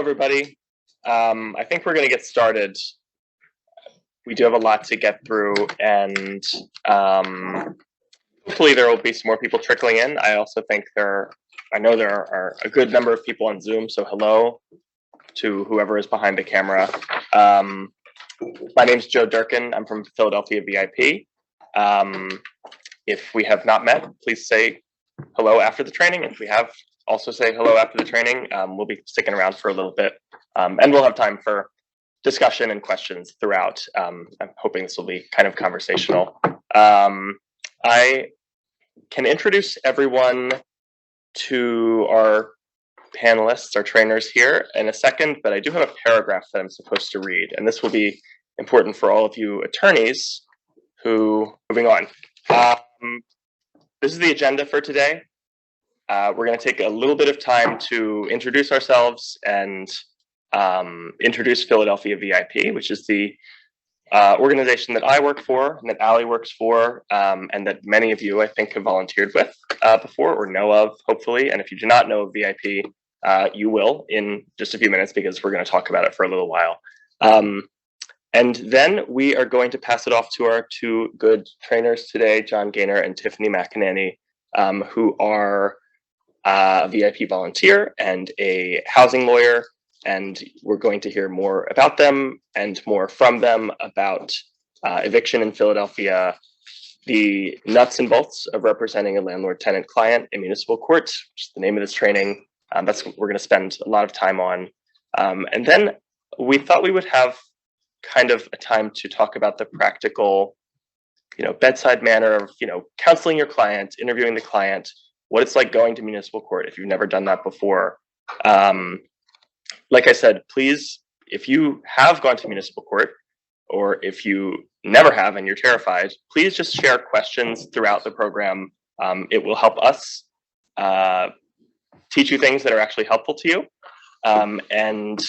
everybody. I think we're going to get started. We do have a lot to get through, and hopefully there will be some more people trickling in. I also think I know there are a good number of people on Zoom, so hello to whoever is behind the camera. My name's Joe Durkin. I'm from Philadelphia VIP. If we have not met, please say hello after the training. If we have, also say hello after the training. We'll be sticking around for a little bit, and we'll have time for discussion and questions throughout. I'm hoping this will be kind of conversational. I can introduce everyone to our panelists, our trainers here in a second, but I do have a paragraph that I'm supposed to read, and this will be important for all of you attorneys moving on. This is the agenda for today. We're going to take a little bit of time to introduce ourselves and introduce Philadelphia VIP, which is the organization that I work for and that Ali works for, and that many of you, I think, have volunteered with before or know of, hopefully. And if you do not know of VIP, you will in just a few minutes, because we're going to talk about it for a little while. And then we are going to pass it off to our two good trainers today, John Gaynor and Tiffany McAnany, who are a VIP volunteer and a housing lawyer. And we're going to hear more about them and more from them about eviction in Philadelphia, the nuts and bolts of representing a landlord-tenant client in municipal court, which is the name of this training. That's what we're going to spend a lot of time on. And then we thought we would have kind of a time to talk about the practical, bedside manner of, counseling your client, interviewing the client, what it's like going to municipal court if you've never done that before. Like I said, please, if you have gone to municipal court, or if you never have and you're terrified, please just share questions throughout the program. It will help us teach you things that are actually helpful to you. And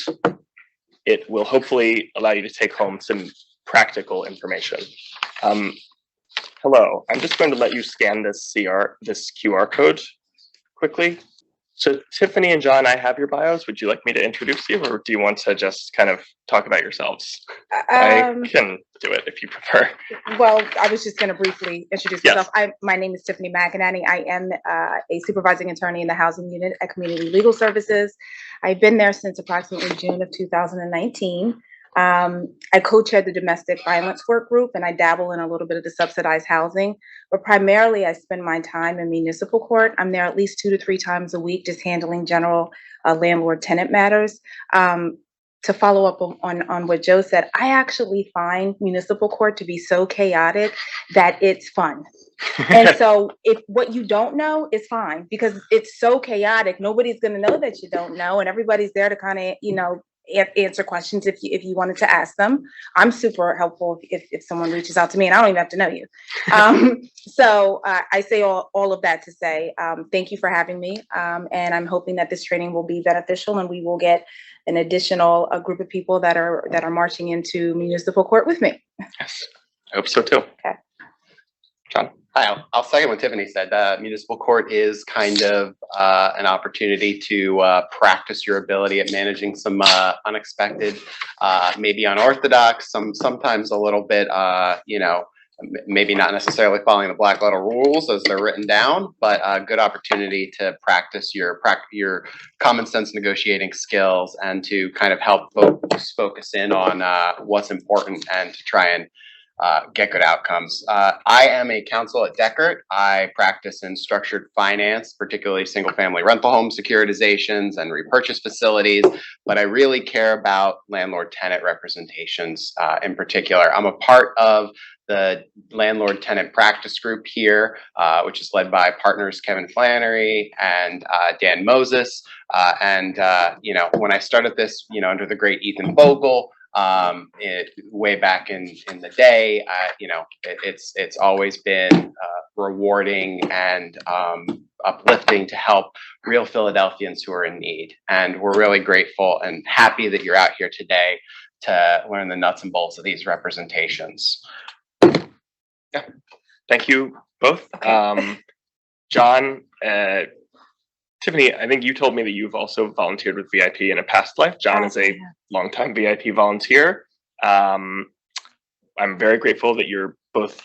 it will hopefully allow you to take home some practical information. Hello, I'm just going to let you scan this QR code quickly. So Tiffany and John, I have your bios. Would you like me to introduce you, or do you want to just kind of talk about yourselves? I can do it if you prefer. Well, I was just going to briefly introduce myself. My name is Tiffany McAnany. I am a supervising attorney in the housing unit at Community Legal Services. I've been there since approximately June of 2019. I co-chair the domestic violence work group, and I dabble in a little bit of the subsidized housing, but primarily I spend my time in municipal court. I'm there at least 2 to 3 times a week, just handling general landlord-tenant matters. To follow up on what Joe said, I actually find municipal court to be so chaotic that it's fun. And so if what you don't know is fine, because it's so chaotic, nobody's going to know that you don't know, and everybody's there to kind of, answer questions if you wanted to ask them. I'm super helpful if someone reaches out to me, and I don't even have to know you. So I say all of that to say thank you for having me, and I'm hoping that this training will be beneficial, and we will get an additional group of people that are marching into municipal court with me. Yes, I hope so too. Okay. John? Hi, I'll second what Tiffany said. Municipal court is kind of an opportunity to practice your ability at managing some unexpected, maybe unorthodox, sometimes a little bit, maybe not necessarily following the black letter rules as they're written down, but a good opportunity to practice your common sense negotiating skills, and to kind of help folks focus in on what's important and to try and get good outcomes. I am a counsel at Dechert. I practice in structured finance, particularly single-family rental home securitizations and repurchase facilities, but I really care about landlord-tenant representations in particular. I'm a part of the landlord-tenant practice group here, which is led by partners Kevin Flannery and Dan Moses. When I started this, under the great Ethan Vogel, way back in the day, it's always been rewarding and uplifting to help real Philadelphians who are in need. And we're really grateful and happy that you're out here today to learn the nuts and bolts of these representations. Yeah, thank you both. John, Tiffany, I think you told me that you've also volunteered with VIP in a past life. John is a longtime VIP volunteer. I'm very grateful that you're both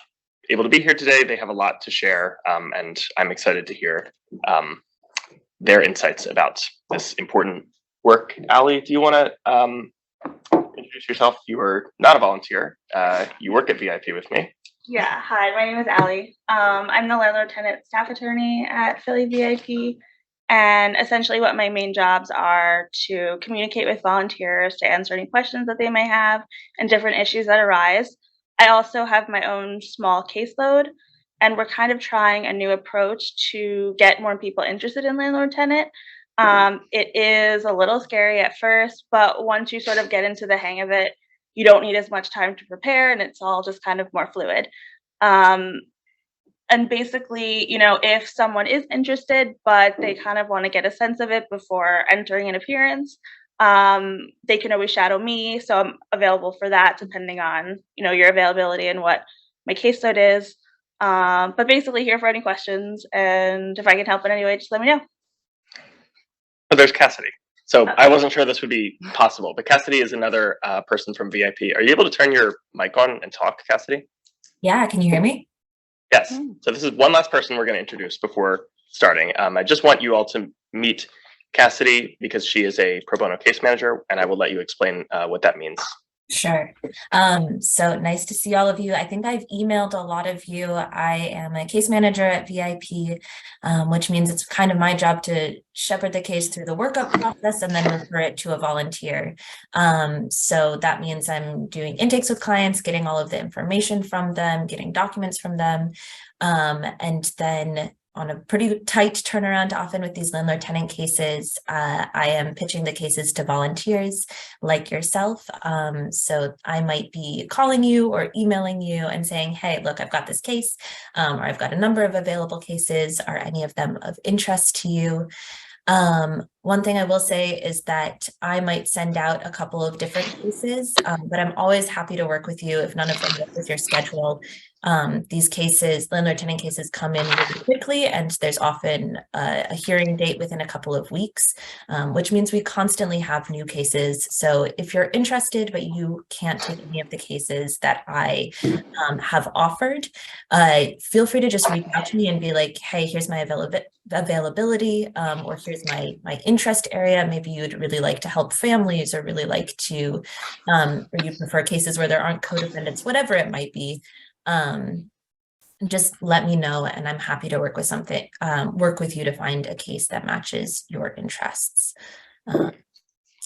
able to be here today. They have a lot to share, and I'm excited to hear their insights about this important work. Ali, do you want to introduce yourself? You are not a volunteer. You work at VIP with me. Yeah, hi, my name is Ali. I'm the landlord tenant staff attorney at Philly VIP. And essentially what my main jobs are to communicate with volunteers, to answer any questions that they may have and different issues that arise. I also have my own small caseload, and we're kind of trying a new approach to get more people interested in landlord tenant. It is a little scary at first, but once you sort of get into the hang of it, you don't need as much time to prepare, and it's all just kind of more fluid. And basically, you know, if someone is interested, but they kind of want to get a sense of it before entering an appearance, they can always shadow me. So I'm available for that depending on, you know, your availability and what my caseload is. But basically here for any questions. And if I can help in any way, just let me know. Oh, there's Cassidy. So I wasn't sure this would be possible, but Cassidy is another person from VIP. Are you able to turn your mic on and talk, Cassidy? Yeah, can you hear me? Yes. So this is one last person we're going to introduce before starting. I just want you all to meet Cassidy because she is a pro bono case manager, and I will let you explain what that means. Sure. So nice to see all of you. I think I've emailed a lot of you. I am a case manager at VIP, which means it's kind of my job to shepherd the case through the workup process and then refer it to a volunteer. So that means I'm doing intakes with clients, getting all of the information from them, getting documents from them, and then on a pretty tight turnaround, often with these landlord tenant cases, I am pitching the cases to volunteers like yourself. So I might be calling you or emailing you and saying, hey, look, I've got this case, or I've got a number of available cases. Are any of them of interest to you? One thing I will say is that I might send out a couple of different cases, but I'm always happy to work with you if none of them work with your schedule. These cases, landlord tenant cases, come in really quickly, and there's often a hearing date within a couple of weeks, which means we constantly have new cases. So if you're interested, but you can't take any of the cases that I have offered, feel free to just reach out to me and be like, hey, here's my availability, or here's my interest area. Maybe you'd really like to help families, or really like to, or you prefer cases where there aren't co-defendants, whatever it might be. Just let me know, and I'm happy to work with you to find a case that matches your interests. And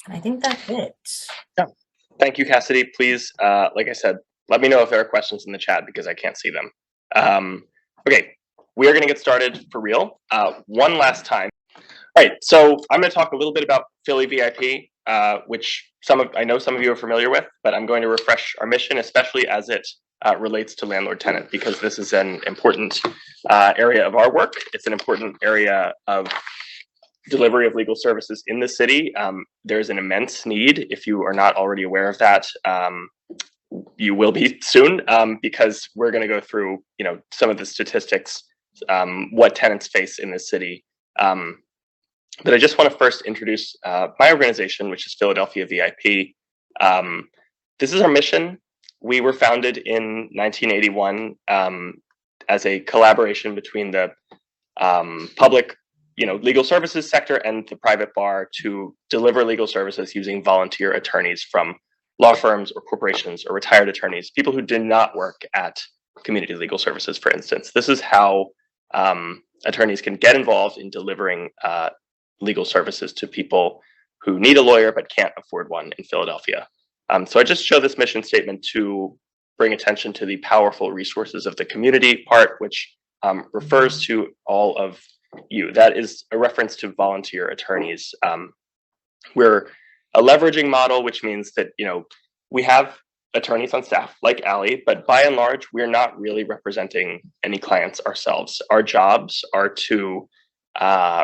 I think that's it. Yeah. Thank you, Cassidy. Please, like I said, let me know if there are questions in the chat because I can't see them. Okay, we are going to get started for real. One last time. All right, so I'm going to talk a little bit about Philly VIP, which I know some of you are familiar with, but I'm going to refresh our mission, especially as it relates to landlord tenant, because this is an important area of our work. It's an important area of delivery of legal services in the city. There's an immense need. If you are not already aware of that, you will be soon, because we're going to go through, you know, some of the statistics, what tenants face in this city. But I just want to first introduce my organization, which is Philadelphia VIP. This is our mission. We were founded in 1981 as a collaboration between the public, legal services sector and the private bar to deliver legal services using volunteer attorneys from law firms or corporations or retired attorneys, people who did not work at community legal services, for instance. This is how attorneys can get involved in delivering legal services to people who need a lawyer but can't afford one in Philadelphia. So I just show this mission statement to bring attention to the powerful resources of the community part, which refers to all of you. That is a reference to volunteer attorneys. We're a leveraging model, which means that we have attorneys on staff like Ali, but by and large, we're not really representing any clients ourselves. Our jobs are to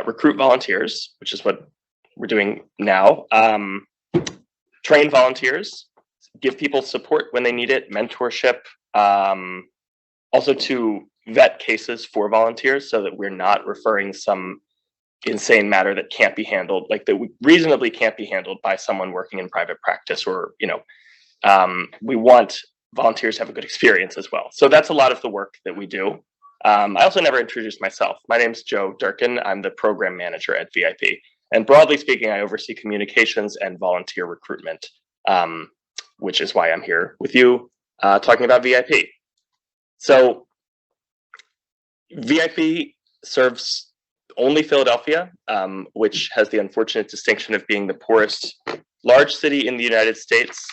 recruit volunteers, which is what we're doing now. Train volunteers, give people support when they need it, mentorship, also to vet cases for volunteers so that we're not referring some insane matter that can't be handled, like that reasonably can't be handled by someone working in private practice, or we want volunteers to have a good experience as well. So that's a lot of the work that we do. I also never introduced myself. My name's Joe Durkin. I'm the program manager at VIP. And broadly speaking, I oversee communications and volunteer recruitment, which is why I'm here with you talking about VIP. So VIP serves only Philadelphia, which has the unfortunate distinction of being the poorest large city in the United States.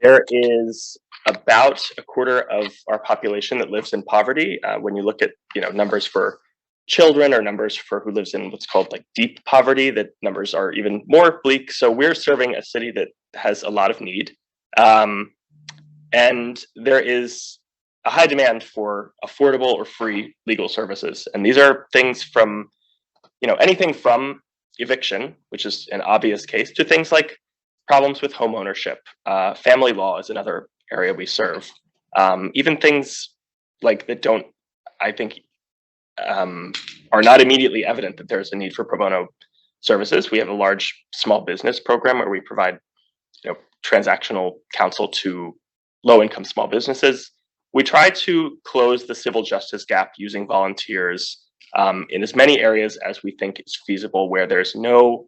There is about a quarter of our population that lives in poverty. When you look at numbers for children or numbers for who lives in what's called like deep poverty, that numbers are even more bleak. So we're serving a city that has a lot of need, and there is a high demand for affordable or free legal services. And these are things from anything from eviction, which is an obvious case, to things like problems with home ownership. Family law is another area we serve. Even things like that don't, I think, are not immediately evident that there's a need for pro bono services. We have a large small business program where we provide transactional counsel to low-income small businesses. We try to close the civil justice gap using volunteers in as many areas as we think is feasible, where there's no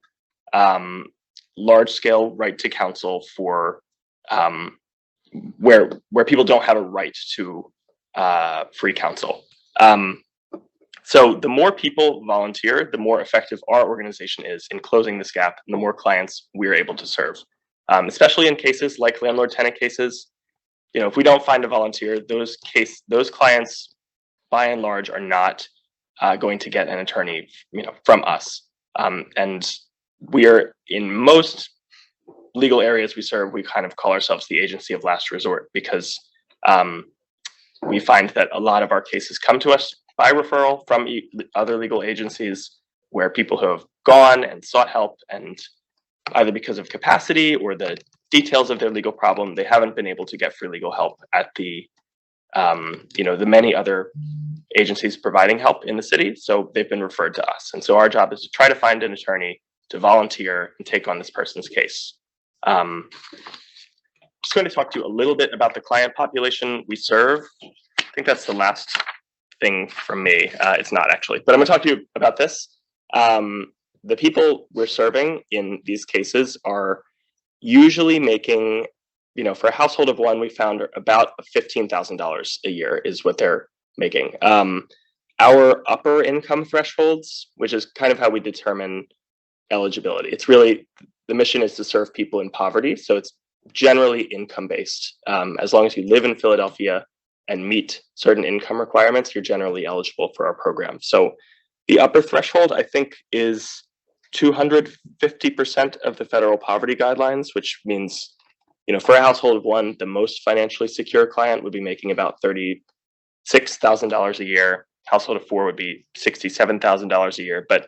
large-scale right to counsel for where people don't have a right to free counsel. So the more people volunteer, the more effective our organization is in closing this gap, and the more clients we're able to serve, especially in cases like landlord-tenant cases. If we don't find a volunteer, those clients, by and large, are not going to get an attorney, from us. And we are, in most legal areas we serve, we kind of call ourselves the agency of last resort, because we find that a lot of our cases come to us by referral from other legal agencies, where people who have gone and sought help, and either because of capacity or the details of their legal problem, they haven't been able to get free legal help at the many other agencies providing help in the city. So they've been referred to us. And so our job is to try to find an attorney to volunteer and take on this person's case. I'm just going to talk to you a little bit about the client population we serve. I think that's the last thing from me. It's not actually, but I'm going to talk to you about this. The people we're serving in these cases are usually making, for a household of one, we found about $15,000 a year is what they're making. Our upper income thresholds, which is kind of how we determine eligibility. It's really, the mission is to serve people in poverty. So it's generally income based. As long as you live in Philadelphia and meet certain income requirements, you're generally eligible for our program. So the upper threshold, I think, is 250% of the federal poverty guidelines, which means, for a household of one, the most financially secure client would be making about $36,000 a year. Household of four would be $67,000 a year. But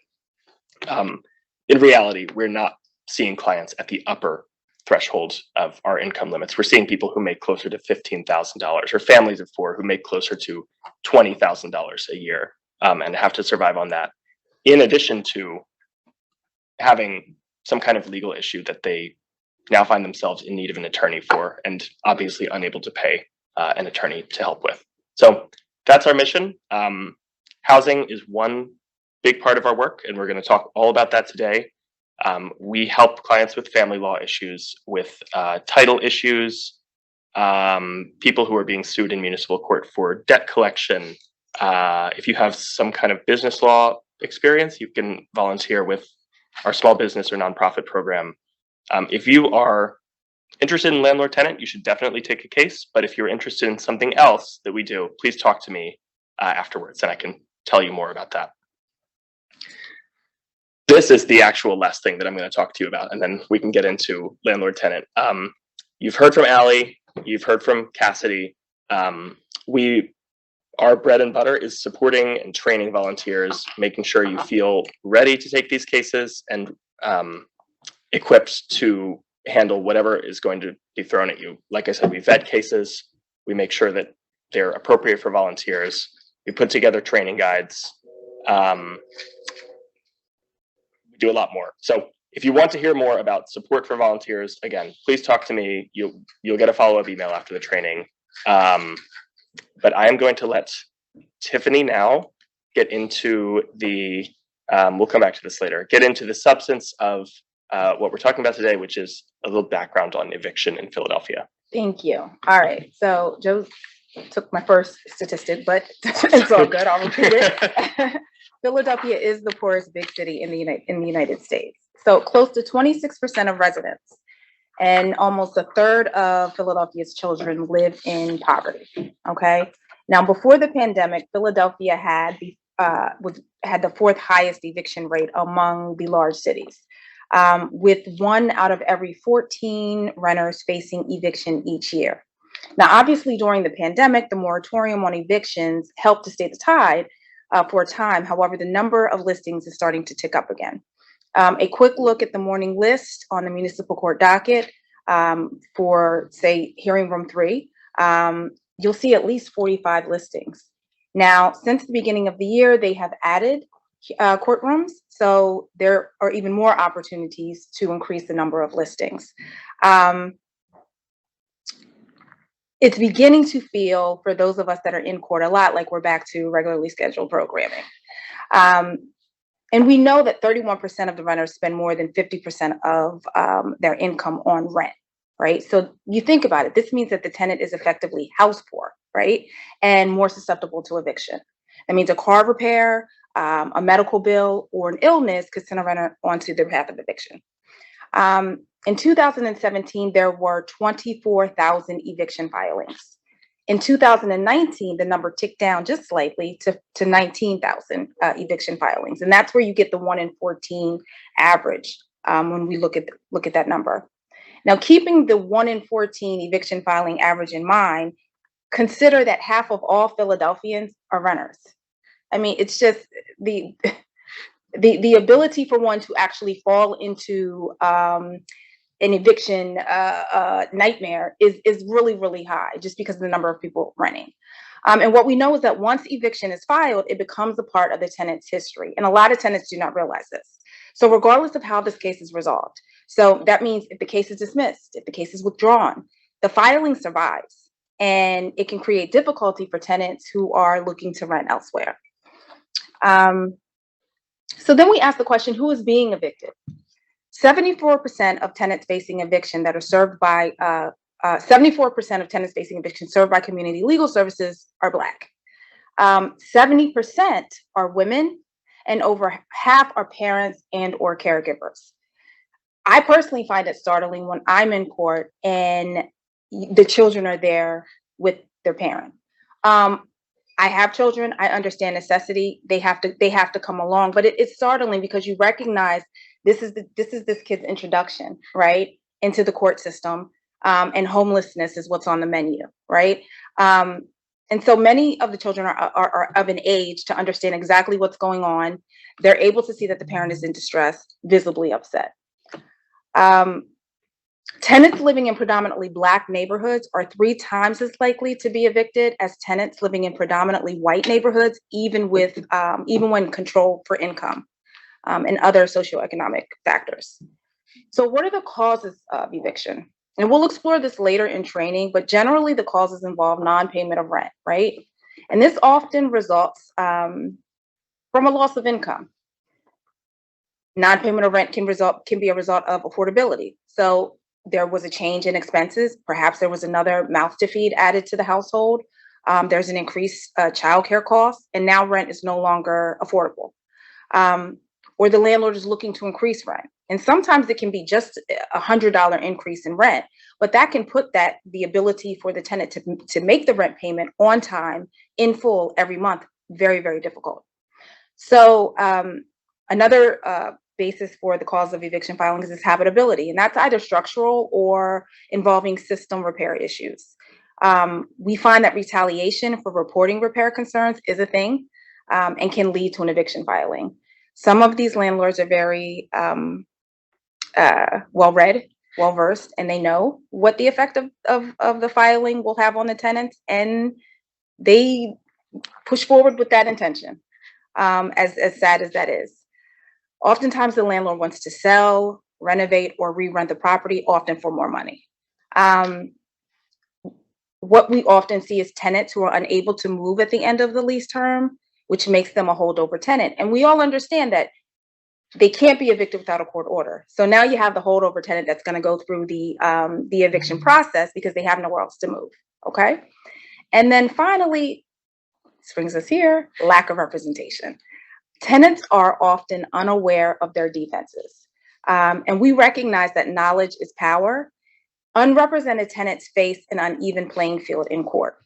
in reality, we're not seeing clients at the upper threshold of our income limits. We're seeing people who make closer to $15,000, or families of four who make closer to $20,000 a year, and have to survive on that, in addition to having some kind of legal issue that they now find themselves in need of an attorney for, and obviously unable to pay an attorney to help with. So that's our mission. Housing is one big part of our work, and we're going to talk all about that today. We help clients with family law issues, with title issues, people who are being sued in municipal court for debt collection. If you have some kind of business law experience, you can volunteer with our small business or nonprofit program. If you are interested in landlord tenant, you should definitely take a case. But if you're interested in something else that we do, please talk to me afterwards, and I can tell you more about that. This is the actual last thing that I'm going to talk to you about, and then we can get into landlord tenant. You've heard from Allie, you've heard from Cassidy. Our bread and butter is supporting and training volunteers, making sure you feel ready to take these cases and equipped to handle whatever is going to be thrown at you. Like I said, we vet cases, we make sure that they're appropriate for volunteers, we put together training guides, We do a lot more. So if you want to hear more about support for volunteers, again, please talk to me. You'll get a follow-up email after the training. But I am going to let Tiffany now get into the, we'll come back to this later, get into the substance of what we're talking about today, which is a little background on eviction in Philadelphia. Thank you. All right. So Joe took my first statistic, but it's all good. I'll repeat it. Philadelphia is the poorest big city in the United States. So close to 26% of residents and almost a third of Philadelphia's children live in poverty. Okay. Now, before the pandemic, Philadelphia had the fourth highest eviction rate among the large cities, with 1 out of every 14 renters facing eviction each year. Now, obviously, during the pandemic, the moratorium on evictions helped to stay the tide for a time. However, the number of listings is starting to tick up again. A quick look at the morning list on the Municipal Court docket for, say, hearing room 3, you'll see at least 45 listings. Now, since the beginning of the year, they have added courtrooms, so there are even more opportunities to increase the number of listings. It's beginning to feel, for those of us that are in court, a lot like we're back to regularly scheduled programming. And we know that 31% of the renters spend more than 50% of their income on rent, right? So you think about it, this means that the tenant is effectively house poor, right? And more susceptible to eviction. That means a car repair, a medical bill, or an illness could send a renter onto the path of eviction. In 2017, there were 24,000 eviction filings. In 2019, the number ticked down just slightly to 19,000 eviction filings. And that's where you get the 1 in 14 average when we look at that number. Now, keeping the 1 in 14 eviction filing average in mind, consider that half of all Philadelphians are renters. I mean, it's just the ability for one to actually fall into an eviction nightmare is really, really high just because of the number of people renting. And what we know is that once eviction is filed, it becomes a part of the tenant's history. And a lot of tenants do not realize this. So regardless of how this case is resolved, so that means if the case is dismissed, if the case is withdrawn, the filing survives. And it can create difficulty for tenants who are looking to rent elsewhere. So then we ask the question, who is being evicted? 74% of tenants facing eviction that are served by 74% of tenants facing eviction served by community legal services are Black. 70% are women, and over half are parents and or caregivers. I personally find it startling when I'm in court and the children are there with their parent. I have children. I understand necessity. They have to come along, but it's startling because you recognize this is this kid's introduction, right, into the court system, and homelessness is what's on the menu, right? And so many of the children are of an age to understand exactly what's going on. They're able to see that the parent is in distress, visibly upset. Tenants living in predominantly Black neighborhoods are 3 times as likely to be evicted as tenants living in predominantly white neighborhoods, even when controlled for income and other socioeconomic factors. So what are the causes of eviction? And we'll explore this later in training, but generally the causes involve non-payment of rent, right? And this often results from a loss of income. Non-payment of rent can be a result of affordability. So there was a change in expenses. Perhaps there was another mouth to feed added to the household. There's an increased childcare cost, and now rent is no longer affordable. Or the landlord is looking to increase rent. And sometimes it can be just $100 increase in rent, but that can put the ability for the tenant to make the rent payment on time, in full, every month, very, very difficult. So another basis for the cause of eviction filings is habitability, and that's either structural or involving system repair issues. We find that retaliation for reporting repair concerns is a thing and can lead to an eviction filing. Some of these landlords are very well-read, well-versed, and they know what the effect of the filing will have on the tenants, and they push forward with that intention. as sad as that is. Oftentimes the landlord wants to sell, renovate, or re-rent the property, often for more money. What we often see is tenants who are unable to move at the end of the lease term, which makes them a holdover tenant. And we all understand that they can't be evicted without a court order. So now you have the holdover tenant that's going to go through the eviction process because they have nowhere else to move. Okay. And then finally, this brings us here, lack of representation. Tenants are often unaware of their defenses. And we recognize that knowledge is power. Unrepresented tenants face an uneven playing field in court.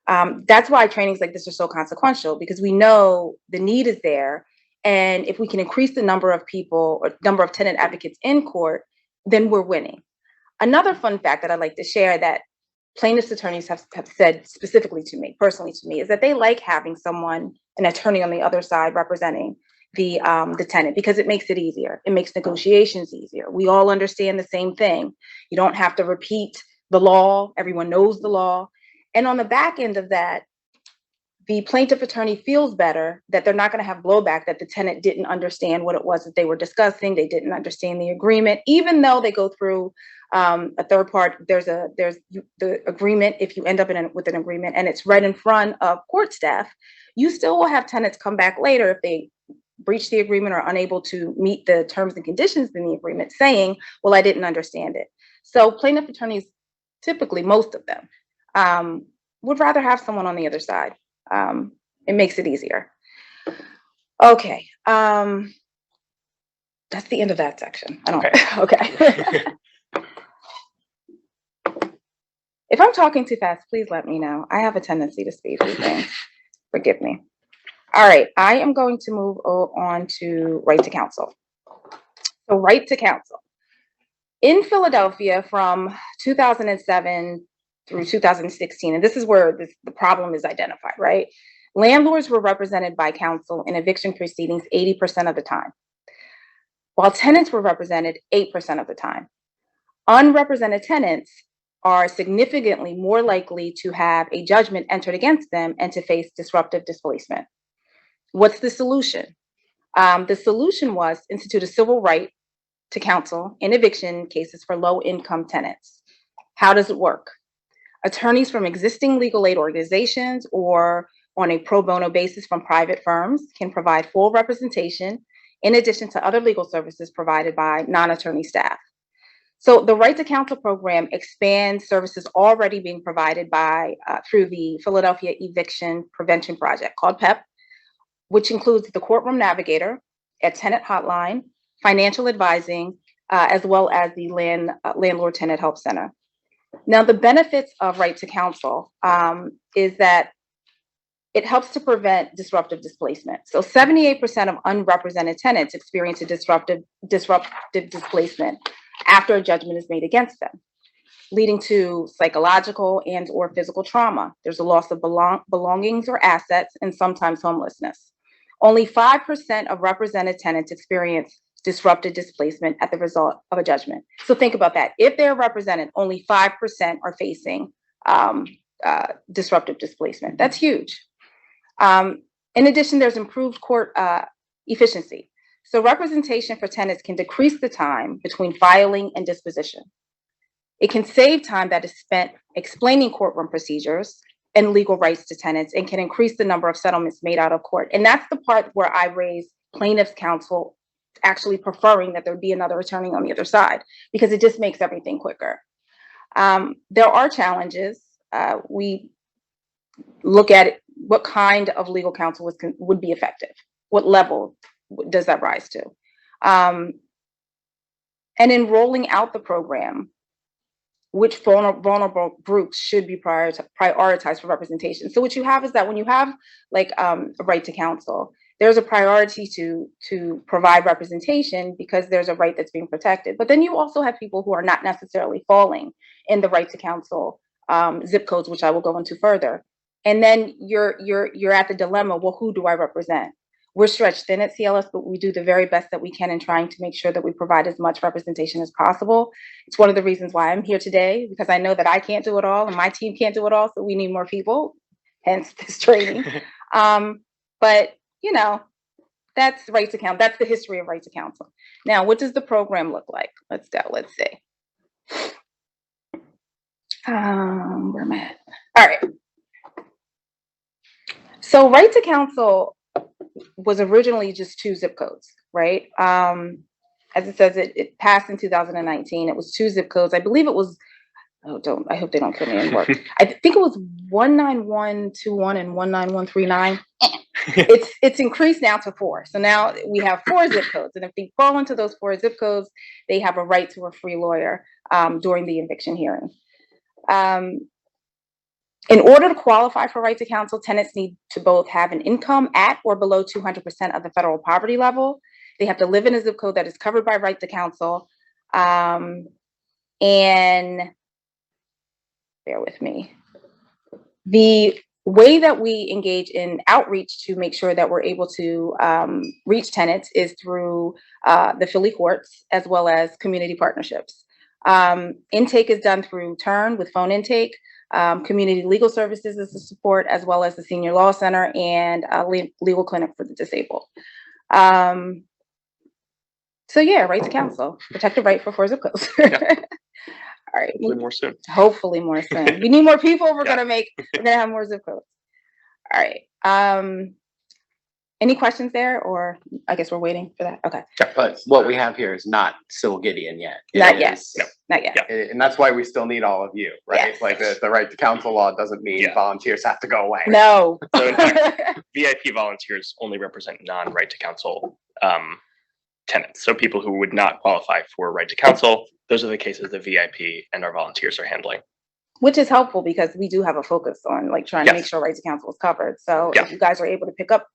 That's why trainings like this are so consequential, because we know the need is there. And if we can increase the number of people or number of tenant advocates in court, then we're winning. Another fun fact that I'd like to share that plaintiffs' attorneys have said specifically to me, personally to me, is that they like having someone, an attorney on the other side representing the tenant, because it makes it easier. It makes negotiations easier. We all understand the same thing. You don't have to repeat the law. Everyone knows the law. And on the back end of that, the plaintiff attorney feels better that they're not going to have blowback, that the tenant didn't understand what it was that they were discussing. They didn't understand the agreement, even though they go through a third part. There's the agreement. If you end up with an agreement and it's right in front of court staff, you still will have tenants come back later if they breach the agreement or unable to meet the terms and conditions in the agreement, saying, well, I didn't understand it. So plaintiff attorneys, typically most of them, would rather have someone on the other side. It makes it easier. Okay. That's the end of that section. I don't. Okay. If I'm talking too fast, please let me know. I have a tendency to speed through things. Forgive me. All right. I am going to move on to right to counsel. So right to counsel. In Philadelphia from 2007 through 2016, and this is where the problem is identified, right? Landlords were represented by counsel in eviction proceedings 80% of the time, while tenants were represented 8% of the time. Unrepresented tenants are significantly more likely to have a judgment entered against them and to face disruptive displacement. What's the solution? The solution was institute a civil right to counsel in eviction cases for low-income tenants. How does it work? Attorneys from existing legal aid organizations or on a pro bono basis from private firms can provide full representation in addition to other legal services provided by non-attorney staff. So the Right to Counsel program expands services already being provided by through the Philadelphia Eviction Prevention Project, called PEP, which includes the courtroom navigator, a tenant hotline, financial advising, as well as the landlord tenant help center. Now, the benefits of right to counsel is that it helps to prevent disruptive displacement. So 78% of unrepresented tenants experience a disruptive displacement after a judgment is made against them, leading to psychological and or physical trauma. There's a loss of belongings or assets and sometimes homelessness. Only 5% of represented tenants experience disrupted displacement at the result of a judgment. So think about that. If they're represented, only 5% are facing disruptive displacement. That's huge. In addition, there's improved court efficiency. So representation for tenants can decrease the time between filing and disposition. It can save time that is spent explaining courtroom procedures and legal rights to tenants, and can increase the number of settlements made out of court. And that's the part where I raise plaintiff's counsel actually preferring that there be another attorney on the other side, because it just makes everything quicker. There are challenges. We look at it, what kind of legal counsel would be effective? What level does that rise to? And in rolling out the program, which vulnerable groups should be prioritized for representation. So what you have is that when you have like a right to counsel, there's a priority to provide representation because there's a right that's being protected. But then you also have people who are not necessarily falling in the right to counsel zip codes, which I will go into further. And then you're at the dilemma, well, who do I represent? We're stretched thin at CLS, but we do the very best that we can in trying to make sure that we provide as much representation as possible. It's one of the reasons why I'm here today, because I know that I can't do it all and my team can't do it all. So we need more people, hence this training. But, you know, that's right to counsel. That's the history of right to counsel. Now, what does the program look like? Let's go. Let's see. Where am I at? All right. So right to counsel was originally just 2 zip codes, right? As it says, it passed in 2019. It was 2 zip codes. I believe it was, I hope they don't kill me in work. I think it was 19121 and 19139. It's increased now to 4. So now we have 4 zip codes. And if they fall into those 4 zip codes, they have a right to a free lawyer during the eviction hearing. In order to qualify for right to counsel, tenants need to both have an income at or below 200% of the federal poverty level. They have to live in a zip code that is covered by right to counsel. And bear with me. The way that we engage in outreach to make sure that we're able to reach tenants is through the Philly courts, as well as community partnerships. Intake is done through Turn with phone intake. Community legal services is the support, as well as the Senior Law Center and legal clinic for the disabled. So yeah, right to counsel, protected right for 4 zip codes. All right. Hopefully more soon. Hopefully more soon. We need more people. We're gonna have more zip codes. All right. Any questions there, or I guess we're waiting for that. Okay. But what we have here is not Syl Gideon yet. Not yet. No, not yet. Yeah. And that's why we still need all of you, right? Yes. Like the right to counsel law doesn't mean volunteers have to go away. No. So in fact, VIP volunteers only represent non-right to counsel tenants. So people who would not qualify for right to counsel, those are the cases that VIP and our volunteers are handling. Which is helpful because we do have a focus on like trying to make sure right to counsel is covered. So if you guys are able to pick up,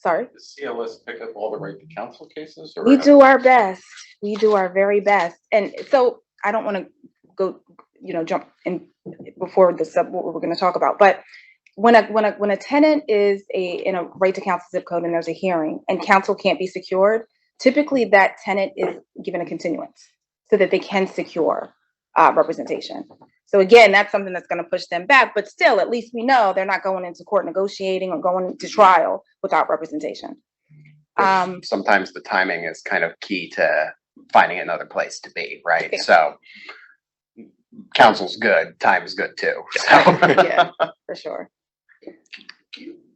Does CLS pick up all the right to counsel cases? Or we do our best. We do our very best. And so I don't want to go, jump in before what we're going to talk about. But when a tenant is in a right to counsel zip code and there's a hearing and counsel can't be secured, typically that tenant is given a continuance so that they can secure representation. So again, that's something that's going to push them back, but still, at least we know they're not going into court negotiating or going to trial without representation. Sometimes the timing is kind of key to finding another place to be, right? Yeah. So counsel's good, time's good too. So. Yeah, for sure.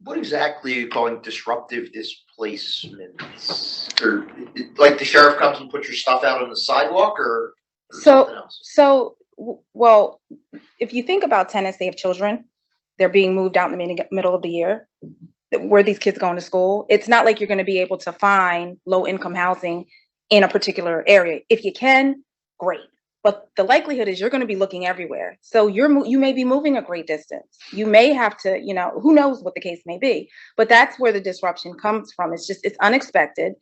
What exactly are you calling disruptive displacements? Or like the sheriff comes and puts your stuff out on the sidewalk, or something else? Well, if you think about tenants, they have children. They're being moved out in the middle of the year. Where these kids going to school? It's not like you're going to be able to find low-income housing in a particular area. If you can, great. But the likelihood is you're going to be looking everywhere. So you may be moving a great distance. You may have to, who knows what the case may be. But that's where the disruption comes from. It's unexpected.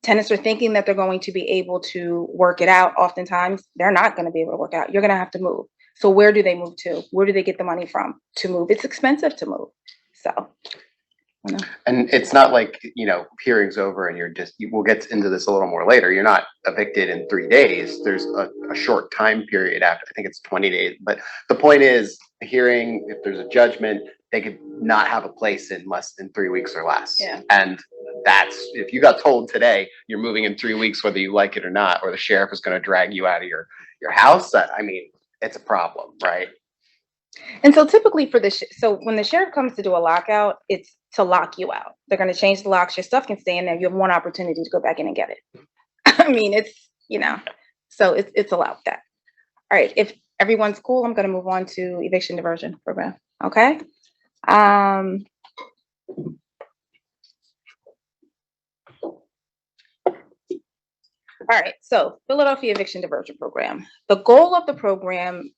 Tenants are thinking that they're going to be able to work it out. Oftentimes, they're not going to be able to work out. You're going to have to move. So where do they move to? Where do they get the money from to move? It's expensive to move. So. And it's not like, hearing's over and we'll get into this a little more later. You're not evicted in 3 days. There's a short time period after, I think it's 20 days. But the point is, the hearing, if there's a judgment, they could not have a place in less than 3 weeks or less. Yeah. And if you got told today you're moving in 3 weeks, whether you like it or not, or the sheriff is going to drag you out of your house, it's a problem, right? And so typically so when the sheriff comes to do a lockout, it's to lock you out. They're going to change the locks. Your stuff can stay in there. You have one opportunity to go back in and get it. It's, so it's allowed that. All right. If everyone's cool, I'm going to move on to eviction diversion program. Okay. All right, so Philadelphia Eviction Diversion Program. The goal of the program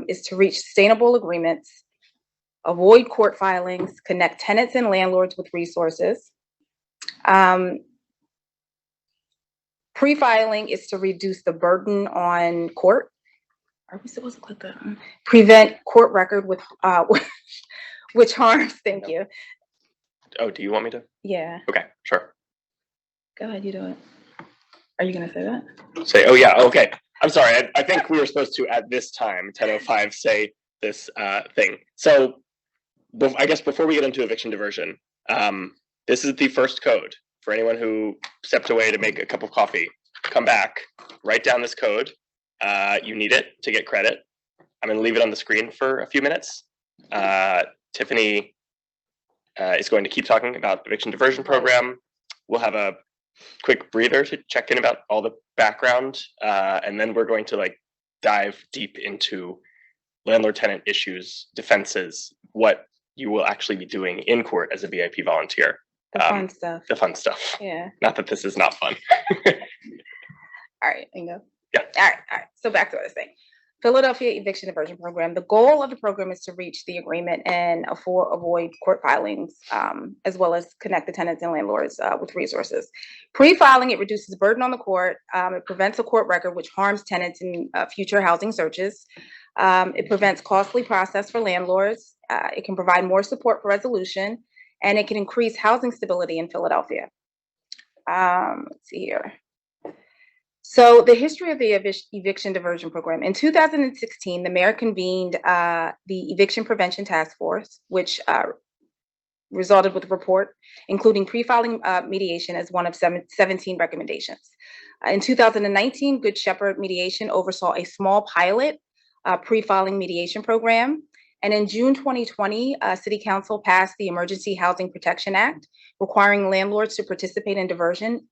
is to reach sustainable agreements, avoid court filings, connect tenants and landlords with resources. Pre-filing is to reduce the burden on court. Are we supposed to click that? Prevent court record with which harms. Thank you. Oh, do you want me to? Yeah. Okay, sure. Go ahead, you do it. Are you going to say that? Oh yeah, okay. I'm sorry. I think we were supposed to, at this time, 10:05, say this thing. So I guess before we get into eviction diversion, this is the first code for anyone who stepped away to make a cup of coffee, come back, write down this code. You need it to get credit. I'm going to leave it on the screen for a few minutes. Tiffany is going to keep talking about eviction diversion program. We'll have a quick breather to check in about all the background, and then we're going to like dive deep into landlord-tenant issues, defenses, what you will actually be doing in court as a VIP volunteer. The fun stuff. The fun stuff. Yeah. Not that this is not fun. All right, Ingo. Yeah. All right. So back to what I was saying. Philadelphia Eviction Diversion Program. The goal of the program is to reach the agreement and avoid court filings, as well as connect the tenants and landlords with resources. Pre-filing, it reduces the burden on the court. It prevents a court record, which harms tenants in future housing searches. It prevents costly process for landlords. It can provide more support for resolution, and it can increase housing stability in Philadelphia. Let's see here. So the history of the eviction diversion program. In 2016, the mayor convened the Eviction Prevention Task Force, which resulted with a report, including pre-filing mediation as one of 17 recommendations. In 2019, Good Shepherd Mediation oversaw a small pilot pre-filing mediation program. And in June 2020, City Council passed the Emergency Housing Protection Act, requiring landlords to participate in diversion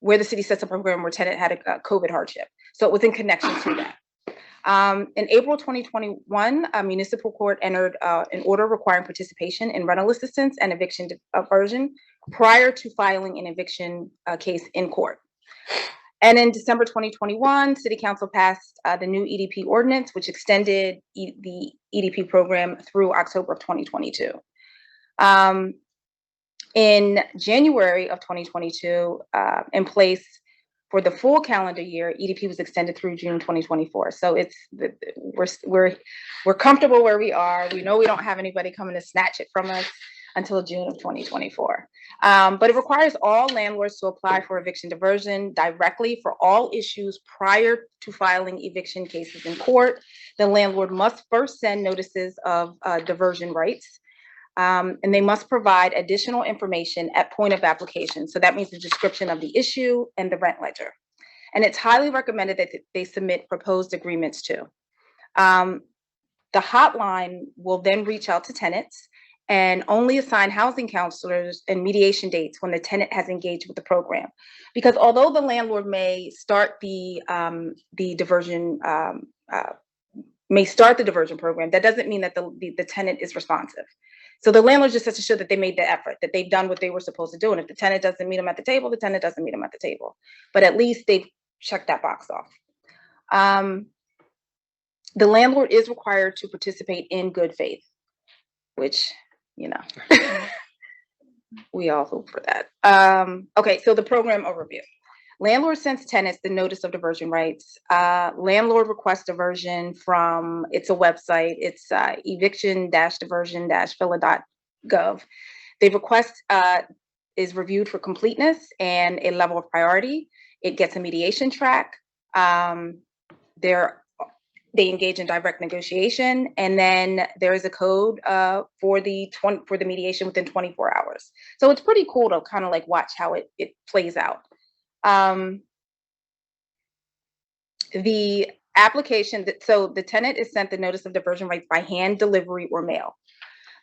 where the city sets up a program where tenant had a COVID hardship. So it was in connection to that. In April 2021, Municipal Court entered an order requiring participation in rental assistance and eviction diversion prior to filing an eviction case in court. And in December 2021, City Council passed the new EDP ordinance, which extended the EDP program through October of 2022. In January of 2022, in place for the full calendar year, EDP was extended through June 2024. So we're comfortable where we are. We know we don't have anybody coming to snatch it from us until June of 2024. But it requires all landlords to apply for eviction diversion directly for all issues prior to filing eviction cases in court. The landlord must first send notices of diversion rights. And they must provide additional information at point of application. So that means the description of the issue and the rent ledger. And it's highly recommended that they submit proposed agreements too. The hotline will then reach out to tenants and only assign housing counselors and mediation dates when the tenant has engaged with the program. Because although the landlord may start the diversion program, that doesn't mean that the tenant is responsive. So the landlord just has to show that they made the effort, that they've done what they were supposed to do. And if the tenant doesn't meet them at the table, the tenant doesn't meet them at the table. But at least they've checked that box off. The landlord is required to participate in good faith, which, you know, we all hope for that. Okay, so the program overview. Landlord sends tenants the notice of diversion rights. Landlord requests diversion from, it's a website, it's eviction-diversion-phila.gov. The request is reviewed for completeness and a level of priority. It gets a mediation track. They engage in direct negotiation, and then there is a code for the mediation within 24 hours. So it's pretty cool to kind of like watch how it plays out. The application, so the tenant is sent the notice of diversion rights by hand, delivery, or mail.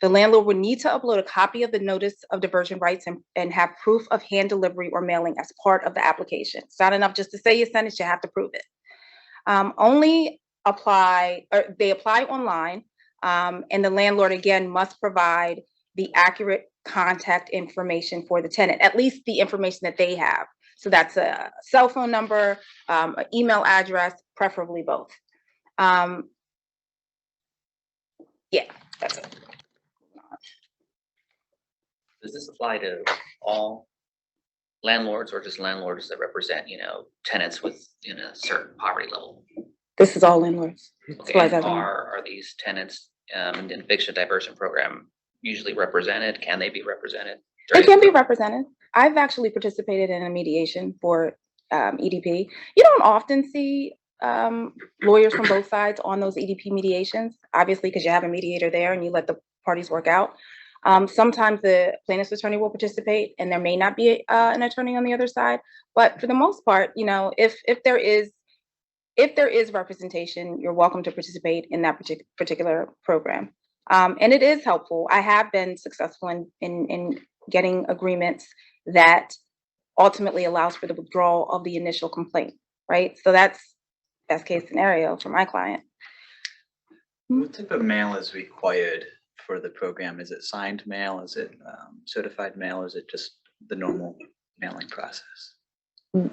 The landlord would need to upload a copy of the notice of diversion rights and have proof of hand delivery or mailing as part of the application. It's not enough just to say you sent it, you have to prove it. They apply online, and the landlord again must provide the accurate contact information for the tenant, at least the information that they have. So that's a cell phone number, an email address, preferably both. Yeah, that's it. Does this apply to all landlords or just landlords that represent, tenants with, a certain poverty level? This is all landlords. Okay, and are these tenants in the eviction diversion program usually represented? Can they be represented? They can be represented. I've actually participated in a mediation for EDP. You don't often see lawyers from both sides on those EDP mediations, obviously, because you have a mediator there and you let the parties work out. Sometimes the plaintiff's attorney will participate and there may not be an attorney on the other side. But for the most part, you know, if there is representation, you're welcome to participate in that particular program. And it is helpful. I have been successful in getting agreements that ultimately allows for the withdrawal of the initial complaint, right? So that's best case scenario for my client. What type of mail is required for the program? Is it signed mail? Is it certified mail? Is it just the normal mailing process?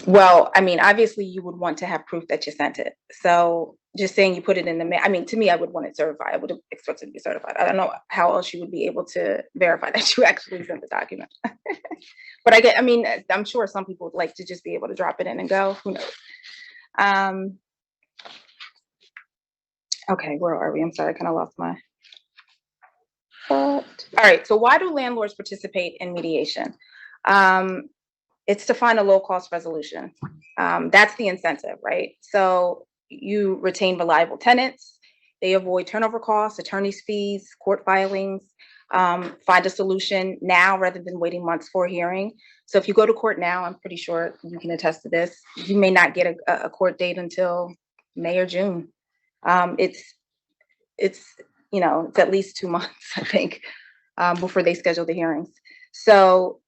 Well, I mean, obviously you would want to have proof that you sent it. So just saying you put it in the mail, I mean, to me, I would want it certified. I would have expected it to be certified. I don't know how else you would be able to verify that you actually sent the document. But I mean, I'm sure some people would like to just be able to drop it in and go, who knows? Okay, where are we? I'm sorry, I kind of lost my thought. All right, so why do landlords participate in mediation? It's to find a low cost resolution. That's the incentive, right? So you retain reliable tenants, they avoid turnover costs, attorney's fees, court filings, find a solution now rather than waiting months for a hearing. So if you go to court now, I'm pretty sure you can attest to this, you may not get a court date until May or June. It's you know, it's at least 2 months, I think, before they schedule the hearings. So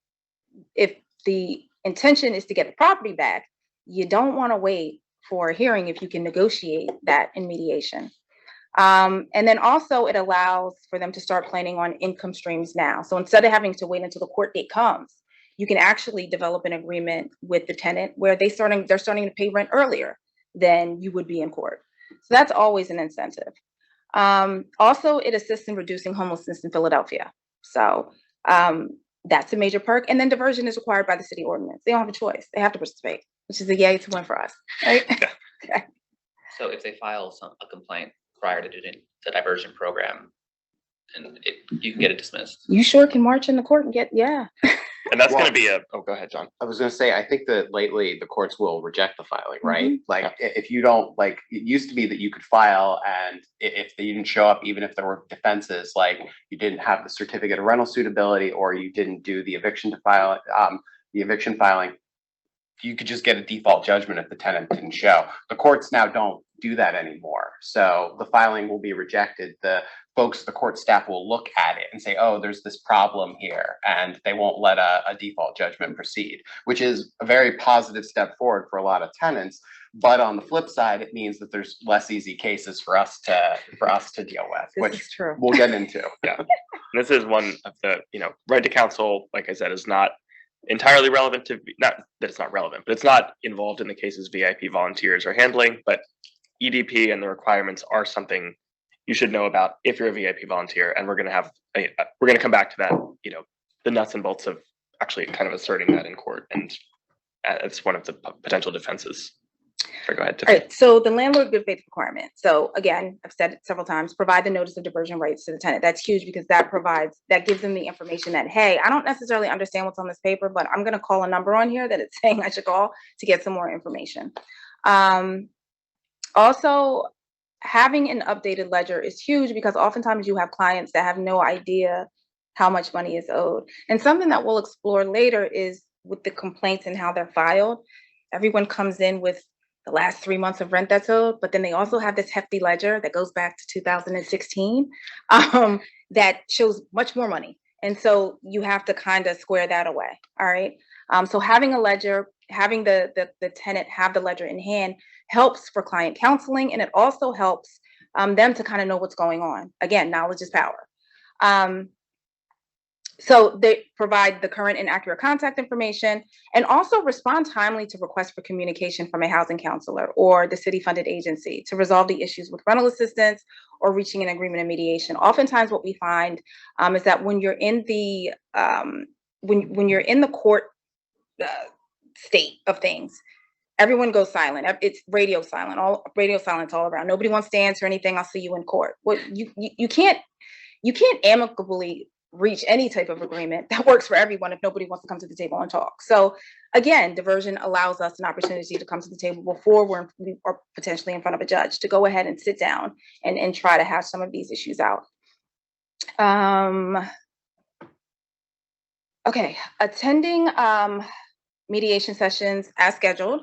if the intention is to get the property back, you don't want to wait for a hearing if you can negotiate that in mediation. And then also it allows for them to start planning on income streams now. So instead of having to wait until the court date comes, you can actually develop an agreement with the tenant where they're starting to pay rent earlier than you would be in court. So that's always an incentive. Also, it assists in reducing homelessness in Philadelphia. So that's a major perk. And then diversion is required by the city ordinance. They don't have a choice. They have to participate, which is a yay to win for us, right? Okay. So if they file a complaint prior to doing the diversion program, and you can get it dismissed. You sure can march in the court and get, yeah. And that's going to be oh, go ahead, John. I was going to say, I think that lately the courts will reject the filing, right? Mm-hmm. Like if you don't, like it used to be that you could file and if they didn't show up, even if there were defenses, like you didn't have the certificate of rental suitability or you didn't do the eviction filing, you could just get a default judgment if the tenant didn't show. The courts now don't do that anymore. So the filing will be rejected. The court staff will look at it and say, oh, there's this problem here, and they won't let a default judgment proceed, which is a very positive step forward for a lot of tenants. But on the flip side, it means that there's less easy cases for us to deal with, which is true. We'll get into. Yeah. And this is one of the, right to counsel, like I said, is not entirely relevant to, not that it's not relevant, but it's not involved in the cases VIP volunteers are handling, but EDP and the requirements are something you should know about if you're a VIP volunteer. And we're going to come back to that, the nuts and bolts of actually kind of asserting that in court. And it's one of the potential defenses. So go ahead, Tiffany. All right, so the landlord good faith requirement. So again, I've said it several times, provide the notice of diversion rights to the tenant. That's huge because that gives them the information that, hey, I don't necessarily understand what's on this paper, but I'm going to call a number on here that it's saying I should call to get some more information. Also, having an updated ledger is huge because oftentimes you have clients that have no idea how much money is owed. And something that we'll explore later is with the complaints and how they're filed. Everyone comes in with the last 3 months of rent that's owed, but then they also have this hefty ledger that goes back to 2016 that shows much more money. And so you have to kind of square that away. All right. So having a ledger, having the tenant have the ledger in hand helps for client counseling, and it also helps them to kind of know what's going on. Again, knowledge is power. So they provide the current and accurate contact information and also respond timely to requests for communication from a housing counselor or the city-funded agency to resolve the issues with rental assistance or reaching an agreement in mediation. Oftentimes what we find is that when you're in the when you're in the court state of things, everyone goes silent. It's radio silence all around. Nobody wants to answer anything. I'll see you in court. Well, you can't amicably reach any type of agreement that works for everyone if nobody wants to come to the table and talk. So again, diversion allows us an opportunity to come to the table before we are potentially in front of a judge to go ahead and sit down and try to hash some of these issues out. Okay, attending mediation sessions as scheduled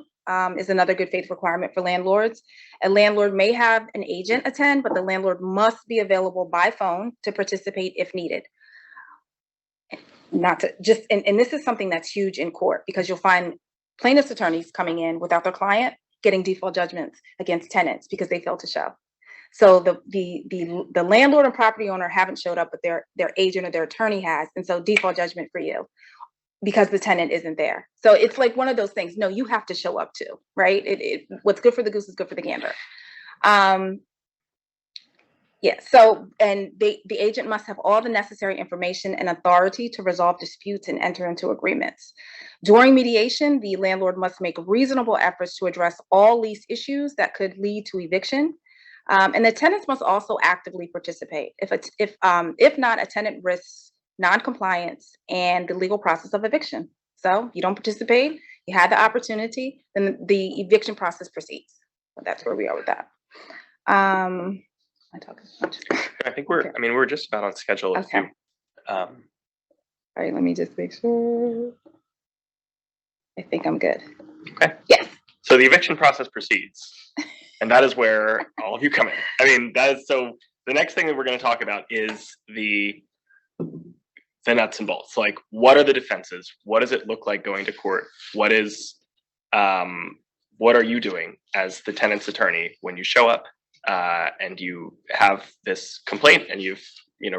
is another good faith requirement for landlords. A landlord may have an agent attend, but the landlord must be available by phone to participate if needed. Not to just, and this is something that's huge in court, because you'll find plaintiff's attorneys coming in without their client getting default judgments against tenants because they failed to show. So the landlord and property owner haven't showed up, but their agent or their attorney has, and so default judgment for you because the tenant isn't there. So it's like one of those things. No, you have to show up too, right? What's good for the goose is good for the gander. Yeah. So, and the agent must have all the necessary information and authority to resolve disputes and enter into agreements. During mediation, the landlord must make reasonable efforts to address all lease issues that could lead to eviction. And the tenants must also actively participate. If not, a tenant risks non-compliance and the legal process of eviction. So you don't participate, you had the opportunity, then the eviction process proceeds. So that's where we are with that. I talk as much. I think we're just about on schedule. Okay. All right, let me just make sure. I think I'm good. Okay. Yes. So the eviction process proceeds, and that is where all of you come in. I mean, that is so. The next thing that we're going to talk about is the nuts and bolts. Like, what are the defenses? What does it look like going to court? What are you doing as the tenant's attorney when you show up and you have this complaint and you've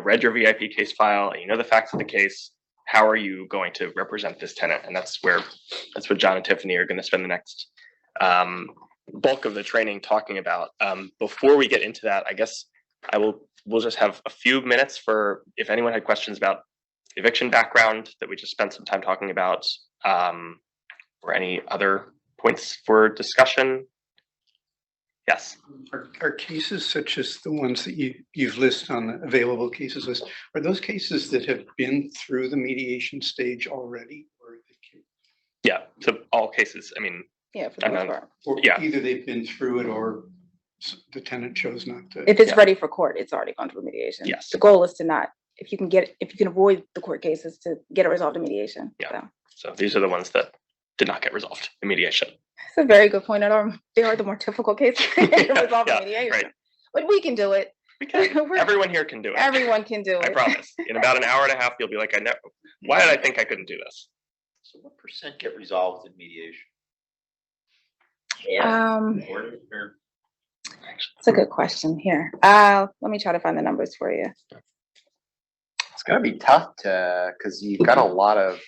read your VIP case file and you know the facts of the case? How are you going to represent this tenant? And that's what John and Tiffany are going to spend the next bulk of the training talking about. Before we get into that, I guess we'll just have a few minutes for if anyone had questions about eviction background that we just spent some time talking about, or any other points for discussion. Yes. Are cases such as the ones that you've listed on the available cases list, are those cases that have been through the mediation stage already? Or yeah, so all cases, I mean, yeah, for the most part. Or yeah, either they've been through it or the tenant chose not to. If it's ready for court, it's already gone through mediation. Yes. The goal is to not, if you can avoid the court cases, to get it resolved in mediation. Yeah. So these are the ones that did not get resolved in mediation. That's a very good point. They are the more difficult cases to resolve in mediation. Right. But we can do it. We can. Everyone here can do it. Everyone can do it. I promise. In about an hour and a half, you'll be like, why did I think I couldn't do this? So what % get resolved in mediation? It's a good question here. Let me try to find the numbers for you. It's gonna be tough because you've got a lot of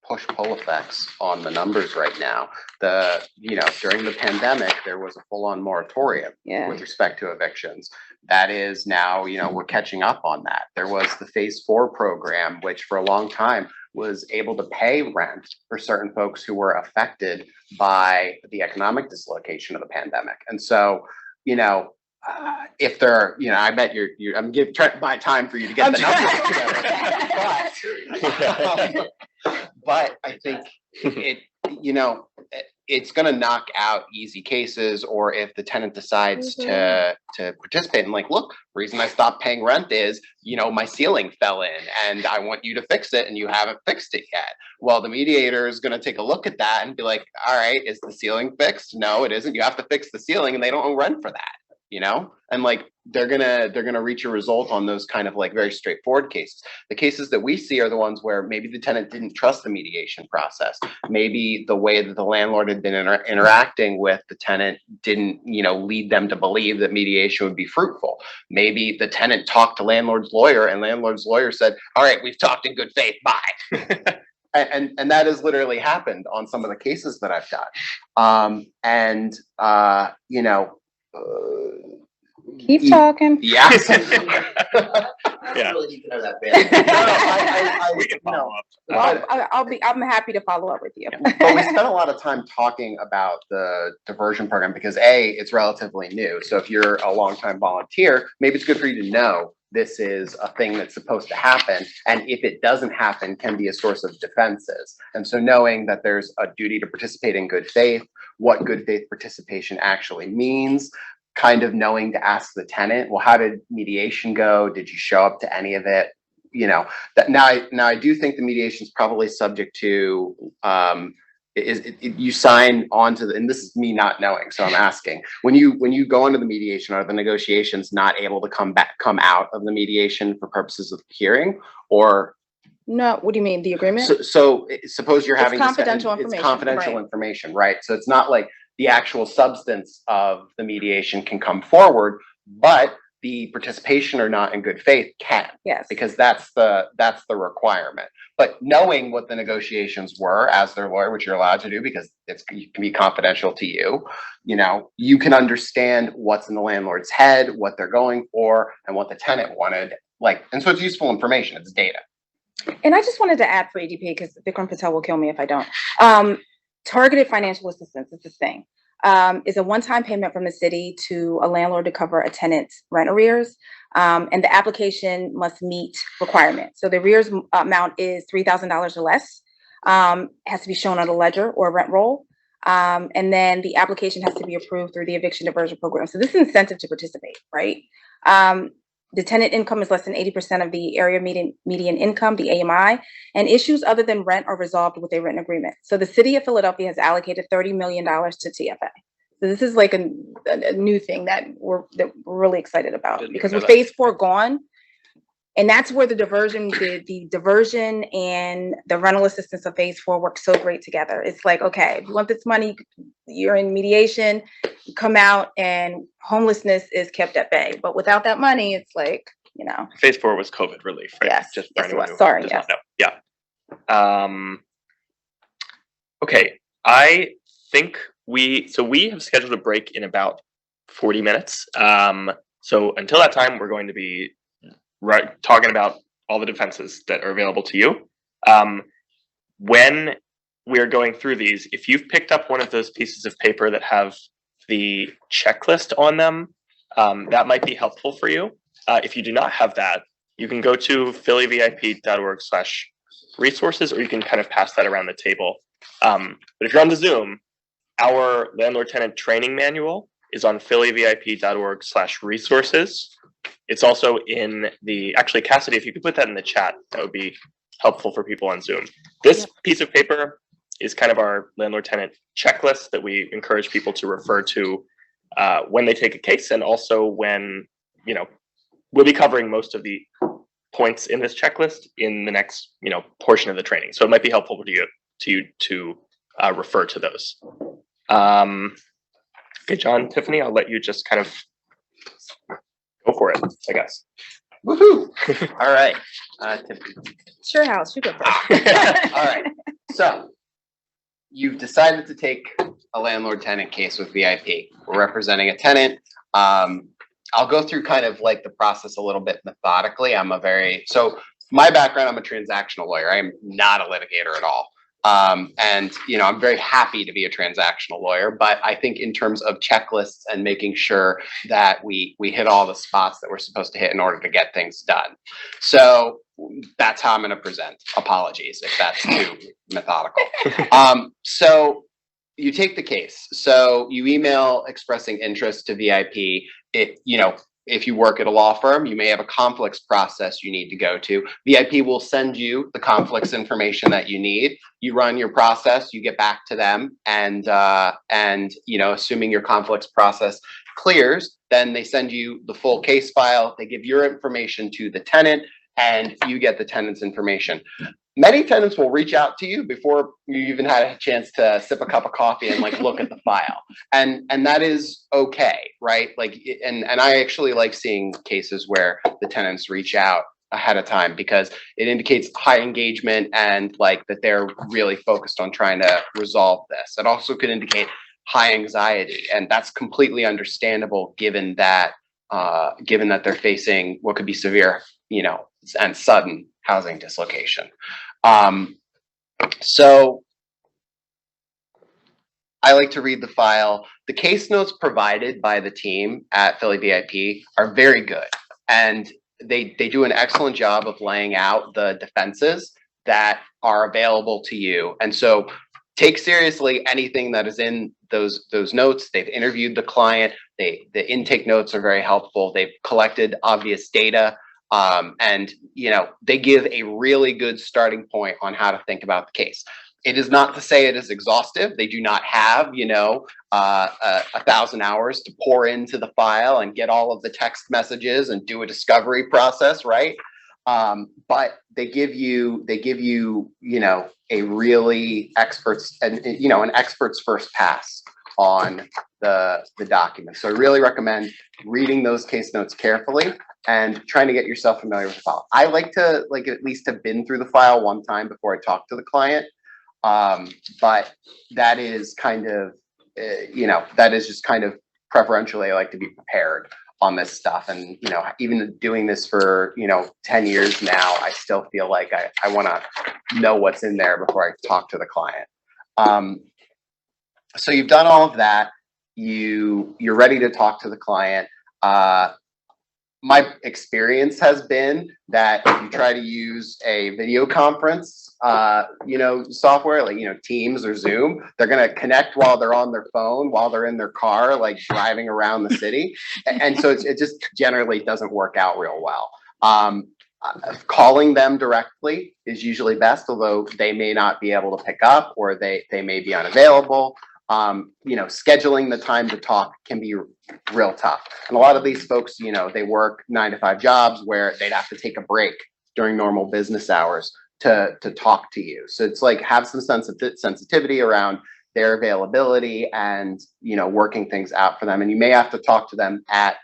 push-pull effects on the numbers right now. During the pandemic, there was a full-on moratorium with respect to evictions. That is now, we're catching up on that. There was the Phase 4 program, which for a long time was able to pay rent for certain folks who were affected by the economic dislocation of the pandemic. And so, if there are, I bet I'm trying to buy time for you to get the numbers together. But I think it's going to knock out easy cases, or if the tenant decides to participate and look, the reason I stopped paying rent is, my ceiling fell in and I want you to fix it and you haven't fixed it yet. Well, the mediator is going to take a look at that and be like, all right, is the ceiling fixed? No, it isn't. You have to fix the ceiling, and they don't owe rent for that. And they're gonna reach a result on those kind of very straightforward cases. The cases that we see are the ones where maybe the tenant didn't trust the mediation process. Maybe the way that the landlord had been interacting with the tenant didn't, lead them to believe that mediation would be fruitful. Maybe the tenant talked to landlord's lawyer, and landlord's lawyer said, all right, we've talked in good faith, bye. And that has literally happened on some of the cases that I've done. Keep talking. Yeah. I really need to know that bad. We can follow up. Well, I'm happy to follow up with you. But we spent a lot of time talking about the diversion program because it's relatively new. So if you're a longtime volunteer, maybe it's good for you to know this is a thing that's supposed to happen. And if it doesn't happen, can be a source of defenses. And so knowing that there's a duty to participate in good faith, what good faith participation actually means, kind of knowing to ask the tenant, well, how did mediation go? Did you show up to any of it? you know, that now I do think the mediation is probably subject to, you sign on to the, and this is me not knowing, so I'm asking, when you go into the mediation, are the negotiations not able to come out of the mediation for purposes of hearing, or? No, what do you mean, the agreement? So suppose you're having confidential it's information, confidential right. information, right? So it's not like the actual substance of the mediation can come forward, but the participation or not in good faith can. Yes. Because that's the requirement. But knowing what the negotiations were as their lawyer, which you're allowed to do because it can be confidential to you, you know, you can understand what's in the landlord's head, what they're going for, and what the tenant wanted. Like, and so it's useful information, it's data. And I just wanted to add for ADP, because Vikram Patel will kill me if I don't. Targeted financial assistance is this thing. Is a one-time payment from the city to a landlord to cover a tenant's rent arrears. And the application must meet requirements. So the arrears amount is $3,000 or less. Has to be shown on a ledger or a rent roll. And then the application has to be approved through the eviction diversion program. So this is incentive to participate, right? The tenant income is less than 80% of the area median income, the AMI, and issues other than rent are resolved with a written agreement. So the city of Philadelphia has allocated $30 million to TFA. So this is like a new thing that we're really excited about, because with phase 4 gone, and that's where the diversion and the rental assistance of phase 4 work so great together. It's like, okay, if you want this money, you're in mediation, you come out and homelessness is kept at bay. But without that money, it's like, you know. Phase 4 was COVID relief, right? Yes, Just yes, for it anyone was. who Sorry, does yes. not know. Yeah. Okay, I think we have scheduled a break in about 40 minutes. So until that time, we're going to be talking about all the defenses that are available to you. When we're going through these, if you've picked up one of those pieces of paper that have the checklist on them, that might be helpful for you. If you do not have that, you can go to phillyvip.org/resources, or you can kind of pass that around the table. But if you're on the Zoom, our landlord tenant training manual is on phillyvip.org/resources. It's also in actually, Cassidy, if you could put that in the chat, that would be helpful for people on Zoom. This piece of paper is kind of our landlord tenant checklist that we encourage people to refer to when they take a case, and also when, you know, we'll be covering most of the points in this checklist in the next, you know, portion of the training. So it might be helpful to you to refer to those. Okay, John, Tiffany, I'll let you just kind of go for it, I guess. Woohoo! All right, Tiffany. It's your house, you go first. All right, so you've decided to take a landlord-tenant case with VIP. We're representing a tenant. I'll go through kind of like the process a little bit methodically. So my background, I'm a transactional lawyer. I'm not a litigator at all. And, you know, I'm very happy to be a transactional lawyer, but I think in terms of checklists and making sure that we hit all the spots that we're supposed to hit in order to get things done. So that's how I'm going to present. Apologies if that's too methodical. So you take the case. So you email expressing interest to VIP. If you work at a law firm, you may have a conflicts process you need to go to. VIP will send you the conflicts information that you need. You run your process, you get back to them, and assuming your conflicts process clears, then they send you the full case file. They give your information to the tenant, and you get the tenant's information. Many tenants will reach out to you before you even had a chance to sip a cup of coffee and like look at the file. And that is okay, right? Like, and I actually like seeing cases where the tenants reach out ahead of time, because it indicates high engagement and like that they're really focused on trying to resolve this. It also could indicate high anxiety, and that's completely understandable given that they're facing what could be severe, and sudden housing dislocation. So I like to read the file. The case notes provided by the team at Philly VIP are very good, and they do an excellent job of laying out the defenses that are available to you. And so take seriously anything that is in those notes. They've interviewed the client. The intake notes are very helpful. They've collected obvious data And, they give a really good starting point on how to think about the case. It is not to say it is exhaustive. They do not have, 1,000 hours to pour into the file and get all of the text messages and do a discovery process, right? But they give you, a really an expert's first pass on the document. So I really recommend reading those case notes carefully and trying to get yourself familiar with the file. I like to at least have been through the file one time before I talk to the client. But that is kind of, that is just kind of preferentially I like to be prepared on this stuff. And, even doing this for, 10 years now, I still feel like I want to know what's in there before I talk to the client. So you've done all of that. You're ready to talk to the client. My experience has been that if you try to use a video conference, software like, Teams or Zoom, they're going to connect while they're on their phone, while they're in their car, like driving around the city. And so it just generally doesn't work out real well. Calling them directly is usually best, although they may not be able to pick up or they may be unavailable. Scheduling the time to talk can be real tough. And a lot of these folks, they work 9-to-5 jobs where they'd have to take a break during normal business hours to talk to you. So it's like have some sensitivity around their availability and, working things out for them. And you may have to talk to them at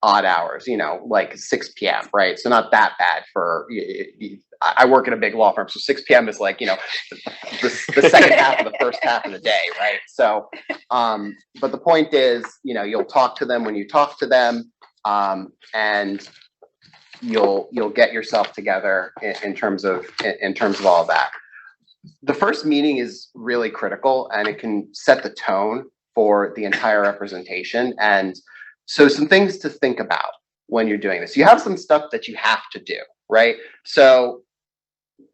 odd hours, like 6 p.m., right? So not that bad for, I work at a big law firm. So 6 p.m. is like, the second half of the first half of the day, right? So, but the point is, you'll talk to them when you talk to them, and you'll get yourself together in terms of all of that. The first meeting is really critical and it can set the tone for the entire representation. And so some things to think about when you're doing this. You have some stuff that you have to do, right? So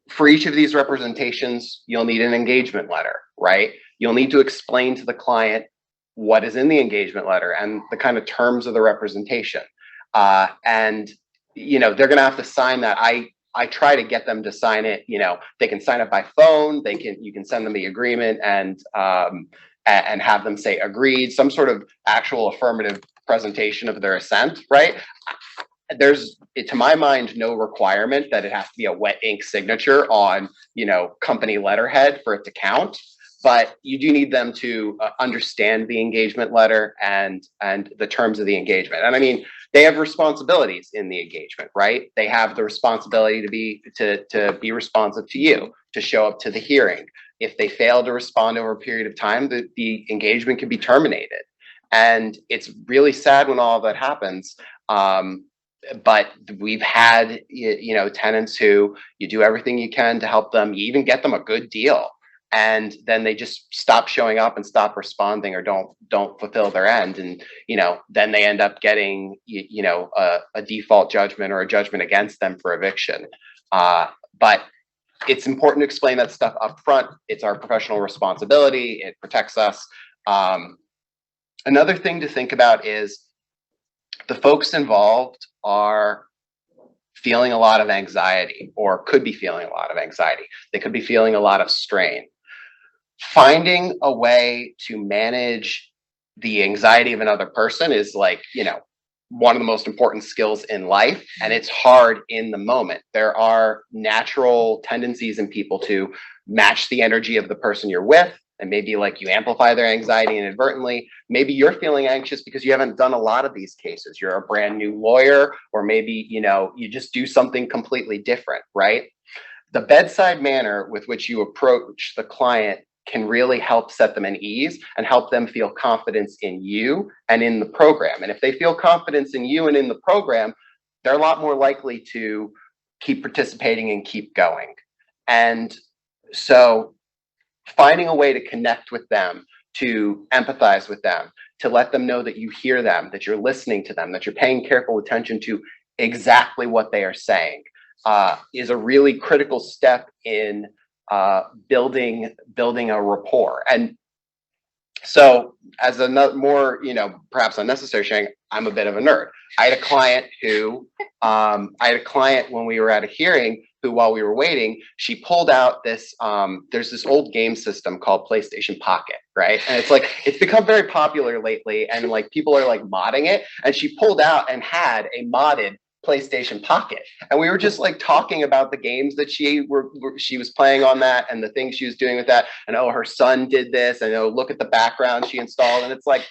for each of these representations, you'll need an engagement letter, right? You'll need to explain to the client what is in the engagement letter and the kind of terms of the representation. And they're going to have to sign that. I try to get them to sign it. They can sign it by phone. You can send them the agreement and have them say agreed, some sort of actual affirmative presentation of their assent, right? There's, to my mind, no requirement that it has to be a wet ink signature on, company letterhead for it to count. But you do need them to understand the engagement letter and the terms of the engagement. And I mean, they have responsibilities in the engagement, right? They have the responsibility to be responsive to you, to show up to the hearing. If they fail to respond over a period of time, the engagement can be terminated. And it's really sad when all of that happens. But we've had, tenants who you do everything you can to help them, you even get them a good deal. And then they just stop showing up and stop responding or don't fulfill their end. And, then they end up getting, a default judgment or a judgment against them for eviction. But it's important to explain that stuff up front. It's our professional responsibility. It protects us. Another thing to think about is the folks involved are feeling a lot of anxiety or could be feeling a lot of anxiety. They could be feeling a lot of strain. Finding a way to manage the anxiety of another person is one of the most important skills in life, and it's hard in the moment. There are natural tendencies in people to match the energy of the person you're with, and maybe you amplify their anxiety inadvertently. Maybe you're feeling anxious because you haven't done a lot of these cases. You're a brand new lawyer, or maybe, you just do something completely different, right? The bedside manner with which you approach the client can really help set them at ease and help them feel confidence in you and in the program. And if they feel confidence in you and in the program, they're a lot more likely to keep participating and keep going. And so finding a way to connect with them, to empathize with them, to let them know that you hear them, that you're listening to them, that you're paying careful attention to exactly what they are saying, is a really critical step in building a rapport. And so as a more, perhaps unnecessary sharing, I'm a bit of a nerd. I had a client when we were at a hearing who, while we were waiting, she pulled out this, there's this old game system called PlayStation Pocket, right? And it's like, it's become very popular lately, and like people are like modding it. And she pulled out and had a modded PlayStation Pocket. And we were just like talking about the games that she was playing on that and the things she was doing with that. And oh, her son did this. And oh, look at the background she installed. And it's like,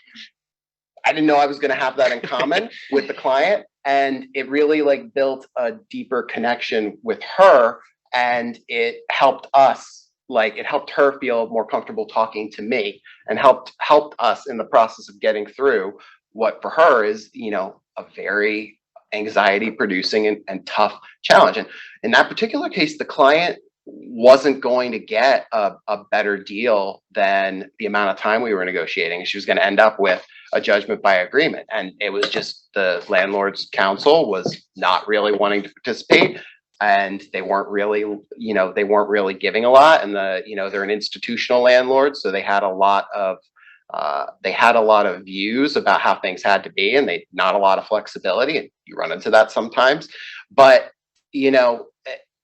I didn't know I was going to have that in common with the client. And it really like built a deeper connection with her. And it helped us, like it helped her feel more comfortable talking to me, and helped us in the process of getting through what for her is, you know, a very anxiety producing and tough challenge. And in that particular case, the client wasn't going to get a better deal than the amount of time we were negotiating. She was going to end up with a judgment by agreement. And it was just the landlord's counsel was not really wanting to participate. And they weren't really, you know, they weren't really giving a lot. And they're an institutional landlord. So they had a lot of views about how things had to be, and they not a lot of flexibility, and you run into that sometimes. But you know,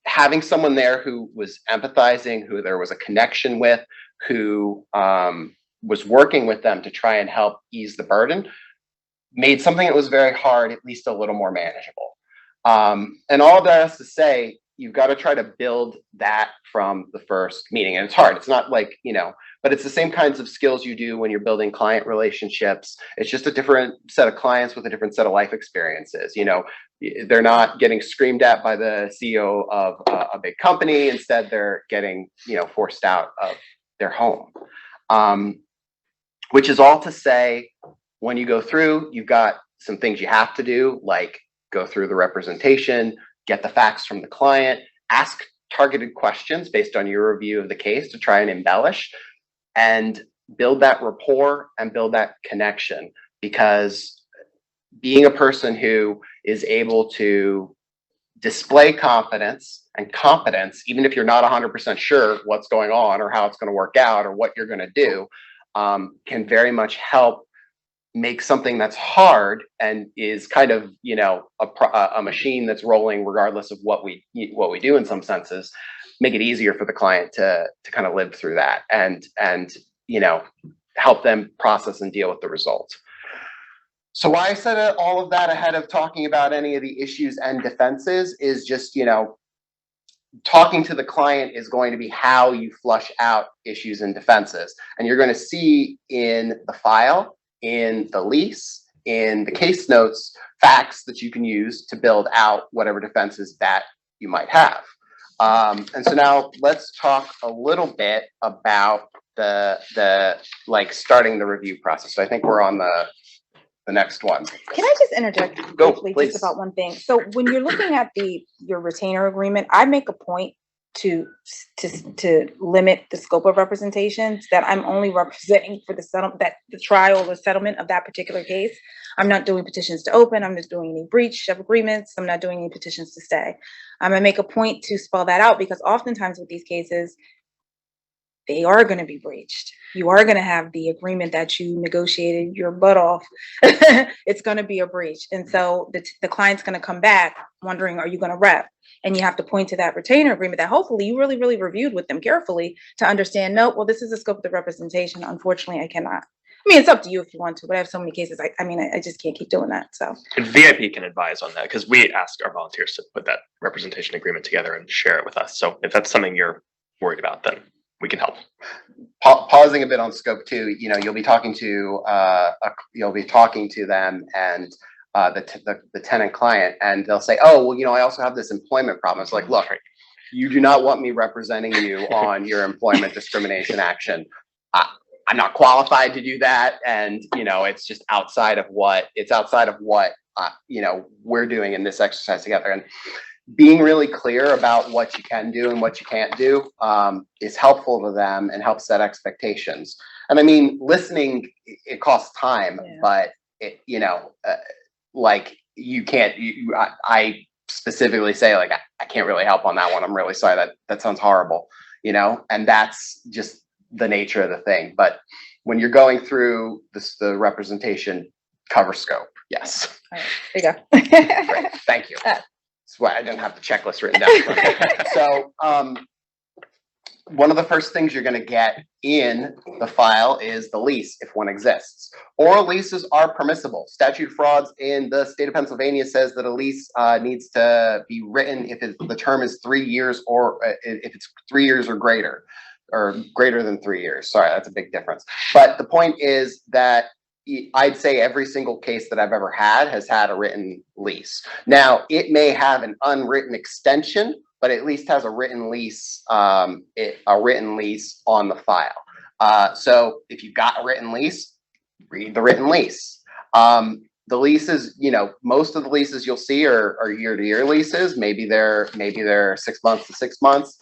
having someone there who was empathizing, who there was a connection with, who was working with them to try and help ease the burden, made something that was very hard at least a little more manageable. And all that is to say, you've got to try to build that from the first meeting. And it's hard. It's not like, you know, but it's the same kinds of skills you do when you're building client relationships. It's just a different set of clients with a different set of life experiences. You know, they're not getting screamed at by the CEO of a big company. Instead, they're getting, you know, forced out of their home. Which is all to say, when you go through, you've got some things you have to do, like go through the representation, get the facts from the client, ask targeted questions based on your review of the case to try and embellish, and build that rapport and build that connection. Because being a person who is able to display confidence and competence, even if you're not 100% sure what's going on or how it's going to work out or what you're going to do, can very much help make something that's hard and is kind of, you know, a machine that's rolling regardless of what we do in some senses, make it easier for the client to kind of live through that and you know, help them process and deal with the results. So why I said all of that ahead of talking about any of the issues and defenses is just, you know, talking to the client is going to be how you flush out issues and defenses. And you're going to see in the file, in the lease, in the case notes, facts that you can use to build out whatever defenses that you might have. And so now let's talk a little bit about the like starting the review process. So I think we're on the next one. Can I just interject Go, briefly please. just about one thing? So when you're looking at your retainer agreement, I make a point to limit the scope of representations, that I'm only representing for the settlement, that the trial or settlement of that particular case. I'm not doing petitions to open. I'm just doing any breach of agreements. I'm not doing any petitions to stay. I make a point to spell that out, because oftentimes with these cases, they are going to be breached. You are going to have the agreement that you negotiated your butt off. It's going to be a breach. And so the client's going to come back wondering, are you going to rep? And you have to point to that retainer agreement that hopefully you really, really reviewed with them carefully to understand, no, well, this is the scope of the representation. Unfortunately, I cannot. I mean, it's up to you if you want to, but I have so many cases. I just can't keep doing that. So. And VIP can advise on that, because we ask our volunteers to put that representation agreement together and share it with us. So if that's something you're worried about, then we can help. Pausing a bit on scope too, you know, you'll be talking to them and the tenant client, and they'll say, oh, well, you know, I also have this employment problem. It's like, look, you do not want me representing you on your employment discrimination action. I'm not qualified to do that. And, you know, it's just outside of what you know, we're doing in this exercise together. And being really clear about what you can do and what you can't do is helpful to them and helps set expectations. And I mean, listening, it costs time, but it, you know, like you can't, I specifically say, like, I can't really help on that one. I'm really sorry. That sounds horrible, you know, and that's just the nature of the thing. But when you're going through the representation, Cover scope, yes. All right, there you go. Great, thank you. Uh. That's why I didn't have the checklist written down. So, one of the first things you're gonna get in the file is the lease, if one exists. Oral leases are permissible. Statute frauds in the state of Pennsylvania says that a lease needs to be written if the term is 3 years or if it's 3 years or greater than 3 years. Sorry, that's a big difference. But the point is that I'd say every single case that I've ever had has had a written lease. Now, it may have an unwritten extension, but at least has a written lease, on the file. So if you've got a written lease, read the written lease. The leases, most of the leases you'll see are year-to-year leases. Maybe they're 6 months to 6 months.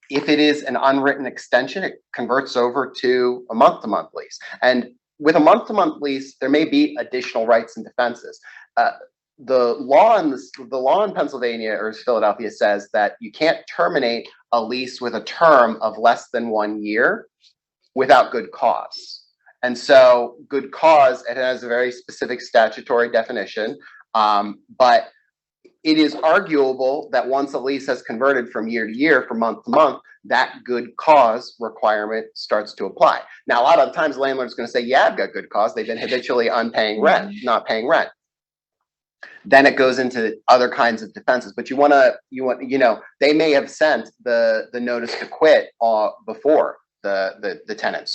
If it is an unwritten extension, it converts over to a month-to-month lease. And with a month-to-month lease, there may be additional rights and defenses. The law in Pennsylvania or Philadelphia says that you can't terminate a lease with a term of less than 1 year without good cause. And so good cause, it has a very specific statutory definition, but it is arguable that once a lease has converted from year to year, from month to month, that good cause requirement starts to apply. Now, a lot of times landlord's going to say, yeah, I've got good cause. They've been habitually not paying rent. Then it goes into other kinds of defenses, but they may have sent the notice to quit before the tenant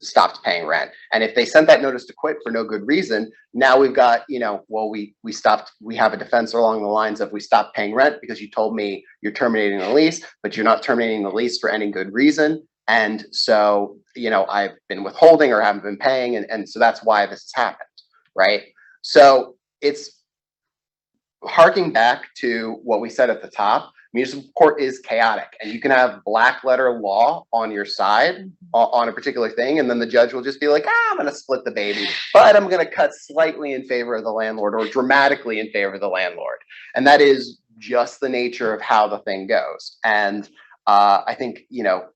stopped paying rent. And if they sent that notice to quit for no good reason, now we've got, we have a defense along the lines of, we stopped paying rent because you told me you're terminating the lease, but you're not terminating the lease for any good reason. And so, I've been withholding or haven't been paying. And so that's why this has happened, right? So it's harking back to what we said at the top. Municipal court is chaotic, and you can have black letter law on your side on a particular thing, and then the judge will just be like, I'm going to split the baby, but I'm going to cut slightly in favor of the landlord or dramatically in favor of the landlord. And that is just the nature of how the thing goes. And I think,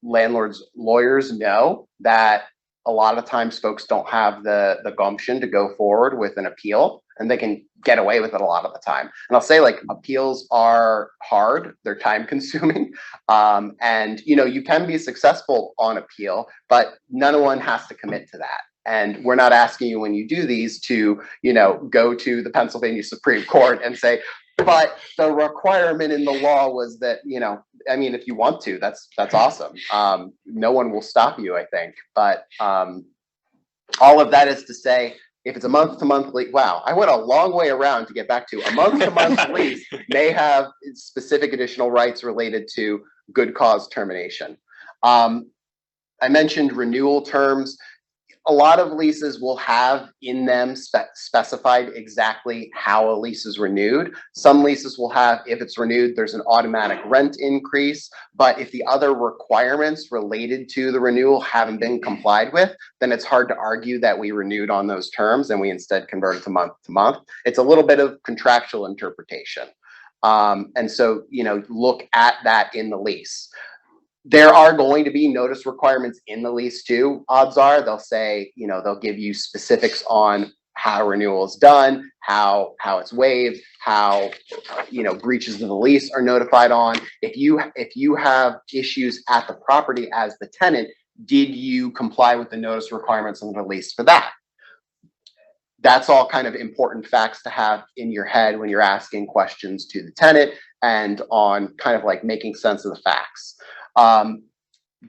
landlords, lawyers know that a lot of times folks don't have the gumption to go forward with an appeal, and they can get away with it a lot of the time. And I'll say, appeals are hard, they're time consuming. And you can be successful on appeal, but no one has to commit to that. And we're not asking you when you do these to, go to the Pennsylvania Supreme Court and say, but the requirement in the law was that, if you want to, that's awesome. No one will stop you, I think. But all of that is to say, if it's a month-to-month lease, wow, I went a long way around to get back to a month-to-month lease may have specific additional rights related to good cause termination. I mentioned renewal terms. A lot of leases will have in them specified exactly how a lease is renewed. Some leases will have, if it's renewed, there's an automatic rent increase. But if the other requirements related to the renewal haven't been complied with, then it's hard to argue that we renewed on those terms and we instead converted to month to month. It's a little bit of contractual interpretation. And so, look at that in the lease. There are going to be notice requirements in the lease too. Odds are they'll say, they'll give you specifics on how renewal is done, how it's waived, how, breaches of the lease are notified on. If you have issues at the property as the tenant, did you comply with the notice requirements on the lease for that? That's all kind of important facts to have in your head when you're asking questions to the tenant and on kind of making sense of the facts.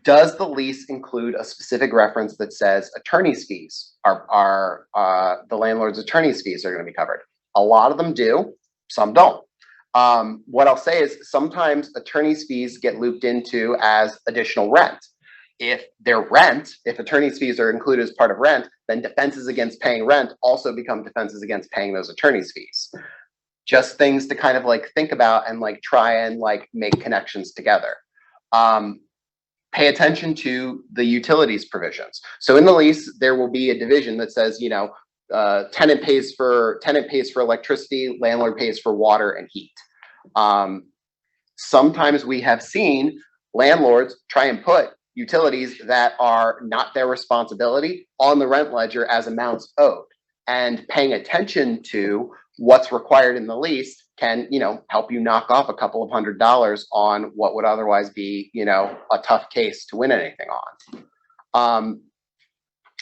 Does the lease include a specific reference that says attorney's fees are the landlord's attorney's fees are going to be covered? A lot of them do, some don't. What I'll say is sometimes attorney's fees get looped into as additional rent. If attorney's fees are included as part of rent, then defenses against paying rent also become defenses against paying those attorney's fees. Just things to kind of think about and try and make connections together. Pay attention to the utilities provisions. So in the lease, there will be a division that says, tenant pays for electricity, landlord pays for water and heat. Sometimes we have seen landlords try and put utilities that are not their responsibility on the rent ledger as amounts owed. and paying attention to what's required in the lease can, help you knock off a couple of $100s on what would otherwise be, a tough case to win anything on.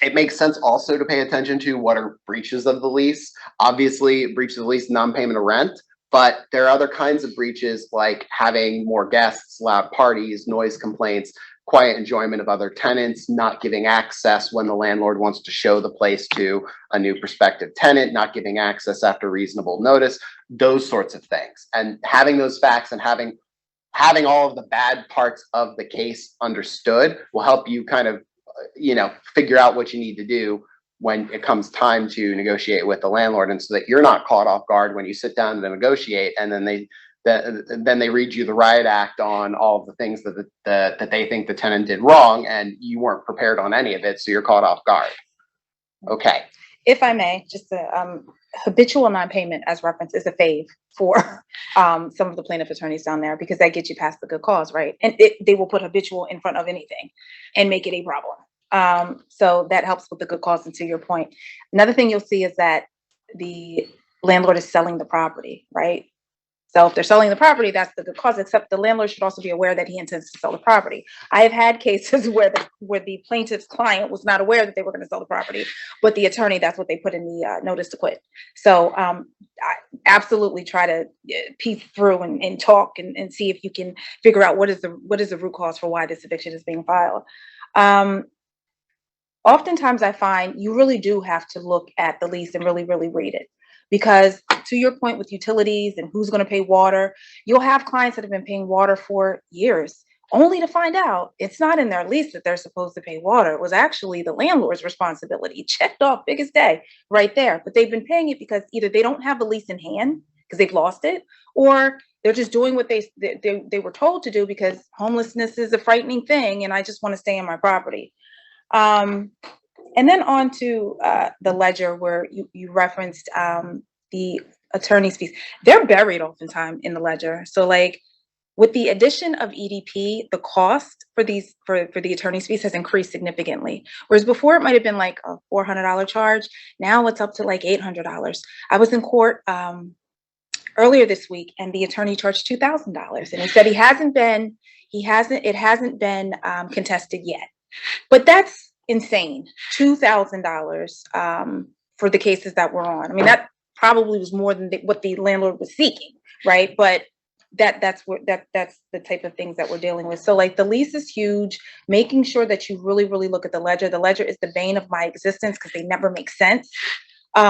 It makes sense also to pay attention to what are breaches of the lease. Obviously, breaches of the lease, non-payment of rent, but there are other kinds of breaches like having more guests, loud parties, noise complaints, quiet enjoyment of other tenants, not giving access when the landlord wants to show the place to a new prospective tenant, not giving access after reasonable notice, those sorts of things. And having those facts and having all of the bad parts of the case understood will help you kind of figure out what you need to do when it comes time to negotiate with the landlord, and so that you're not caught off guard when you sit down to negotiate and then they read you the riot act on all of the things that they think the tenant did wrong, and you weren't prepared on any of it, so you're caught off guard. Okay. If I may, just habitual non-payment as reference is a fave for some of the plaintiff attorneys down there, because that gets you past the good cause, right? And they will put habitual in front of anything and make it a problem. So that helps with the good cause. And to your point, another thing you'll see is that the landlord is selling the property, right? So if they're selling the property, that's the good cause, except the landlord should also be aware that he intends to sell the property. I have had cases where the plaintiff's client was not aware that they were going to sell the property, but the attorney, that's what they put in the notice to quit. So I absolutely try to piece through and talk and see if you can figure out what is the root cause for why this eviction is being filed. Oftentimes I find you really do have to look at the lease and really, really read it. Because to your point with utilities and who's going to pay water, you'll have clients that have been paying water for years, only to find out it's not in their lease that they're supposed to pay water. It was actually the landlord's responsibility. Checked off, biggest day right there. But they've been paying it because either they don't have the lease in hand because they've lost it, or they're just doing what they were told to do because homelessness is a frightening thing and I just want to stay on my property. And then on to the ledger where you referenced the attorney's fees. They're buried oftentimes in the ledger. So like with the addition of EDP, the cost for the attorney's fees has increased significantly. Whereas before it might have been like a $400 charge. Now it's up to like $800. I was in court earlier this week and the attorney charged $2,000 and he said it hasn't been contested yet. But that's insane. $2,000 for the cases that we're on. I mean, that probably was more than what the landlord was seeking, right? But that's the type of things that we're dealing with. So like the lease is huge, making sure that you really, really look at the ledger. The ledger is the bane of my existence because they never make sense,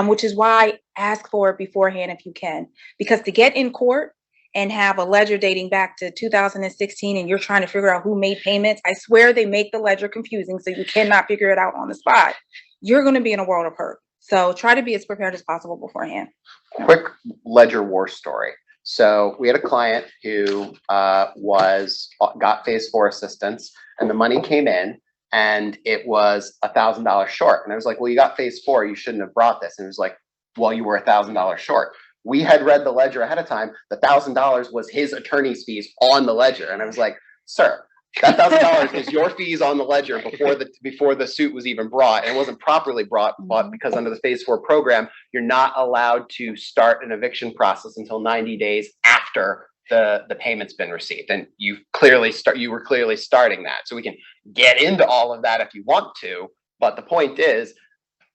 which is why ask for it beforehand if you can. Because to get in court and have a ledger dating back to 2016 and you're trying to figure out who made payments, I swear they make the ledger confusing so you cannot figure it out on the spot. You're going to be in a world of hurt. So try to be as prepared as possible beforehand. Quick ledger war story. So we had a client who got phase 4 assistance and the money came in and it was $1,000 short. And I was like, well, you got phase 4, you shouldn't have brought this. And it was like, well, you were $1,000 short. We had read the ledger ahead of time. The $1,000 was his attorney's fees on the ledger. And I was like, sir, that $1,000 is your fees on the ledger before the suit was even brought. And it wasn't properly brought because under the phase 4 program, you're not allowed to start an eviction process until 90 days after the payment's been received. And you were clearly starting that. So we can get into all of that if you want to. But the point is,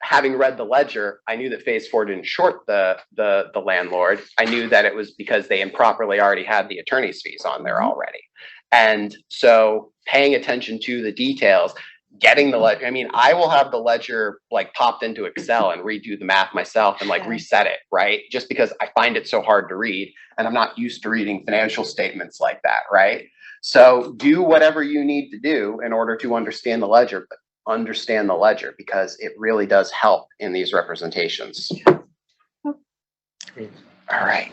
having read the ledger, I knew that phase 4 didn't short the landlord. I knew that it was because they improperly already had the attorney's fees on there already. And so paying attention to the details, getting the ledger. I mean, I will have the ledger like popped into Excel and redo the math myself and like reset it, right? Just because I find it so hard to read and I'm not used to reading financial statements like that, right? So do whatever you need to do in order to understand the ledger, but understand the ledger because it really does help in these representations. All right.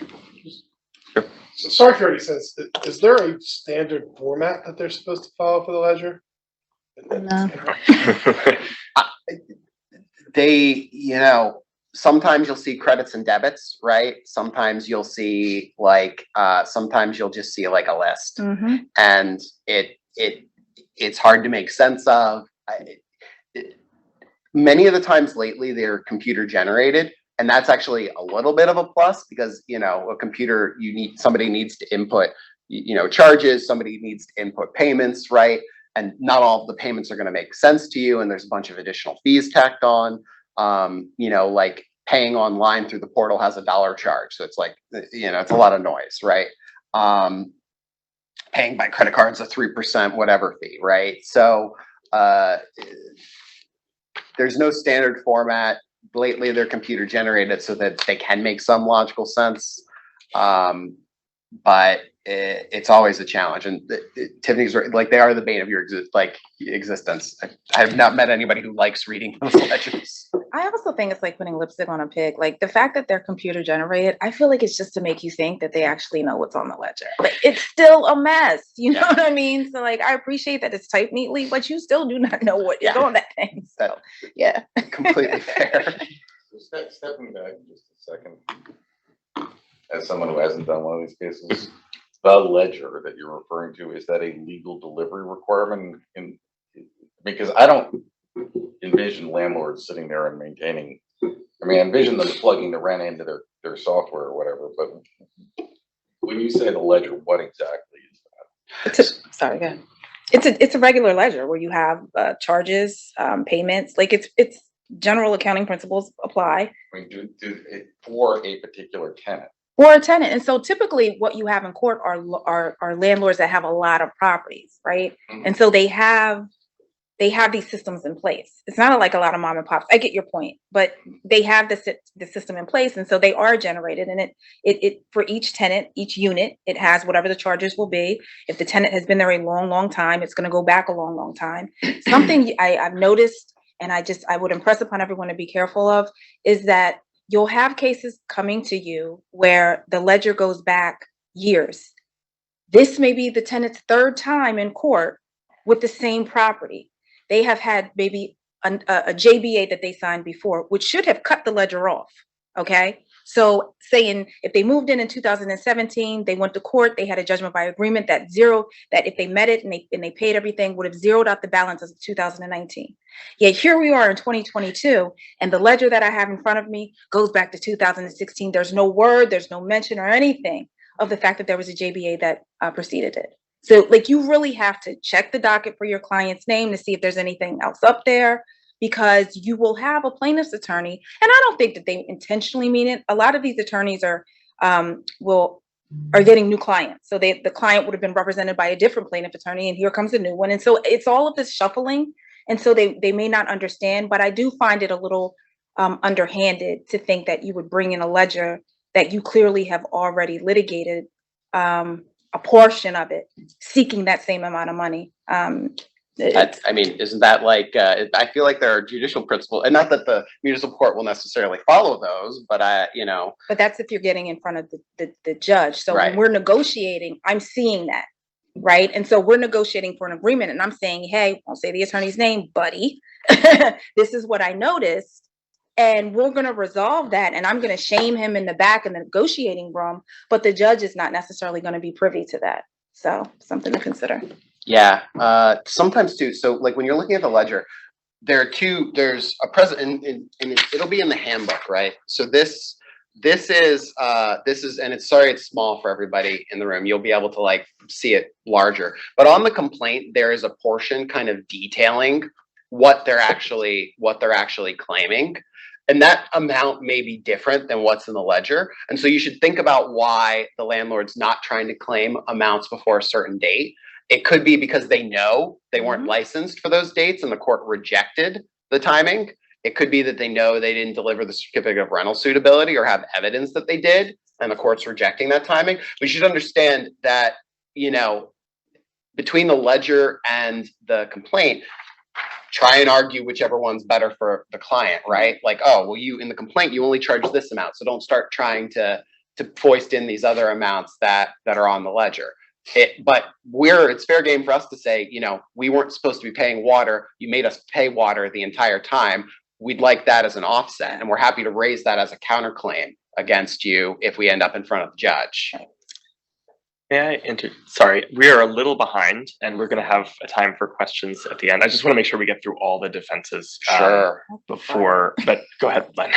So Sark already says, is there a standard format that they're supposed to follow for the ledger? No. They, sometimes you'll see credits and debits, right? Sometimes you'll see sometimes you'll just see like a list, and it's hard to make sense of. Many of the times lately, they're computer generated. And that's actually a little bit of a plus because, you know, a computer, somebody needs to input, you know, charges, somebody needs to input payments, right? And not all of the payments are going to make sense to you. And there's a bunch of additional fees tacked on, you know, like paying online through the portal has $1 charge. So it's like, you know, it's a lot of noise, right? Paying by credit cards a 3% whatever fee, right? So there's no standard format. Lately, they're computer generated so that they can make some logical sense. But it's always a challenge. And Tiffany's right, like they are the bane of your existence. I have not met anybody who likes reading those ledgers. I also think it's like putting lipstick on a pig. Like the fact that they're computer generated, I feel like it's just to make you think that they actually know what's on the ledger. But it's still a mess. You know what I mean? So like, I appreciate that it's typed neatly, but you still do not know what is on that thing. So yeah. Completely fair. Stepping back just a second, as someone who hasn't done one of these cases, the ledger that you're referring to, is that a legal delivery requirement? Because I don't envision landlords sitting there and maintaining. I mean, I envision them plugging the rent into their software or whatever. But when you say the ledger, what exactly is that? Sorry, go ahead. It's a regular ledger where you have charges, payments. Like it's general accounting principles apply. I mean, do it for a particular tenant. For a tenant. And so typically what you have in court are landlords that have a lot of properties, right? Mm-hmm. And so they have these systems in place. It's not like a lot of mom and pops. I get your point, but they have the system in place. And so they are generated, and it for each tenant, each unit, it has whatever the charges will be. If the tenant has been there a long, long time, it's going to go back a long, long time. Something I've noticed, and I would impress upon everyone to be careful of, is that you'll have cases coming to you where the ledger goes back years. This may be the tenant's third time in court with the same property. They have had maybe a JBA that they signed before, which should have cut the ledger off. Okay. So saying if they moved in 2017, they went to court, they had a judgment by agreement that if they met it and they paid everything, would have zeroed out the balance of 2019. Yet here we are in 2022, and the ledger that I have in front of me goes back to 2016. There's no word, there's no mention or anything of the fact that there was a JBA that preceded it. So like you really have to check the docket for your client's name to see if there's anything else up there, because you will have a plaintiff's attorney. And I don't think that they intentionally mean it. A lot of these attorneys are getting new clients. So the client would have been represented by a different plaintiff attorney, and here comes a new one. And so it's all of this shuffling. And so they may not understand, but I do find it a little underhanded to think that you would bring in a ledger that you clearly have already litigated a portion of it, seeking that same amount of money. I mean, isn't that like, I feel like there are judicial principles, and not that the municipal court will necessarily follow those, but But that's if you're getting in front of the judge. So when we're negotiating, I'm seeing that, right? And so we're negotiating for an agreement, and I'm saying, hey, I'll say the attorney's name, buddy. This is what I noticed. And we're going to resolve that, and I'm going to shame him in the back in the negotiating room, but the judge is not necessarily going to be privy to that. So something to consider. Yeah, sometimes too. So like when you're looking at the ledger, there's a present, and it'll be in the handbook, right? So this is, and it's small for everybody in the room. You'll be able to like see it larger, but on the complaint, there is a portion kind of detailing what they're actually claiming. And that amount may be different than what's in the ledger. And so you should think about why the landlord's not trying to claim amounts before a certain date. It could be because they know they weren't licensed for those dates and the court rejected the timing. It could be that they know they didn't deliver the certificate of rental suitability or have evidence that they did, and the court's rejecting that timing. We should understand that, you know, between the ledger and the complaint, try and argue whichever one's better for the client, right? Like, oh, well, in the complaint, you only charge this amount. So don't start trying to foist in these other amounts that are on the ledger. But it's fair game for us to say, you know, we weren't supposed to be paying water. You made us pay water the entire time. We'd like that as an offset. And we're happy to raise that as a counterclaim against you if we end up in front of the judge. May I sorry, we are a little behind and we're gonna have a time for questions at the end. I just wanna make sure we get through all the defenses. Before, but go ahead, Len.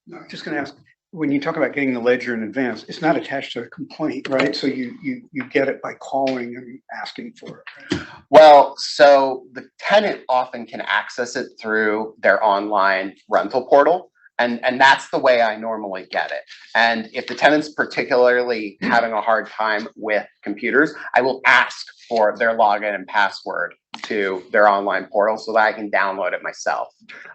No, I'm just gonna ask, when you talk about getting the ledger in advance, it's not attached to a complaint, right? So you get it by calling and asking for it, right? Well, so the tenant often can access it through their online rental portal. And that's the way I normally get it. And if the tenant's particularly having a hard time with computers, I will ask for their login and password to their online portal so that I can download it myself.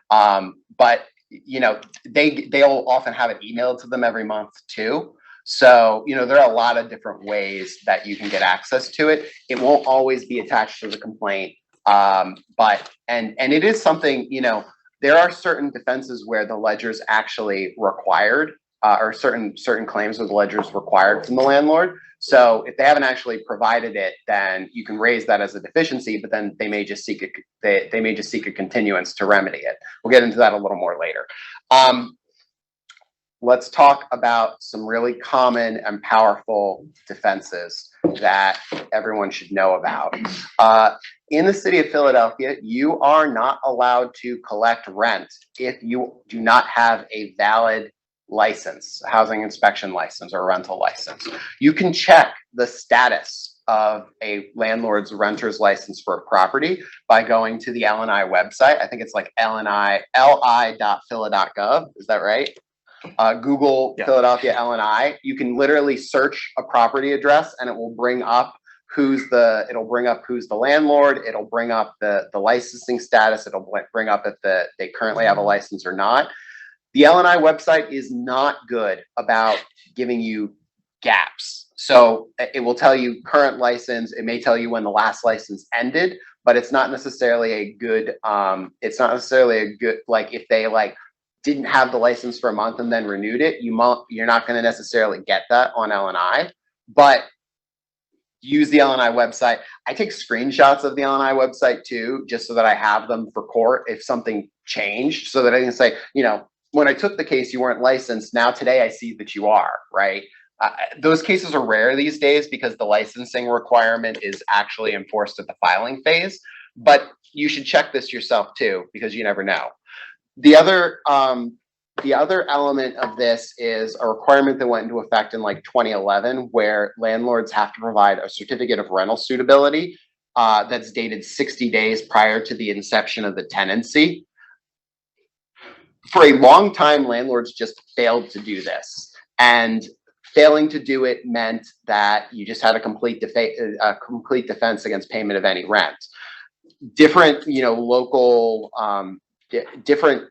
But you know, they'll often have it emailed to them every month too. So, you know, there are a lot of different ways that you can get access to it. It won't always be attached to the complaint. But it is something, you know, there are certain defenses where the ledger is actually required, or certain claims where the ledger is required from the landlord. So if they haven't actually provided it, then you can raise that as a deficiency, but then they may just seek a continuance to remedy it. We'll get into that a little more later. Let's talk about some really common and powerful defenses that everyone should know about. In the city of Philadelphia, you are not allowed to collect rent if you do not have a valid license, a housing inspection license or rental license. You can check the status of a landlord's renter's license for a property by going to the LNI website. I think it's like li.phila.gov. Is that right? Google Philadelphia LNI. You can literally search a property address and it will bring up who's the landlord. It'll bring up the licensing status. It'll bring up if they currently have a license or not. The LNI website is not good about giving you gaps. So it will tell you current license. It may tell you when the last license ended, but it's not necessarily a good, like if they didn't have the license for a month and then renewed it, you're not going to necessarily get that on LNI, but use the LNI website. I take screenshots of the LNI website too, just so that I have them for court if something changed, so that I can say, you know, when I took the case, you weren't licensed. Now today I see that you are, right? Those cases are rare these days because the licensing requirement is actually enforced at the filing phase, but you should check this yourself too, because you never know. The other element of this is a requirement that went into effect in 2011, where landlords have to provide a certificate of rental suitability that's dated 60 days prior to the inception of the tenancy. For a long time, landlords just failed to do this, and failing to do it meant that you just had a complete defense against payment of any rent. Different, local, different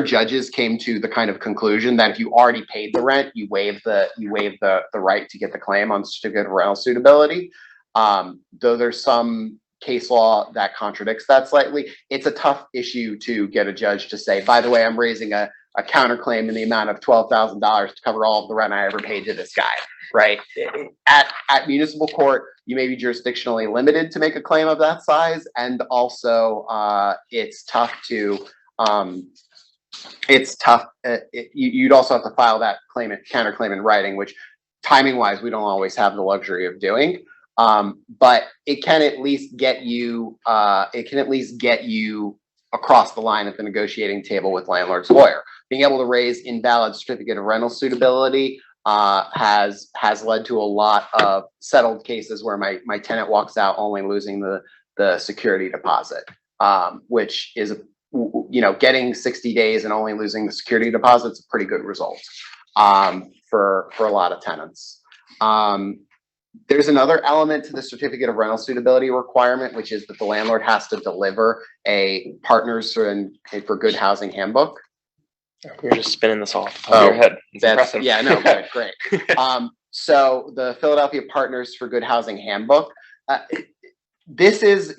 judges came to the kind of conclusion that if you already paid the rent, you waive the right to get the claim on certificate of rental suitability. Though there's some case law that contradicts that slightly, it's a tough issue to get a judge to say, by the way, I'm raising a counterclaim in the amount of $12,000 to cover all of the rent I ever paid to this guy, right? At municipal court, you may be jurisdictionally limited to make a claim of that size, and also it's tough to you'd also have to file that counterclaim in writing, which timing wise we don't always have the luxury of doing. But it can at least get you across the line at the negotiating table with landlord's lawyer. Being able to raise invalid certificate of rental suitability has led to a lot of settled cases where my tenant walks out only losing the security deposit, which is, getting 60 days and only losing the security deposit is a pretty good result for a lot of tenants. There's another element to the certificate of rental suitability requirement, which is that the landlord has to deliver a Partners for Good Housing handbook. You're just spinning this off your head. It's impressive. Yeah, no, good, great. So the Philadelphia Partners for Good Housing handbook, this is,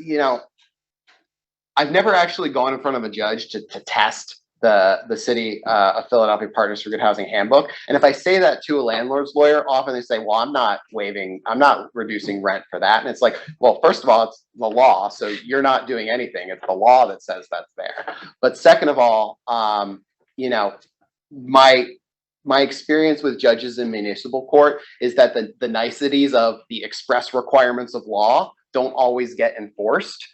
I've never actually gone in front of a judge to test the city of Philadelphia Partners for Good Housing handbook. And if I say that to a landlord's lawyer, often they say, well, I'm not reducing rent for that. And it's like, well, first of all, it's the law. So you're not doing anything. It's the law that says that's there. But second of all, my my experience with judges in municipal court is that the niceties of the express requirements of law don't always get enforced.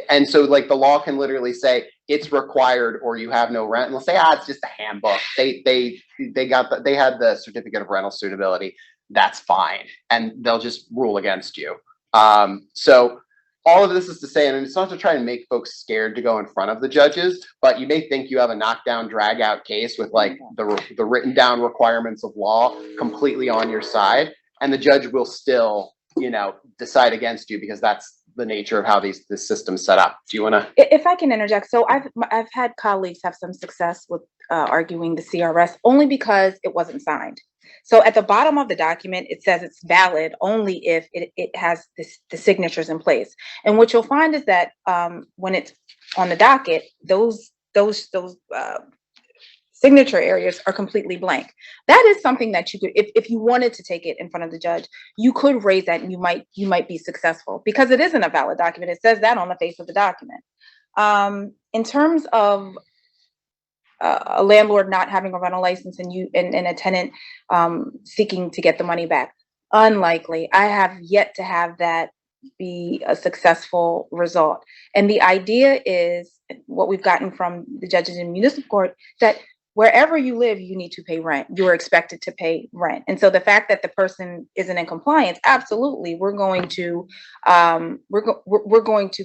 And so like the law can literally say it's required or you have no rent, and they'll say, it's just a handbook. They had the certificate of rental suitability. That's fine. And they'll just rule against you. So all of this is to say, and it's not to try and make folks scared to go in front of the judges, but you may think you have a knockdown, drag out case with like the written down requirements of law completely on your side, and the judge will still, decide against you because that's the nature of how this system's set up. Do you want to? If I can interject, so I've had colleagues have some success with arguing the CRS only because it wasn't signed. So at the bottom of the document, it says it's valid only if it has the signatures in place. And what you'll find is that when it's on the docket, those signature areas are completely blank. That is something that you could, if you wanted to take it in front of the judge, you could raise that and you might be successful because it isn't a valid document. It says that on the face of the document. In terms of a landlord not having a rental license and a tenant seeking to get the money back, unlikely. I have yet to have that be a successful result. And the idea is what we've gotten from the judges in municipal court, that wherever you live, you need to pay rent. You are expected to pay rent. And so the fact that the person isn't in compliance, absolutely, we're going to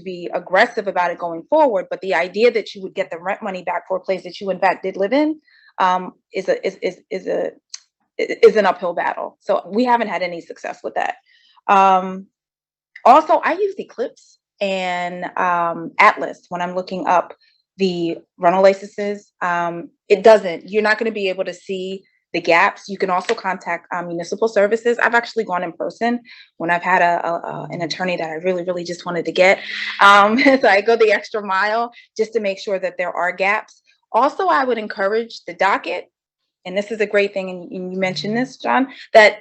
be aggressive about it going forward. But the idea that you would get the rent money back for a place that you in fact did live in is an uphill battle. So we haven't had any success with that. Also, I use Eclipse and Atlas when I'm looking up the rental licenses. You're not going to be able to see the gaps. You can also contact municipal services. I've actually gone in person when I've had an attorney that I really just wanted to get. So I go the extra mile just to make sure that there are gaps. Also, I would encourage the docket, and this is a great thing, and you mentioned this, John, that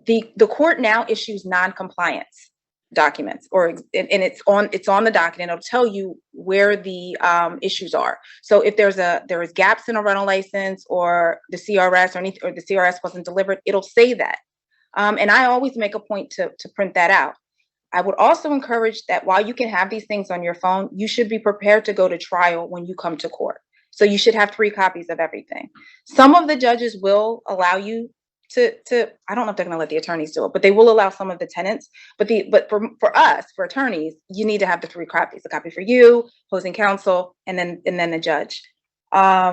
the court now issues non-compliance documents, and it's on the docket, and it'll tell you where the issues are. So if there is gaps in a rental license or the CRS or the CRS wasn't delivered, it'll say that. And I always make a point to print that out. I would also encourage that while you can have these things on your phone, you should be prepared to go to trial when you come to court. So you should have 3 copies of everything. Some of the judges will allow you to I don't know if they're going to let the attorneys do it, but they will allow some of the tenants. But for us, for attorneys, you need to have the 3 copies: a copy for you, opposing counsel, and then the judge. I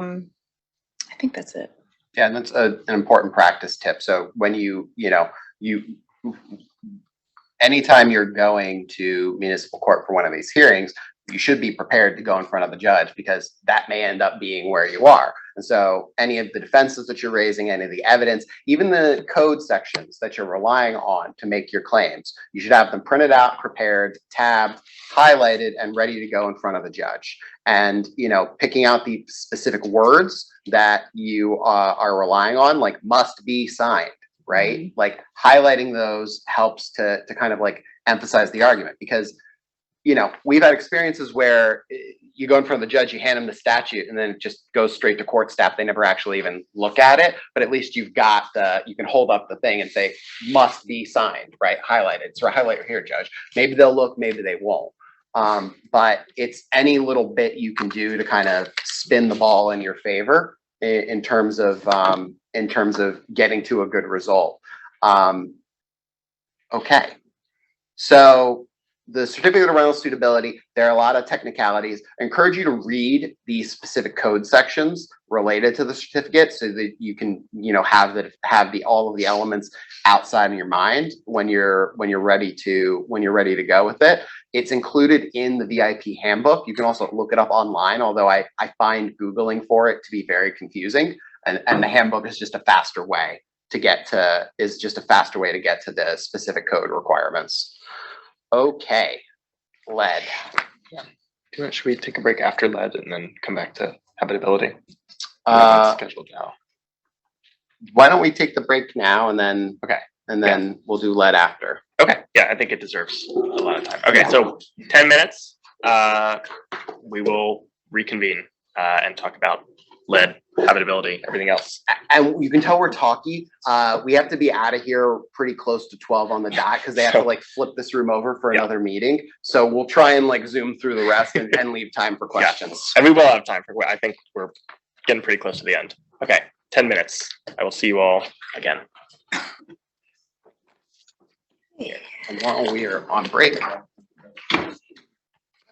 think that's it. Yeah, and that's an important practice tip. So when anytime you're going to municipal court for one of these hearings, you should be prepared to go in front of the judge because that may end up being where you are. And so any of the defenses that you're raising, any of the evidence, even the code sections that you're relying on to make your claims, you should have them printed out, prepared, tabbed, highlighted, and ready to go in front of the judge. And, picking out the specific words that you are relying on, like must be signed, right? Mm-hmm. Like highlighting those helps to kind of like emphasize the argument because we've had experiences where you go in front of the judge, you hand him the statute, and then it just goes straight to court staff. They never actually even look at it, but at least you can hold up the thing and say, must be signed, right? Highlighted. So highlight here, judge. Maybe they'll look, maybe they won't. But it's any little bit you can do to kind of spin the ball in your favor in terms of getting to a good result. Okay. So the certificate of rental suitability, there are a lot of technicalities. I encourage you to read the specific code sections related to the certificate so that you can, have all of the elements outside in your mind when you're ready to go with it. It's included in the VIP handbook. You can also look it up online, although I find Googling for it to be very confusing. And the handbook is just a faster way to get to the specific code requirements. Okay, lead. Yeah. Should we take a break after lead and then come back to habitability? Scheduled now. Why don't we take the break now and then we'll do lead after. Okay. Yeah, I think it deserves a lot of time. Okay, so 10 minutes. We will reconvene. and talk about lead, habitability, everything else. And you can tell we're talky. We have to be out of here pretty close to 12 on the dot because they have to like flip this room over for another meeting. So we'll try and like zoom through the rest and leave time for questions. And we will have time for, I think we're getting pretty close to the end. Okay, 10 minutes. I will see you all again. And while we are on break.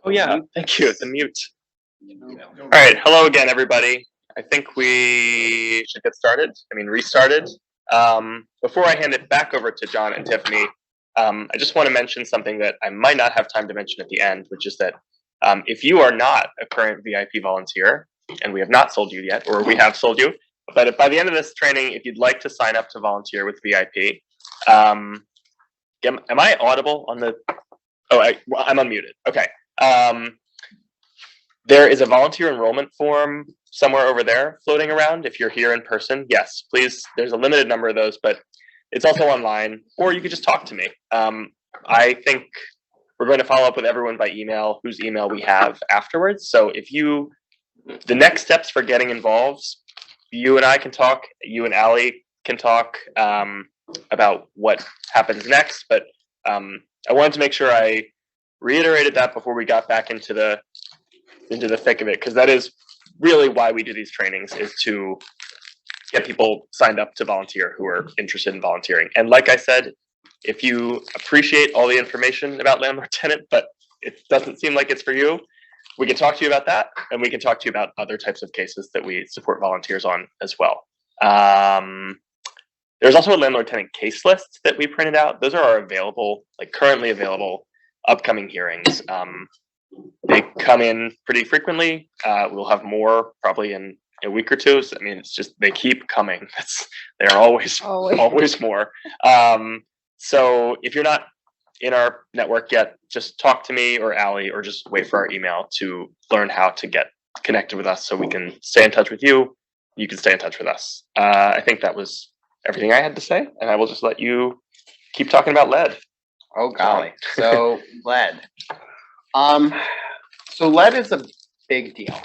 Oh yeah, thank you. The mute. All right, hello again, everybody. I think we should get started. Restarted. Before I hand it back over to John and Tiffany, I just want to mention something that I might not have time to mention at the end, which is that if you are not a current VIP volunteer, and we have not sold you yet, or we have sold you, but by the end of this training, if you'd like to sign up to volunteer with VIP, am I audible on the? Oh, I'm unmuted. Okay. There is a volunteer enrollment form somewhere over there floating around. If you're here in person, yes, please. There's a limited number of those, but it's also online, or you could just talk to me. I think we're going to follow up with everyone by email, whose email we have afterwards. So the next steps for getting involved, you and I can talk, you and Allie can talk about what happens next. But I wanted to make sure I reiterated that before we got back into the thick of it, because that is really why we do these trainings, is to get people signed up to volunteer who are interested in volunteering. And like I said, if you appreciate all the information about landlord tenant, but it doesn't seem like it's for you, we can talk to you about that, and we can talk to you about other types of cases that we support volunteers on as well. There's also a landlord tenant case list that we printed out. Those are our currently available upcoming hearings. They come in pretty frequently. We'll have more probably in a week or two. So, it's just, they keep coming. They're always more. So if you're not in our network yet, just talk to me or Allie, or just wait for our email to learn how to get connected with us so we can stay in touch with you. You can stay in touch with us. I think that was everything I had to say, and I will just let you keep talking about lead. Oh golly. So lead. So lead is a big deal.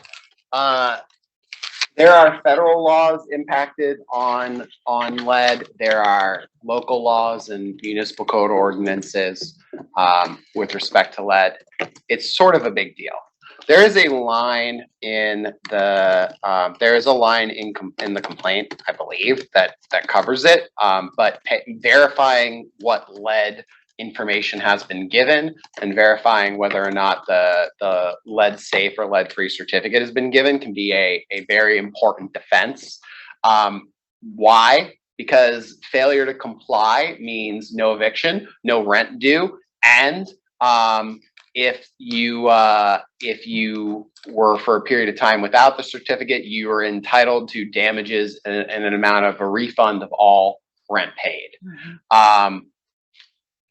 There are federal laws impacted on lead. There are local laws and municipal code ordinances with respect to lead. It's sort of a big deal. There is a line in the in the complaint, I believe, that covers it. But verifying what lead information has been given and verifying whether or not the lead safe or lead free certificate has been given can be a very important defense. Why? Because failure to comply means no eviction, no rent due, and if you were for a period of time without the certificate, you are entitled to damages and an amount of a refund of all rent paid. Mm-hmm.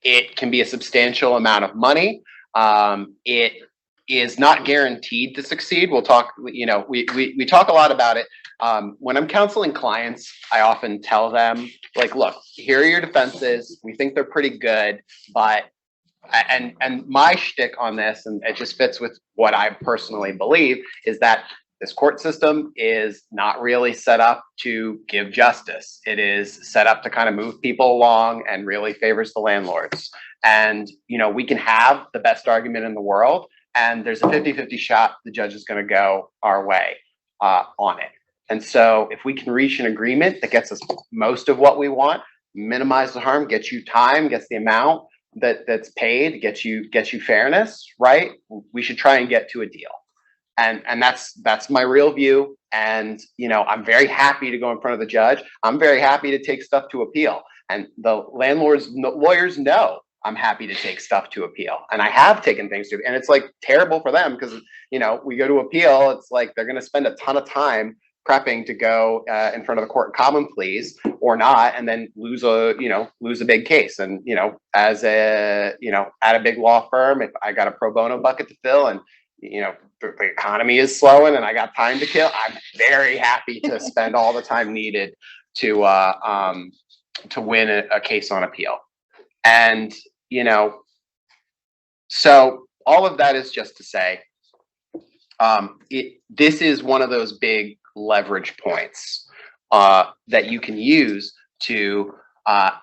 It can be a substantial amount of money. It is not guaranteed to succeed. We'll talk, we talk a lot about it. When I'm counseling clients, I often tell them, like, look, here are your defenses. We think they're pretty good, but, and my shtick on this, and it just fits with what I personally believe, is that this court system is not really set up to give justice. It is set up to kind of move people along and really favors the landlords. And, we can have the best argument in the world, and there's a 50-50 shot the judge is going to go our way on it. And so if we can reach an agreement that gets us most of what we want, minimize the harm, gets you time, gets the amount that's paid, gets you fairness, right? We should try and get to a deal. And that's my real view. And, I'm very happy to go in front of the judge. I'm very happy to take stuff to appeal. And the lawyers know I'm happy to take stuff to appeal. And I have taken things to, and it's like terrible for them because, we go to appeal, it's like they're going to spend a ton of time prepping to go in front of the court of common pleas or not, and then lose a big case. And, as at a big law firm, if I got a pro bono bucket to fill and, the economy is slowing and I got time to kill, I'm very happy to spend all the time needed to win a case on appeal. And, so all of that is just to say, This is one of those big leverage points that you can use to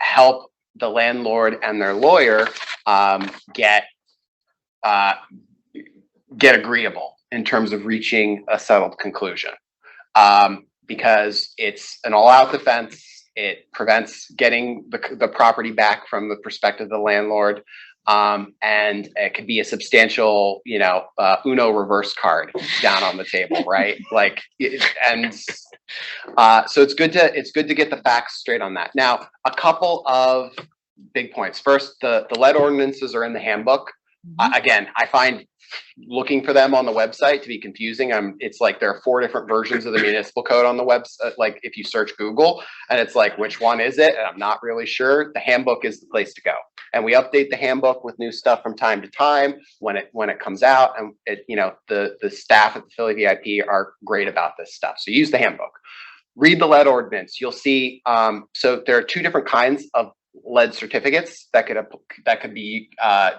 help the landlord and their lawyer get agreeable in terms of reaching a settled conclusion. Because it's an all-out defense. It prevents getting the property back from the perspective of the landlord. And it could be a substantial, Uno reverse card down on the table, right? So it's good to get the facts straight on that. Now, a couple of big points. First, the lead ordinances are in the handbook. Again, I find looking for them on the website to be confusing. It's like there are 4 different versions of the municipal code on the website. Like if you search Google, and it's like, which one is it? And I'm not really sure. The handbook is the place to go. And we update the handbook with new stuff from time to time when it comes out. And the staff at the Philly VIP are great about this stuff. So use the handbook. Read the lead ordinance. You'll see. So there are 2 different kinds of lead certificates that could be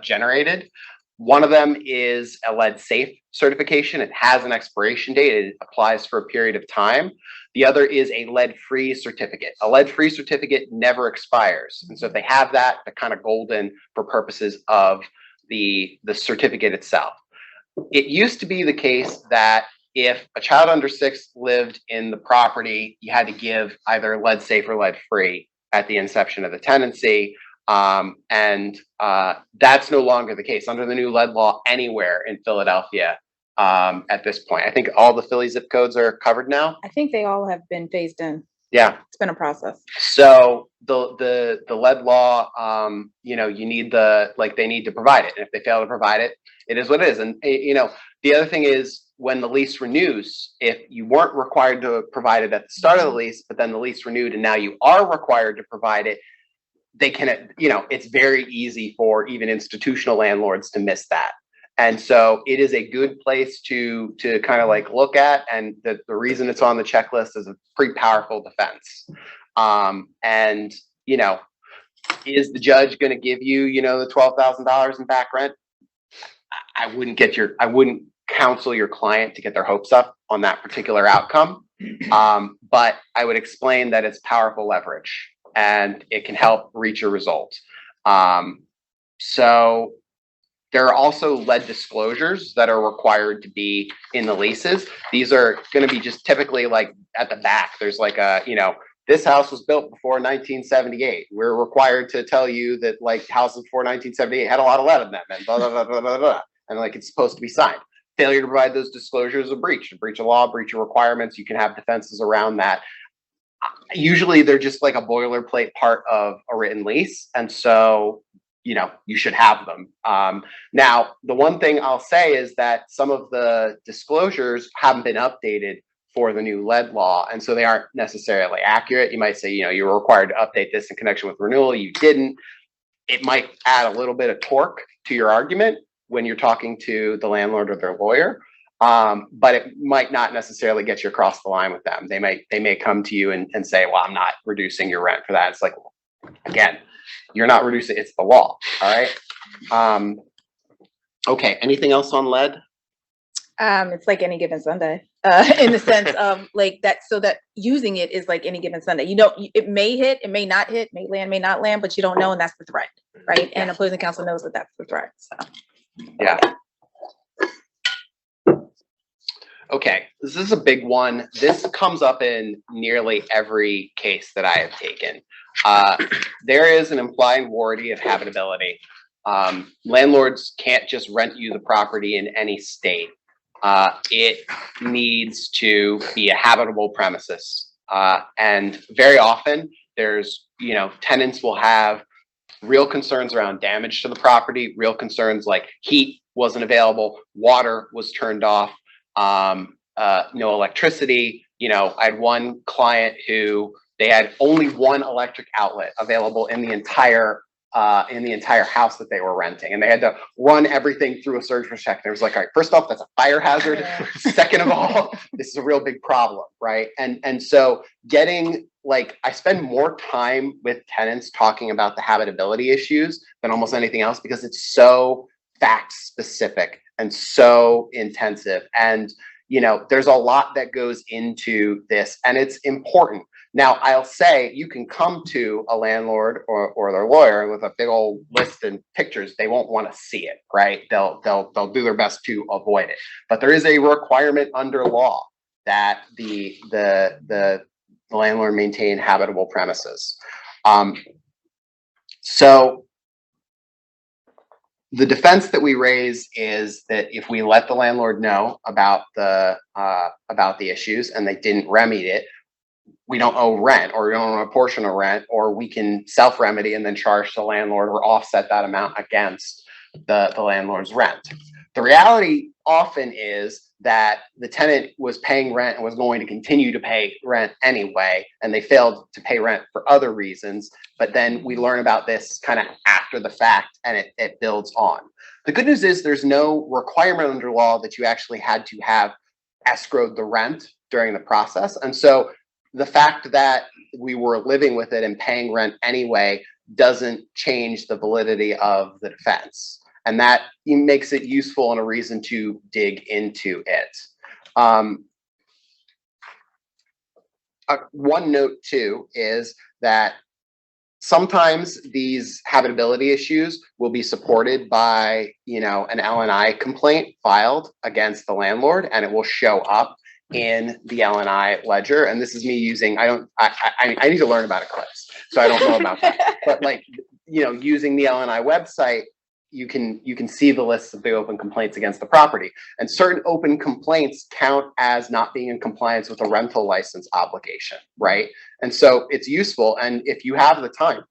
generated. One of them is a lead safe certification. It has an expiration date. It applies for a period of time. The other is a lead free certificate. A lead free certificate never expires. And so if they have that, they're kind of golden for purposes of the certificate itself. It used to be the case that if a child under 6 lived in the property, you had to give either lead safe or lead free at the inception of the tenancy. That's no longer the case under the new lead law anywhere in Philadelphia at this point. I think all the Philly zip codes are covered now. I think they all have been phased in. Yeah. It's been a process. So the lead law, you need they need to provide it. And if they fail to provide it, it is what it is. And, the other thing is when the lease renews, if you weren't required to provide it at the start of the lease, but then the lease renewed and now you are required to provide it, they can, it's very easy for even institutional landlords to miss that. And so it is a good place to kind of look at, and the reason it's on the checklist is a pretty powerful defense. Is the judge going to give you, the $12,000 in back rent? I wouldn't counsel your client to get their hopes up on that particular outcome. But I would explain that it's powerful leverage and it can help reach a result. So there are also lead disclosures that are required to be in the leases. These are going to be just typically at the back. There's this house was built before 1978. We're required to tell you that houses before 1978 had a lot of lead in them and blah, blah, blah, blah, blah, blah. And it's supposed to be signed. Failure to provide those disclosures is a breach of law, breach of requirements. You can have defenses around that. Usually they're just a boilerplate part of a written lease. And so, you should have them. Now, the one thing I'll say is that some of the disclosures haven't been updated for the new lead law. And so they aren't necessarily accurate. You might say, you were required to update this in connection with renewal. You didn't. It might add a little bit of torque to your argument when you're talking to the landlord or their lawyer. But it might not necessarily get you across the line with them. They may come to you and say, well, I'm not reducing your rent for that. It's again, you're not reducing, it's the law. All right. Okay. Anything else on lead? It's like any given Sunday, in the sense of that, so that using it is like any given Sunday. It may hit, it may not hit, may land, may not land, but you don't know, and that's the threat, right? And opposing counsel knows that that's the threat. So. Yeah. Okay, this is a big one. This comes up in nearly every case that I have taken. There is an implied warranty of habitability. Landlords can't just rent you the property in any state. It needs to be a habitable premises. And very often there's, tenants will have real concerns around damage to the property, real concerns like heat wasn't available, water was turned off, no electricity. I had one client who they had only one electric outlet available in the entire house that they were renting, and they had to run everything through a surge protector. It was all right, first off, that's a fire hazard. Yeah. Second of all, this is a real big problem, right? And so getting I spend more time with tenants talking about the habitability issues than almost anything else because it's so fact specific and so intensive. And, you know, there's a lot that goes into this, and it's important. Now, I'll say you can come to a landlord or their lawyer with a big old list and pictures. They won't want to see it, right? They'll do their best to avoid it. But there is a requirement under law that the landlord maintain habitable premises. So the defense that we raise is that if we let the landlord know about the issues and they didn't remedy it, we don't owe rent, or we don't owe a portion of rent, or we can self-remedy and then charge the landlord or offset that amount against the landlord's rent. The reality often is that the tenant was paying rent and was going to continue to pay rent anyway, and they failed to pay rent for other reasons. But then we learn about this kind of after the fact, and it builds on. The good news is there's no requirement under law that you actually had to have escrowed the rent during the process. And so the fact that we were living with it and paying rent anyway doesn't change the validity of the defense. And that makes it useful and a reason to dig into it. One note too is that sometimes these habitability issues will be supported by, you know, an L&I complaint filed against the landlord, and it will show up in the L&I ledger. And this is me using, I need to learn about Eclipse, so I don't know about that. But like, you know, using the L&I website, you can see the lists of the open complaints against the property, and certain open complaints count as not being in compliance with a rental license obligation, right? And so it's useful. And if you have the time,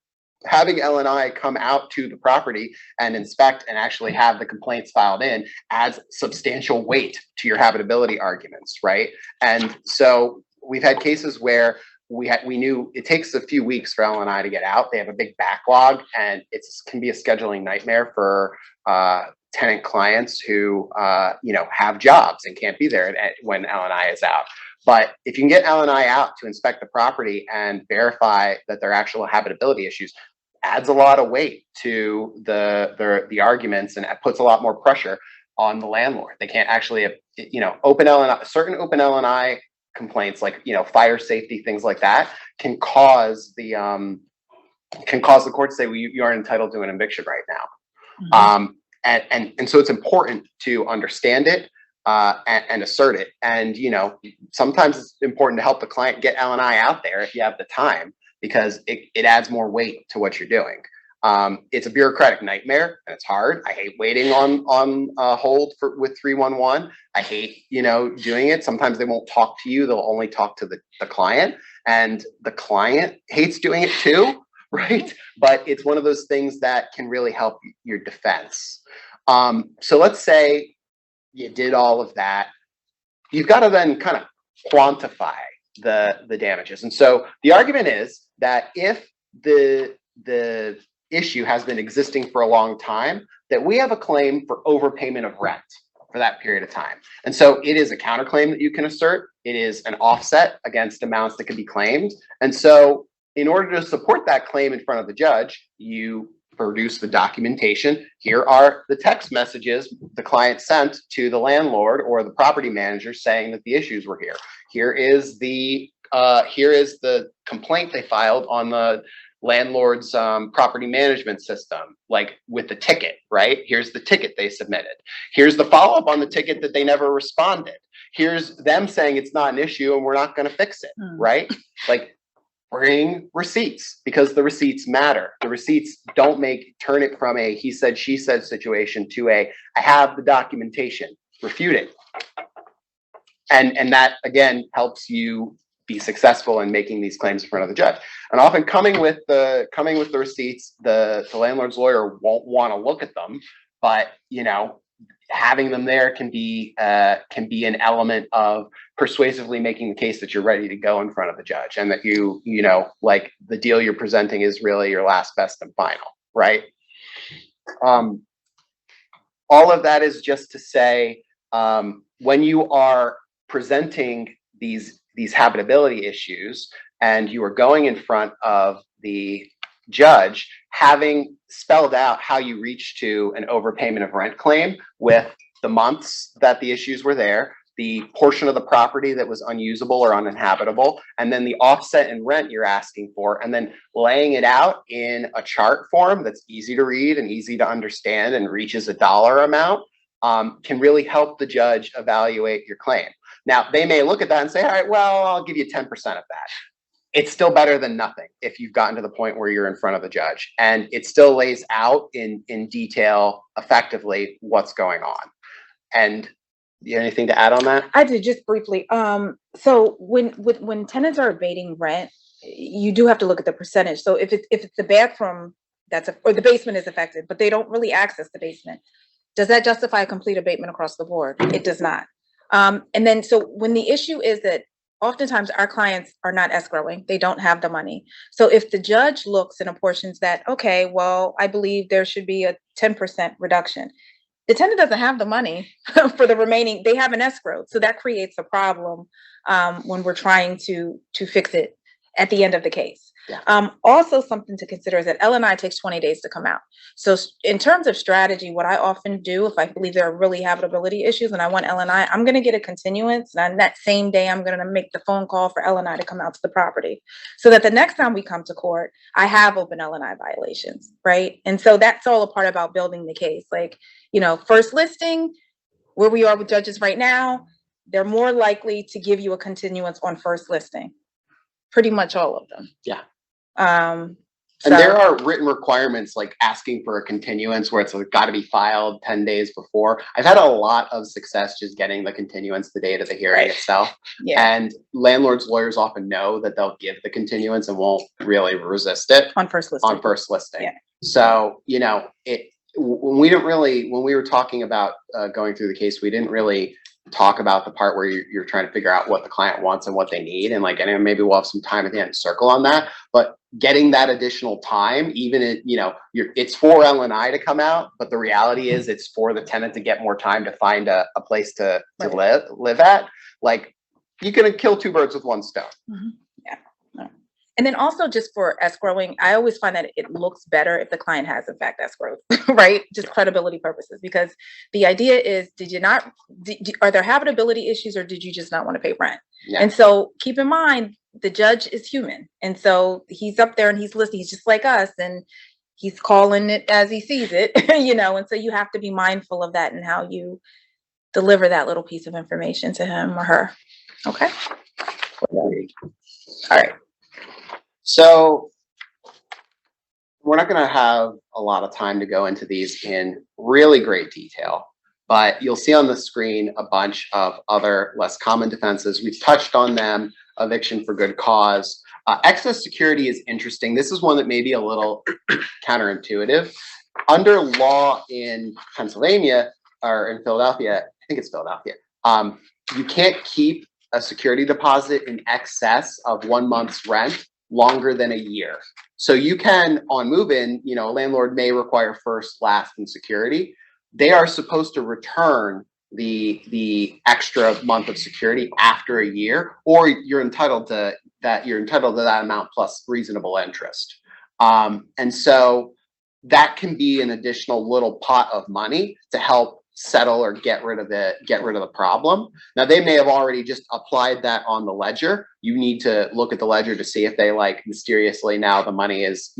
having L&I come out to the property and inspect and actually have the complaints filed in adds substantial weight to your habitability arguments, right? And so we've had cases where we knew it takes a few weeks for L&I to get out. They have a big backlog, and it can be a scheduling nightmare for tenant clients who you know, have jobs and can't be there when L&I is out. But if you can get L&I out to inspect the property and verify that there are actual habitability issues, adds a lot of weight to the arguments, and it puts a lot more pressure on the landlord. They can't actually, you know, certain open L&I complaints, like, you know, fire safety, things like that, can cause the court to say, well, you aren't entitled to an eviction right now. Mm-hmm. And so it's important to understand it and assert it. And, you know, sometimes it's important to help the client get L&I out there if you have the time, because it adds more weight to what you're doing. It's a bureaucratic nightmare, and it's hard. I hate waiting on hold with 311. I hate, you know, doing it. Sometimes they won't talk to you. They'll only talk to the client, and the client hates doing it too, right? But it's one of those things that can really help your defense. So let's say you did all of that. You've got to then kind of quantify the damages. And so the argument is that if the issue has been existing for a long time, that we have a claim for overpayment of rent for that period of time. And so it is a counterclaim that you can assert. It is an offset against amounts that can be claimed. And so in order to support that claim in front of the judge, you produce the documentation. Here are the text messages the client sent to the landlord or the property manager saying that the issues were here. Here is the complaint they filed on the landlord's property management system, like with the ticket, right? Here's the ticket they submitted. Here's the follow-up on the ticket that they never responded. Here's them saying it's not an issue and we're not going to fix it, right? Like, bring receipts, because the receipts matter. The receipts don't turn it from a he said, she said situation to a I have the documentation, refute it. And that, again, helps you be successful in making these claims in front of the judge. And often coming with the receipts, the landlord's lawyer won't want to look at them, but, you know, having them there can be an element of persuasively making the case that you're ready to go in front of the judge, and that you know, like, the deal you're presenting is really your last, best, and final, right? All of that is just to say, when you are presenting these habitability issues and you are going in front of the judge, having spelled out how you reach to an overpayment of rent claim with the months that the issues were there, the portion of the property that was unusable or uninhabitable, and then the offset in rent you're asking for, and then laying it out in a chart form that's easy to read and easy to understand and reaches a dollar amount, can really help the judge evaluate your claim. Now, they may look at that and say, all right, well, I'll give you 10% of that. It's still better than nothing if you've gotten to the point where you're in front of the judge, and it still lays out in detail effectively what's going on. And you have anything to add on that? I did, just briefly. So when tenants are abating rent, you do have to look at the percentage. So if it's the bathroom or the basement is affected, but they don't really access the basement, does that justify a complete abatement across the board? It does not. And then so when the issue is that oftentimes our clients are not escrowing, they don't have the money. So if the judge looks and apportions that, okay, well, I believe there should be a 10% reduction. The tenant doesn't have the money for the remaining, they have an escrow. So that creates a problem when we're trying to fix it at the end of the case. Yeah. Also something to consider is that L&I takes 20 days to come out. So in terms of strategy, what I often do, if I believe there are really habitability issues and I want L&I, I'm going to get a continuance. And on that same day, I'm going to make the phone call for L&I to come out to the property so that the next time we come to court, I have open L&I violations, right? And so that's all a part about building the case. Like, you know, first listing, where we are with judges right now, they're more likely to give you a continuance on first listing. Pretty much all of them. Yeah. And there are written requirements like asking for a continuance where it's got to be filed 10 days before. I've had a lot of success just getting the continuance the date of the hearing itself. Yeah. And landlords' lawyers often know that they'll give the continuance and won't really resist it on first listing. Yeah. So, you know, when we were talking about going through the case, we didn't really talk about the part where you're trying to figure out what the client wants and what they need. And like, anyway, maybe we'll have some time at the end to circle on that, but getting that additional time, even if, you know, it's for L&I to come out, but the reality is it's for the tenant to get more time to find a place to live at. Like, you can kill two birds with one stone. Mm-hmm. Yeah. No. And then also just for escrowing, I always find that it looks better if the client has in fact escrowed, right? Just credibility purposes, because the idea is, are there habitability issues or did you just not want to pay rent? Yeah. And so keep in mind, the judge is human. And so he's up there and he's listening, he's just like us, and he's calling it as he sees it, you know, and so you have to be mindful of that and how you deliver that little piece of information to him or her. Okay. All right. So we're not going to have a lot of time to go into these in really great detail, but you'll see on the screen a bunch of other less common defenses. We've touched on them: eviction for good cause. Excess security is interesting. This is one that may be a little counterintuitive. Under law in Pennsylvania, or in Philadelphia, I think it's Philadelphia, you can't keep a security deposit in excess of 1 month's rent longer than a year. So you can, on move-in, you know, a landlord may require first, last, and security. They are supposed to return the extra month of security after a year, or you're entitled to that. You're entitled to that amount plus reasonable interest. And so that can be an additional little pot of money to help settle or get rid of the problem. Now, they may have already just applied that on the ledger. You need to look at the ledger to see if they, like, mysteriously now the money is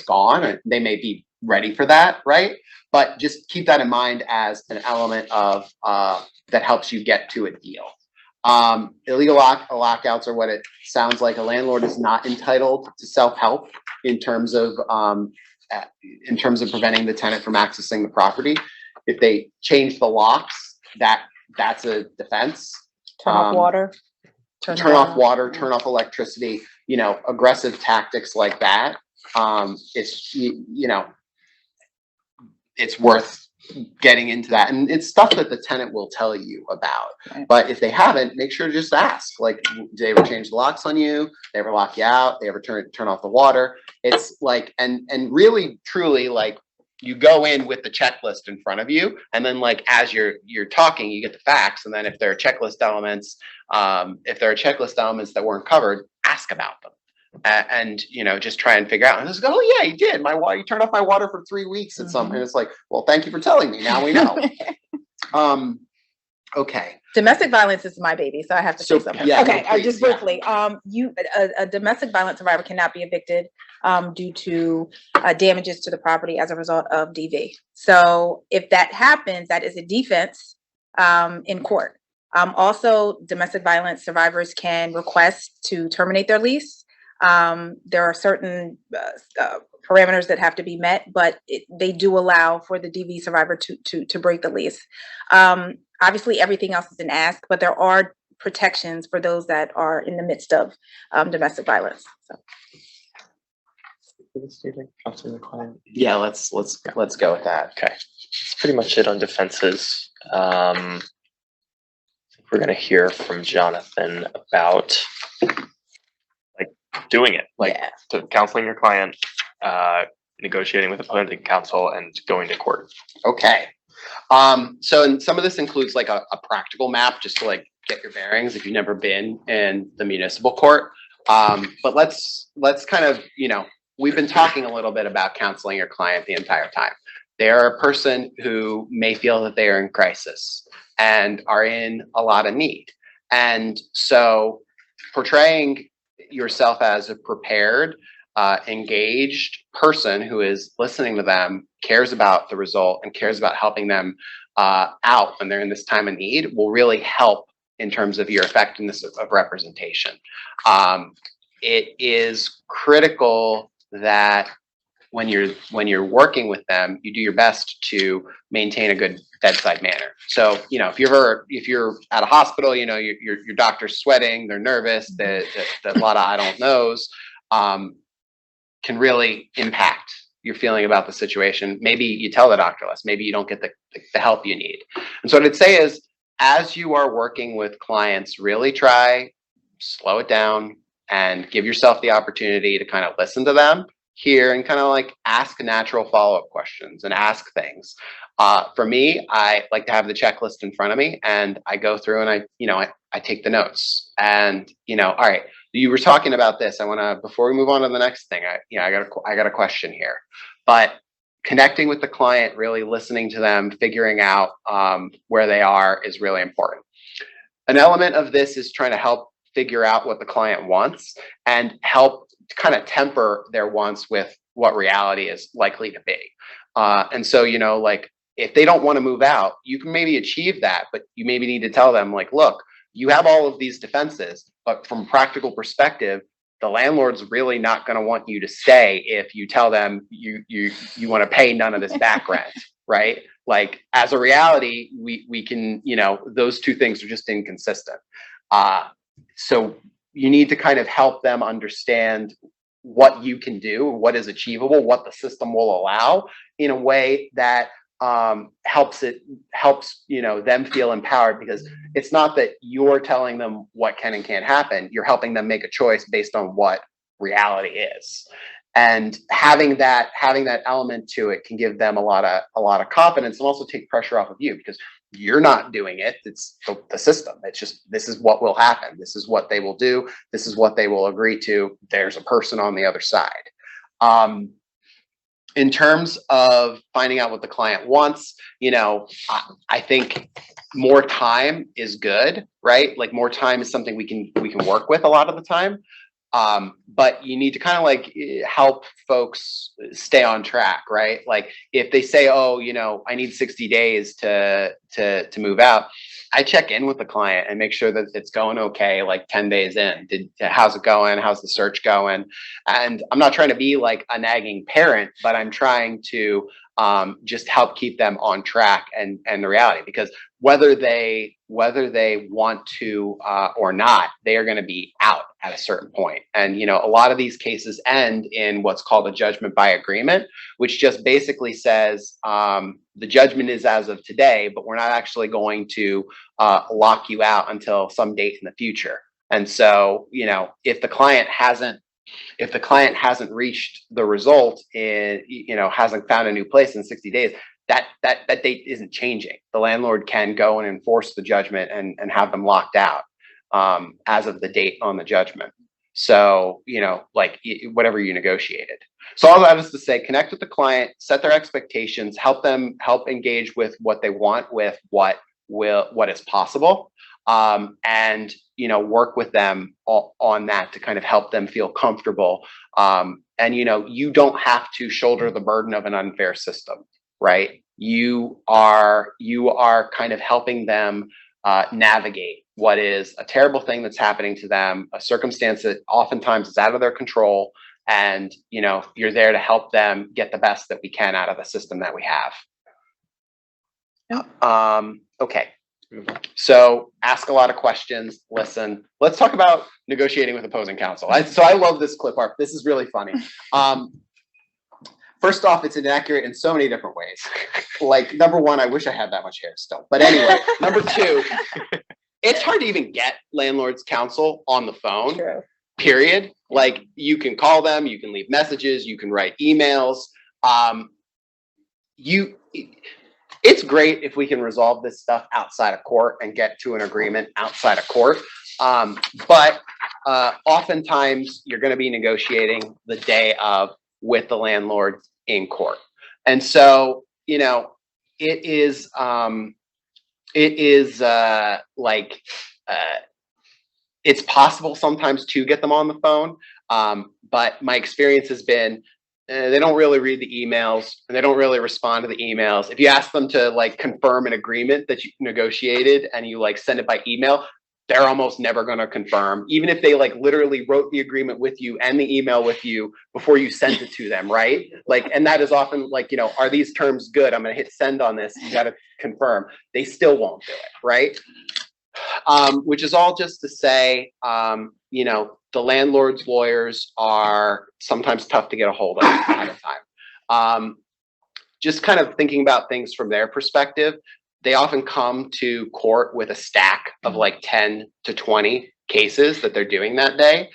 gone, and they may be ready for that, right? But just keep that in mind as an element of that helps you get to a deal. Illegal lockouts are what it sounds like. A landlord is not entitled to self-help in terms of preventing the tenant from accessing the property. If they change the locks, that's a defense. Turn off water. Turn off water, turn off electricity, you know, aggressive tactics like that. It's, you know, it's worth getting into that. And it's stuff that the tenant will tell you about. Right. But if they haven't, make sure to just ask, like, do they ever change the locks on you? They ever lock you out? They ever turn off the water? It's like, and really, truly, like, you go in with the checklist in front of you, and then, like, as you're talking, you get the facts. And then if there are checklist elements, that weren't covered, ask about them. And, you know, just try and figure out. And just go, oh yeah, you did. You turned off my water for 3 weeks at some. And it's like, well, thank you for telling me. Now we know. Okay. Domestic violence is my baby, so I have to say something. yeah, Okay, please, just briefly, a domestic violence survivor cannot be evicted due to damages to the property as a result of DV. So if that happens, that is a defense in court. Also, domestic violence survivors can request to terminate their lease. There are certain parameters that have to be met, but they do allow for the DV survivor to break the lease. Obviously, everything else is an ask, but there are protections for those that are in the midst of domestic violence. So. Yeah, let's go with that. Okay, that's pretty much it on defenses. I think we're gonna hear from Jonathan about like doing it, like counseling your client, negotiating with opposing counsel, and going to court. Okay. So and some of this includes like a practical map just to like get your bearings if you've never been in the municipal court. But let's kind of, we've been talking a little bit about counseling your client the entire time. They're a person who may feel that they are in crisis and are in a lot of need. And so portraying yourself as a prepared, engaged person who is listening to them, cares about the result, and cares about helping them out when they're in this time of need will really help in terms of your effectiveness of representation. It is critical that when you're working with them, you do your best to maintain a good bedside manner. So, if you're at a hospital, your doctor's sweating, they're nervous, the lot of I don't knows can really impact your feeling about the situation. Maybe you tell the doctor less, maybe you don't get the help you need. And so what I'd say is, as you are working with clients, really slow it down and give yourself the opportunity to kind of listen to them, hear, and kind of like ask natural follow-up questions and ask things. For me, I like to have the checklist in front of me and I go through and I take the notes and, all right, you were talking about this. I want to, before we move on to the next thing, I got a question here, but connecting with the client, really listening to them, figuring out where they are is really important. An element of this is trying to help figure out what the client wants and help kind of temper their wants with what reality is likely to be. And so, like if they don't want to move out, you can maybe achieve that, but you maybe need to tell them like, look, you have all of these defenses, but from a practical perspective, the landlord's really not going to want you to stay if you tell them you want to pay none of this back rent, right? Like as a reality, we can, those two things are just inconsistent. So you need to kind of help them understand what you can do, what is achievable, what the system will allow in a way that helps them feel empowered, because it's not that you're telling them what can and can't happen. You're helping them make a choice based on what reality is. And having that element to it can give them a lot of confidence and also take pressure off of you, because you're not doing it. It's the system. It's just, this is what will happen. This is what they will do. This is what they will agree to. There's a person on the other side. In terms of finding out what the client wants, I think more time is good, right? Like more time is something we can work with a lot of the time. But you need to kind of like help folks stay on track, right? Like if they say, oh, I need 60 days to move out, I check in with the client and make sure that it's going okay, like 10 days in. How's it going? How's the search going? And I'm not trying to be like a nagging parent, but I'm trying to just help keep them on track and the reality, because whether they want to or not, they are going to be out at a certain point. And a lot of these cases end in what's called a judgment by agreement, which just basically says the judgment is as of today, but we're not actually going to lock you out until some date in the future. And so if the client hasn't reached the result in, hasn't found a new place in 60 days, that date isn't changing. The landlord can go and enforce the judgment and have them locked out as of the date on the judgment. So, whatever you negotiated. So all that is to say, connect with the client, set their expectations, help engage with what they want, with what is possible, and work with them on that to kind of help them feel comfortable. And you don't have to shoulder the burden of an unfair system, right? You are kind of helping them navigate what is a terrible thing that's happening to them, a circumstance that oftentimes is out of their control, and you're there to help them get the best that we can out of the system that we have. Okay, so ask a lot of questions, listen. Let's talk about negotiating with opposing counsel. So I love this clip art. This is really funny. First off, it's inaccurate in so many different ways. Like, number one, I wish I had that much hair still. But anyway, number two, it's hard to even get landlord's counsel on the phone, period. Like, you can call them, you can leave messages, you can write emails. It's great if we can resolve this stuff outside of court and get to an agreement outside of court. But oftentimes, you're going to be negotiating the day of with the landlord in court. And so, it is it's possible sometimes to get them on the phone. But my experience has been, they don't really read the emails and they don't really respond to the emails. If you ask them to confirm an agreement that you negotiated and you send it by email, they're almost never going to confirm, even if they literally wrote the agreement with you and the email with you before you sent it to them, right? And that is often are these terms good? I'm going to hit send on this. You got to confirm. They still won't do it, right? Which is all just to say, the landlord's lawyers are sometimes tough to get a hold of ahead of time. Just kind of thinking about things from their perspective, they often come to court with a stack of 10 to 20 cases that they're doing that day.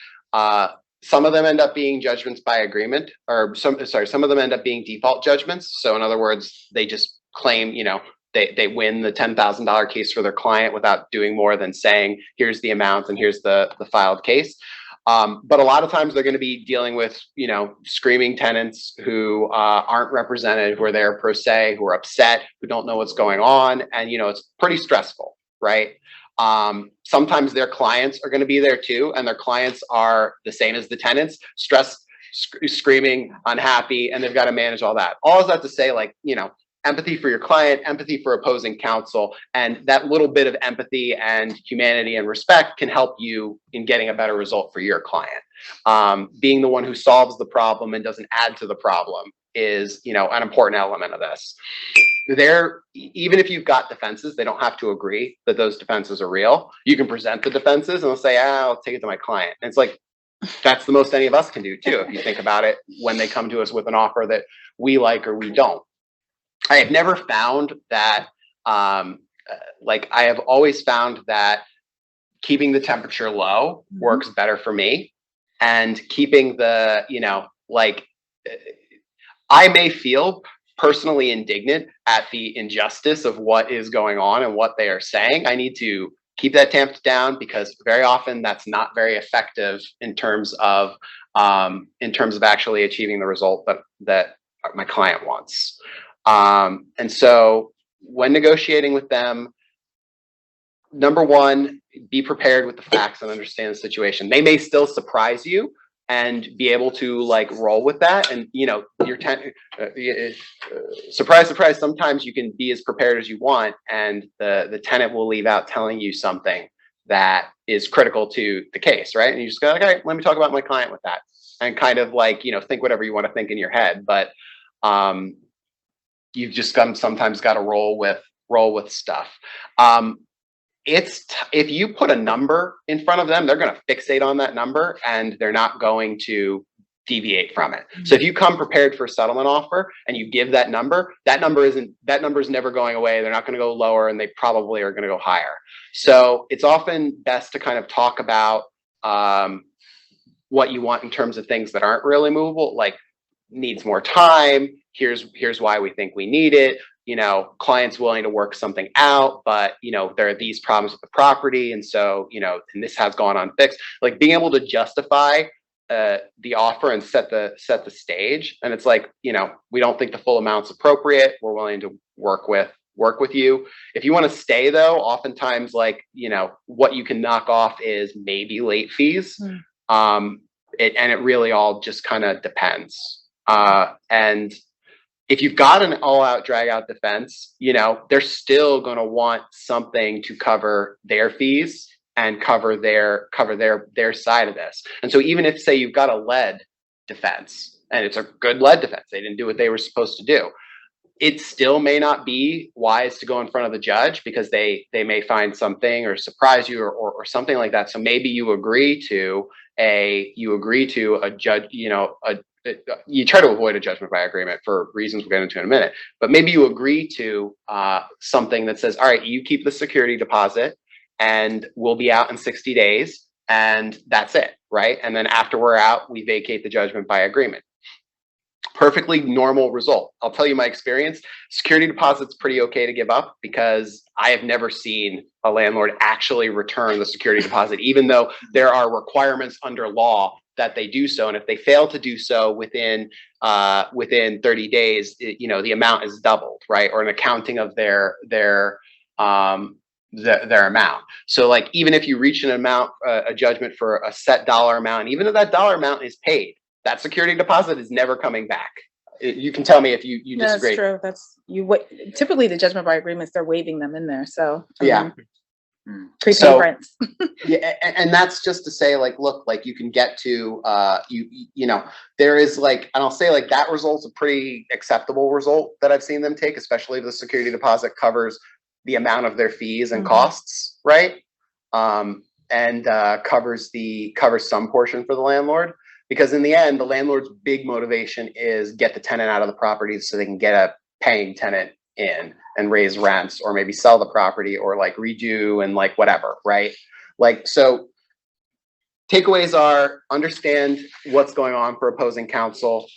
Some of them end up being judgments by agreement, or some of them end up being default judgments. So in other words, they just claim, they win the $10,000 case for their client without doing more than saying, here's the amount and here's the filed case. But a lot of times they're going to be dealing with, screaming tenants who aren't represented, who are there pro se, who are upset, who don't know what's going on. And, it's pretty stressful, right? Sometimes their clients are going to be there too. And their clients are the same as the tenants, stressed, screaming, unhappy, and they've got to manage all that. All is that to say, empathy for your client, empathy for opposing counsel, and that little bit of empathy and humanity and respect can help you in getting a better result for your client. Being the one who solves the problem and doesn't add to the problem is, an important element of this. Even if you've got defenses, they don't have to agree that those defenses are real. You can present the defenses and they'll say, I'll take it to my client. And it's that's the most any of us can do too, if you think about it, when they come to us with an offer that we like or we don't. I have never found that, I have always found that keeping the temperature low works better for me, and keeping the, I may feel personally indignant at the injustice of what is going on and what they are saying. I need to keep that tamped down, because very often that's not very effective in terms of actually achieving the result that my client wants. And so when negotiating with them, number one, be prepared with the facts and understand the situation. They may still surprise you and be able to roll with that. And, surprise, surprise, sometimes you can be as prepared as you want, and the tenant will leave out telling you something that is critical to the case, right? And you just go, okay, let me talk about my client with that, and kind of think whatever you want to think in your head. But, you've just sometimes got to roll with stuff. If you put a number in front of them, they're going to fixate on that number and they're not going to deviate from it. So if you come prepared for a settlement offer and you give that number is never going away. They're not going to go lower, and they probably are going to go higher. So it's often best to kind of talk about what you want in terms of things that aren't really movable, like needs more time. Here's why we think we need it. you know, client's willing to work something out, but, you know, there are these problems with the property. And so, you know, and this has gone unfixed. Like being able to justify the offer and set the stage. And it's like, you know, we don't think the full amount's appropriate. We're willing to work with you. If you want to stay though, oftentimes like, you know, what you can knock off is maybe late fees. And it really all just kind of depends. And if you've got an all-out drag-out defense, you know, they're still going to want something to cover their fees and cover their side of this. And so even if, say, you've got a lead defense, and it's a good lead defense, they didn't do what they were supposed to do, it still may not be wise to go in front of the judge because they may find something or surprise you or something like that. So maybe you agree to a judge, you know, you try to avoid a judgment by agreement for reasons we'll get into in a minute, but maybe you agree to something that says, all right, you keep the security deposit and we'll be out in 60 days and that's it, right? And then after we're out, we vacate the judgment by agreement. Perfectly normal result. I'll tell you my experience. Security deposit's pretty okay to give up because I have never seen a landlord actually return the security deposit, even though there are requirements under law that they do so. And if they fail to do so within 30 days, you know, the amount is doubled, right? Or an accounting of their amount. So like, even if you reach an amount, a judgment for a set dollar amount, and even if that dollar amount is paid, that security deposit is never coming back. You can tell me if you disagree. That's true. Typically the judgment by agreements, they're waiving them in there. So yeah. Prepaid rents. Yeah, and that's just to say, like, look, like you can get to, you know, there is like, and I'll say like that result's a pretty acceptable result that I've seen them take, especially if the security deposit covers the amount of their fees and costs, right? And covers some portion for the landlord. Because in the end, the landlord's big motivation is get the tenant out of the property so they can get a paying tenant in and raise rents, or maybe sell the property, or like redo and like whatever, right? Like, so takeaways are understand what's going on for opposing counsel.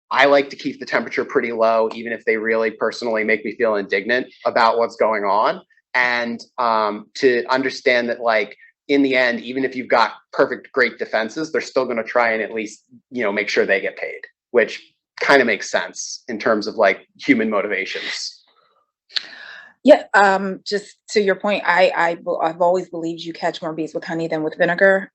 I like to keep the temperature pretty low, even if they really personally make me feel indignant about what's going on. And to understand that, like, in the end, even if you've got perfect, great defenses, they're still going to try and at least, you know, make sure they get paid, which kind of makes sense in terms of like human motivations. Yeah. Just to your point, I've always believed you catch more bees with honey than with vinegar.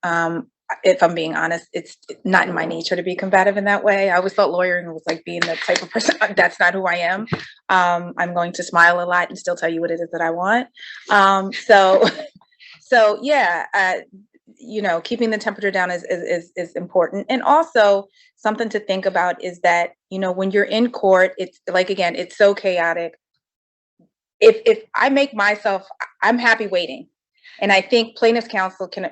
If I'm being honest, it's not in my nature to be combative in that way. I always thought lawyering was like being the type of person. That's not who I am. I'm going to smile a lot and still tell you what it is that I want. So yeah, you know, keeping the temperature down is important. And also something to think about is that, you know, when you're in court, it's like, again, it's so chaotic. If I make myself, I'm happy waiting. And I think plaintiff's counsel can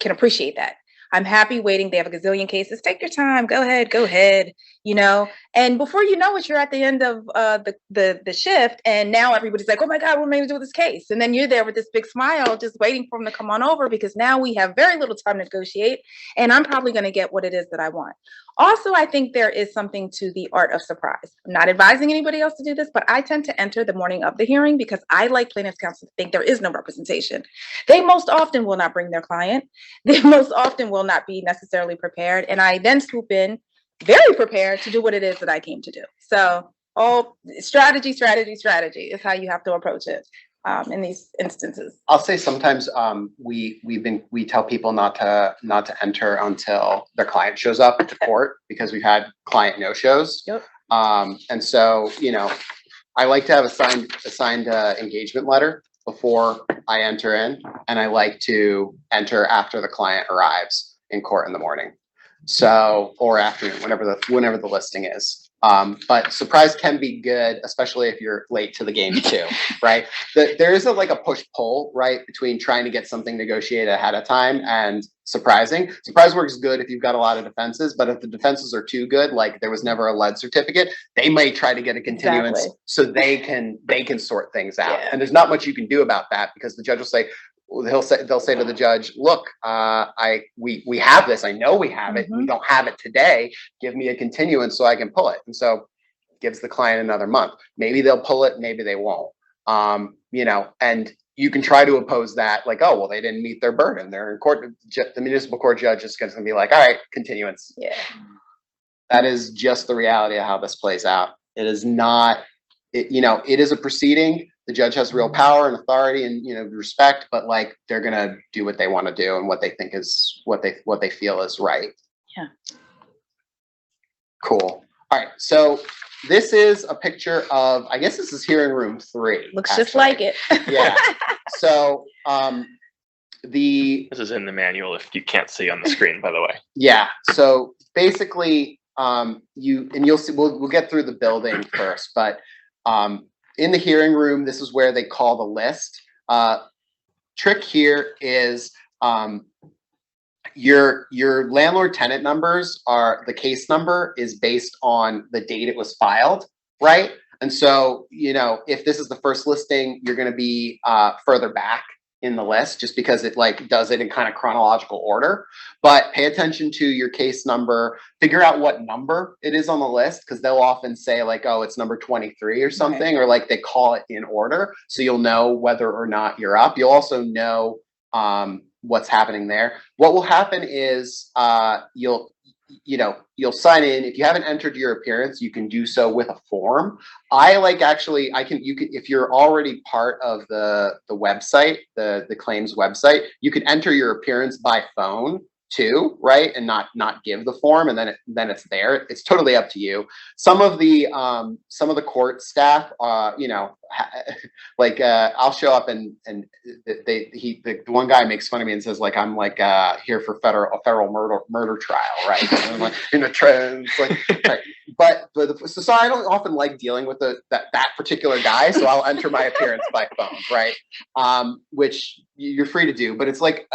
appreciate that. I'm happy waiting. They have a gazillion cases. Take your time. Go ahead. You know, and before you know it, you're at the end of the shift, and now everybody's like, "Oh my God, what am I going to do with this case?" And then you're there with this big smile, just waiting for them to come on over, because now we have very little time to negotiate, and I'm probably going to get what it is that I want. Also, I think there is something to the art of surprise. I'm not advising anybody else to do this, but I tend to enter the morning of the hearing because I like plaintiff's counsel to think there is no representation. They most often will not bring their client. They most often will not be necessarily prepared. And I then swoop in very prepared to do what it is that I came to do. So all strategy is how you have to approach it in these instances. I'll say sometimes we tell people not to enter until their client shows up to court, because we've had client no-shows. Yep. And so, you know, I like to have a signed engagement letter before I enter in, and I like to enter after the client arrives in court in the morning. So, or afternoon, whenever the listing is. But surprise can be good, especially if you're late to the game too, right? There is like a push-pull, right, between trying to get something negotiated ahead of time and surprising. Surprise works good if you've got a lot of defenses, but if the defenses are too good, like there was never a lead certificate, they may try to get a continuance so they can sort things out. Yeah. And there's not much you can do about that, because the judge will say, they'll say to the judge, look, we have this. I know we have it. We don't have it today. Give me a continuance so I can pull it. And so gives the client another month. Maybe they'll pull it, maybe they won't. You know, and you can try to oppose that, like, oh, well, they didn't meet their burden. They're in court. The municipal court judge is going to be like, all right, continuance. Yeah. That is just the reality of how this plays out. It is not, you know, it is a proceeding. The judge has real power and authority and, you know, respect, but like they're going to do what they want to do and what they think is what they feel is right. Yeah. Cool. All right. So this is a picture of, I guess this is hearing room 3. Looks just like it. Yeah. So This is in the manual if you can't see on the screen, by the way. yeah. So basically, you'll see, we'll get through the building first, but in the hearing room, this is where they call the list. Trick here is your landlord tenant numbers are, the case number is based on the date it was filed, right? And so, you know, if this is the first listing, you're going to be further back in the list just because it like does it in kind of chronological order. But pay attention to your case number, figure out what number it is on the list, because they'll often say like, oh, it's number 23 or something, or like they call it in order. So you'll know whether or not you're up. You'll also know what's happening there. What will happen is you'll sign in. If you haven't entered your appearance, you can do so with a form. You can, if you're already part of the website, the claims website, you can enter your appearance by phone too, right? And not give the form, and then it's there. It's totally up to you. Some of the court staff, I'll show up and the one guy makes fun of me and says like I'm like here for a federal murder trial, right? And I'm like in a trend, like, right. So I don't often like dealing with that particular guy, so I'll enter my appearance by phone, right? Which you're free to do, but it's like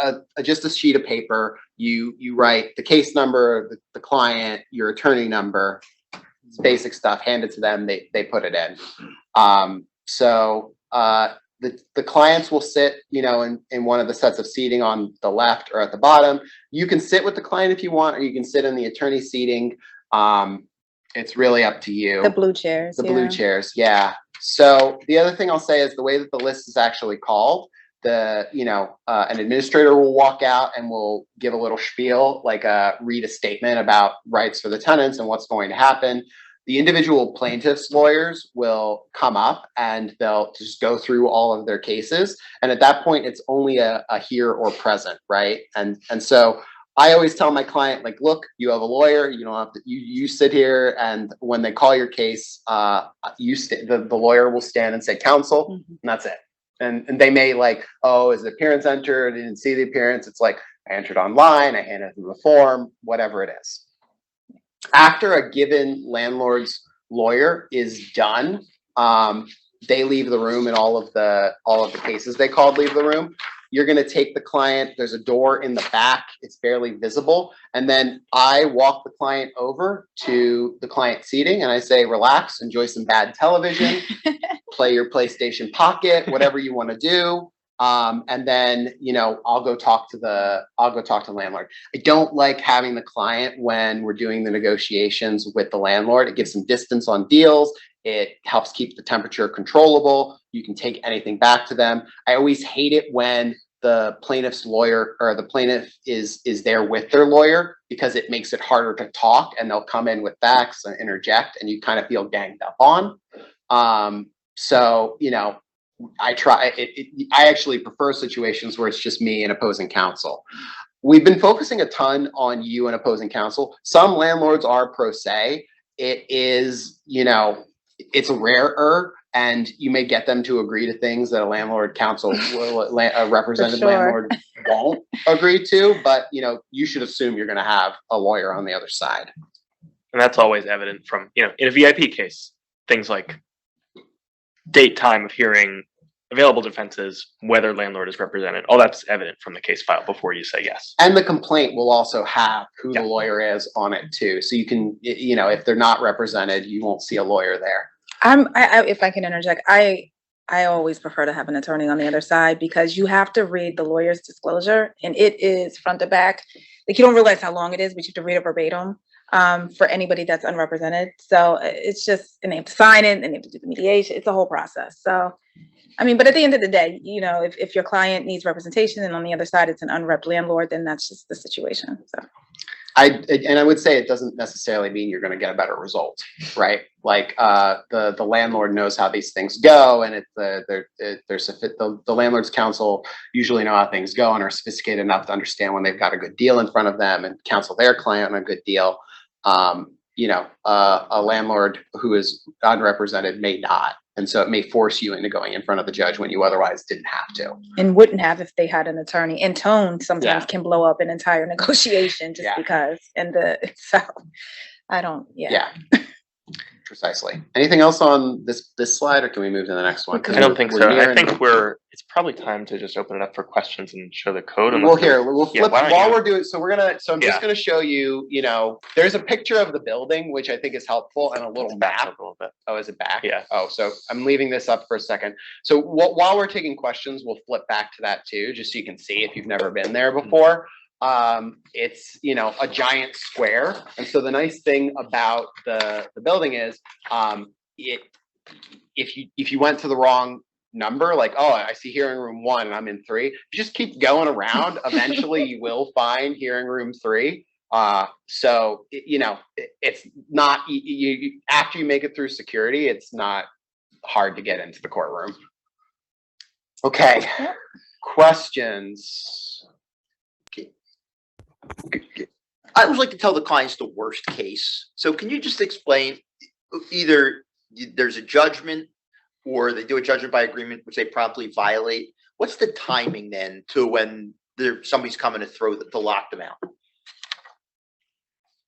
just a sheet of paper. You write the case number, the client, your attorney number. It's basic stuff. Hand it to them. They put it in. The clients will sit, you know, in one of the sets of seating on the left or at the bottom. You can sit with the client if you want, or you can sit in the attorney seating. It's really up to you. The blue chairs. Blue chairs, yeah. So the other thing I'll say is the way that the list is actually called, an administrator will walk out and will give a little spiel, like read a statement about rights for the tenants and what's going to happen. The individual plaintiffs' lawyers will come up and they'll just go through all of their cases. And at that point, it's only a here or present, right? And so I always tell my client, like, look, you have a lawyer. You don't have to. You sit here, and when they call your case, the lawyer will stand and say counsel, and that's it. And they may like, oh, is the appearance entered? I didn't see the appearance. It's like I entered online. I handed them the form, whatever it is. After a given landlord's lawyer is done, they leave the room, and all of the cases they called leave the room. You're going to take the client. There's a door in the back. It's barely visible. And then I walk the client over to the client seating and I say, relax, enjoy some bad television, play your PlayStation Pocket, whatever you want to do. And then, I'll go talk to the landlord. I don't like having the client when we're doing the negotiations with the landlord. It gives some distance on deals. It helps keep the temperature controllable. You can take anything back to them. I always hate it when the plaintiff's lawyer or the plaintiff is there with their lawyer, because it makes it harder to talk, and they'll come in with facts and interject, and you kind of feel ganged up on. I actually prefer situations where it's just me and opposing counsel. We've been focusing a ton on you and opposing counsel. Some landlords are pro se. It is, it's rarer, and you may get them to agree to things that a landlord counsel, a represented landlord won't agree to. But, you should assume you're going to have a lawyer on the other side. And that's always evident from, in a VIP case, things like date, time of hearing, available defenses, whether landlord is represented. All that's evident from the case file before you say yes. And the complaint will also have who the lawyer is on it too. So you can, if they're not represented, you won't see a lawyer there. If I can interject, I always prefer to have an attorney on the other side, because you have to read the lawyer's disclosure, and it is front to back. Like, you don't realize how long it is, but you have to read it verbatim. for anybody that's unrepresented. So it's just, and they have to sign it and they have to do the mediation. It's a whole process. So, I mean, but at the end of the day, you know, if your client needs representation and on the other side, it's an unrep landlord, then that's just the situation. So. I would say it doesn't necessarily mean you're going to get a better result, right? Like the landlord knows how these things go, and the landlord's counsel usually know how things go and are sophisticated enough to understand when they've got a good deal in front of them and counsel their client on a good deal. You know, a landlord who is unrepresented may not. And so it may force you into going in front of the judge when you otherwise didn't have to. And wouldn't have if they had an attorney. And tone sometimes can blow up an entire negotiation just because. So I don't, Yeah. Precisely. Anything else on this slide, or can we move to the next one? I don't think so. I think it's probably time to just open it up for questions and show the code. We'll flip while we're doing, so I'm just going to show you, you know, there's a picture of the building, which I think is helpful, and a little map. A little bit. Oh, is it back? Yeah. Oh, so I'm leaving this up for a second. So while we're taking questions, we'll flip back to that too, just so you can see if you've never been there before. It's, you know, a giant square. And so the nice thing about the building is, if you went to the wrong number, like, oh, I see hearing room 1 and I'm in 3, you just keep going around. Eventually you will find hearing room 3. So, you know, it's not, after you make it through security, it's not hard to get into the courtroom. Okay. Questions? I always like to tell the clients the worst case. So can you just explain, either there's a judgment or they do a judgment by agreement, which they promptly violate. What's the timing then to when somebody's coming to lock them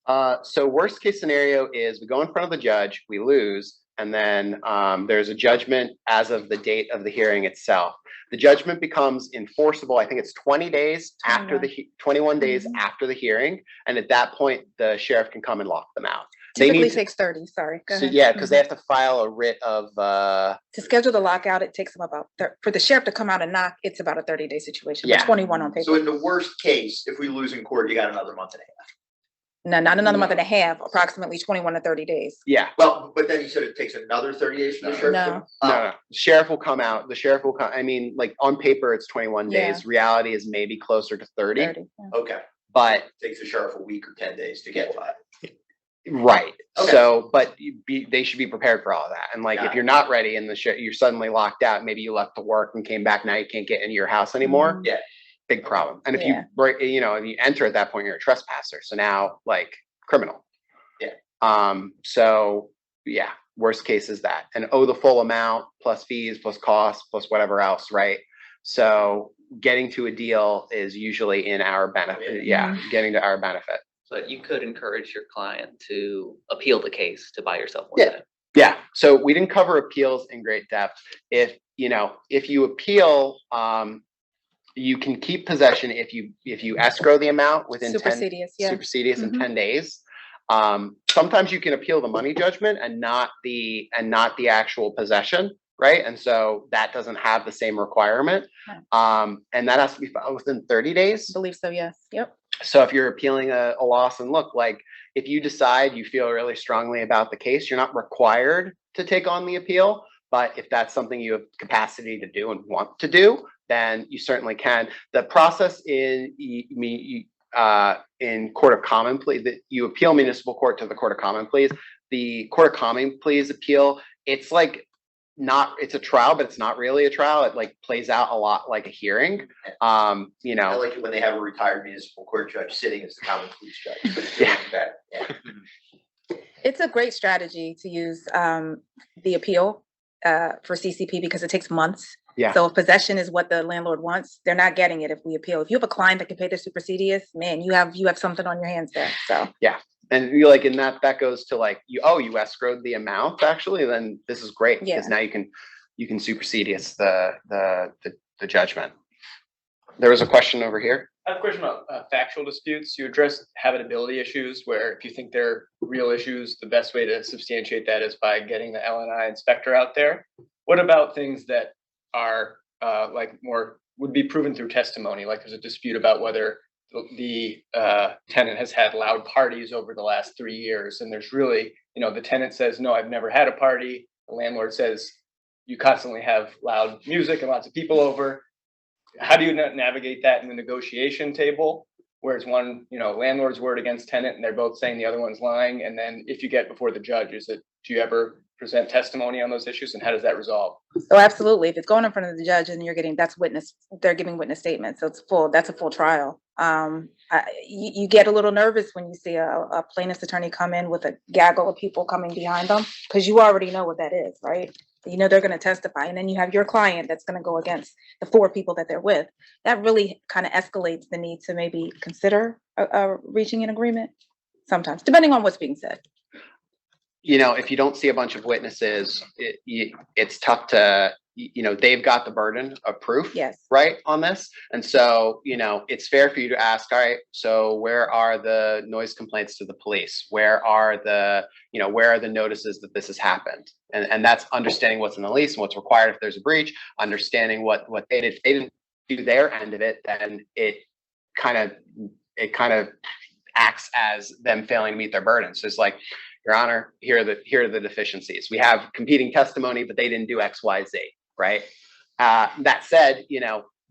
out? So worst case scenario is we go in front of the judge, we lose, and then there's a judgment as of the date of the hearing itself. The judgment becomes enforceable. I think it's 20 days after 21 days after the hearing, and at that point, the sheriff can come and lock them out. Typically takes 30. Sorry. Go ahead. Yeah, because they have to file a writ of. To schedule the lockout, it takes them about for the sheriff to come out and knock. It's about a 30-day situation. Yeah. 21 on paper. So in the worst case, if we lose in court, you got another month and a half. No, not another month and a half. Approximately 21 to 30 days. Yeah. Well, but then you said it takes another 30 days for the sheriff. No. No. The sheriff will come out. The sheriff will come. I mean, like on paper, it's 21 days. Reality is maybe closer to 30. Okay. But it takes the sheriff a week or 10 days to get by. Right. Okay. So, but they should be prepared for all of that. And like, if you're not ready and you're suddenly locked out, maybe you left to work and came back, now you can't get into your house anymore. Yeah. Big problem. And if you break, you know, if you enter at that point, you're a trespasser. So now, like, criminal. Yeah. So yeah, worst case is that, and owe the full amount plus fees plus costs plus whatever else, right? So getting to a deal is usually in our benefit. Yeah, getting to our benefit. But you could encourage your client to appeal the case to buy yourself more time. Yeah. So we didn't cover appeals in great depth. If you appeal, you can keep possession if you escrow the amount within supersedious in 10 days. Sometimes you can appeal the money judgment and not the actual possession, right? And so that doesn't have the same requirement. And that has to be filed within 30 days. I believe so, yes. Yep. So if you're appealing a loss, and look, like if you decide you feel really strongly about the case, you're not required to take on the appeal. But if that's something you have capacity to do and want to do, then you certainly can. The process in Court of Common Pleas, that you appeal municipal court to the Court of Common Pleas. The Court of Common Pleas appeal, it's a trial, but it's not really a trial. It like plays out a lot like a hearing. I like it when they have a retired municipal court judge sitting as the common pleas judge. Yeah. It's a great strategy to use the appeal for CCP because it takes months. Yeah. So if possession is what the landlord wants, they're not getting it if we appeal. If you have a client that can pay their supersedious, man, you have something on your hands there. So yeah. And you like, and that goes to like you escrowed the amount actually, then this is great because now you can supersedious the judgment. There was a question over here. I have a question about factual disputes. You addressed habitability issues where if you think they're real issues, the best way to substantiate that is by getting the LNI inspector out there. What about things that are would be proven through testimony? Like there's a dispute about whether the tenant has had loud parties over the last 3 years, and there's really, the tenant says, no, I've never had a party. The landlord says, you constantly have loud music and lots of people over. How do you navigate that in the negotiation table? Whereas one, landlord's word against tenant, and they're both saying the other one's lying. And then if you get before the judge, do you ever present testimony on those issues, and how does that resolve? Oh, absolutely. If it's going in front of the judge and they're giving witness statements. So that's a full trial. You get a little nervous when you see a plaintiff's attorney come in with a gaggle of people coming behind them, because you already know what that is, right? They're going to testify, and then you have your client that's going to go against the 4 people that they're with. That really kind of escalates the need to maybe consider reaching an agreement sometimes, depending on what's being said. If you don't see a bunch of witnesses, it's tough to, they've got the burden of proof, Yes. right, on this. And so, it's fair for you to ask, all right, so where are the noise complaints to the police? Where are the notices that this has happened? And that's understanding what's in the lease and what's required if there's a breach, understanding what they did. If they didn't do their end of it, then it kind of acts as them failing to meet their burden. So it's like, Your Honor, here are the deficiencies. We have competing testimony, but they didn't do X, Y, Z, right? That said,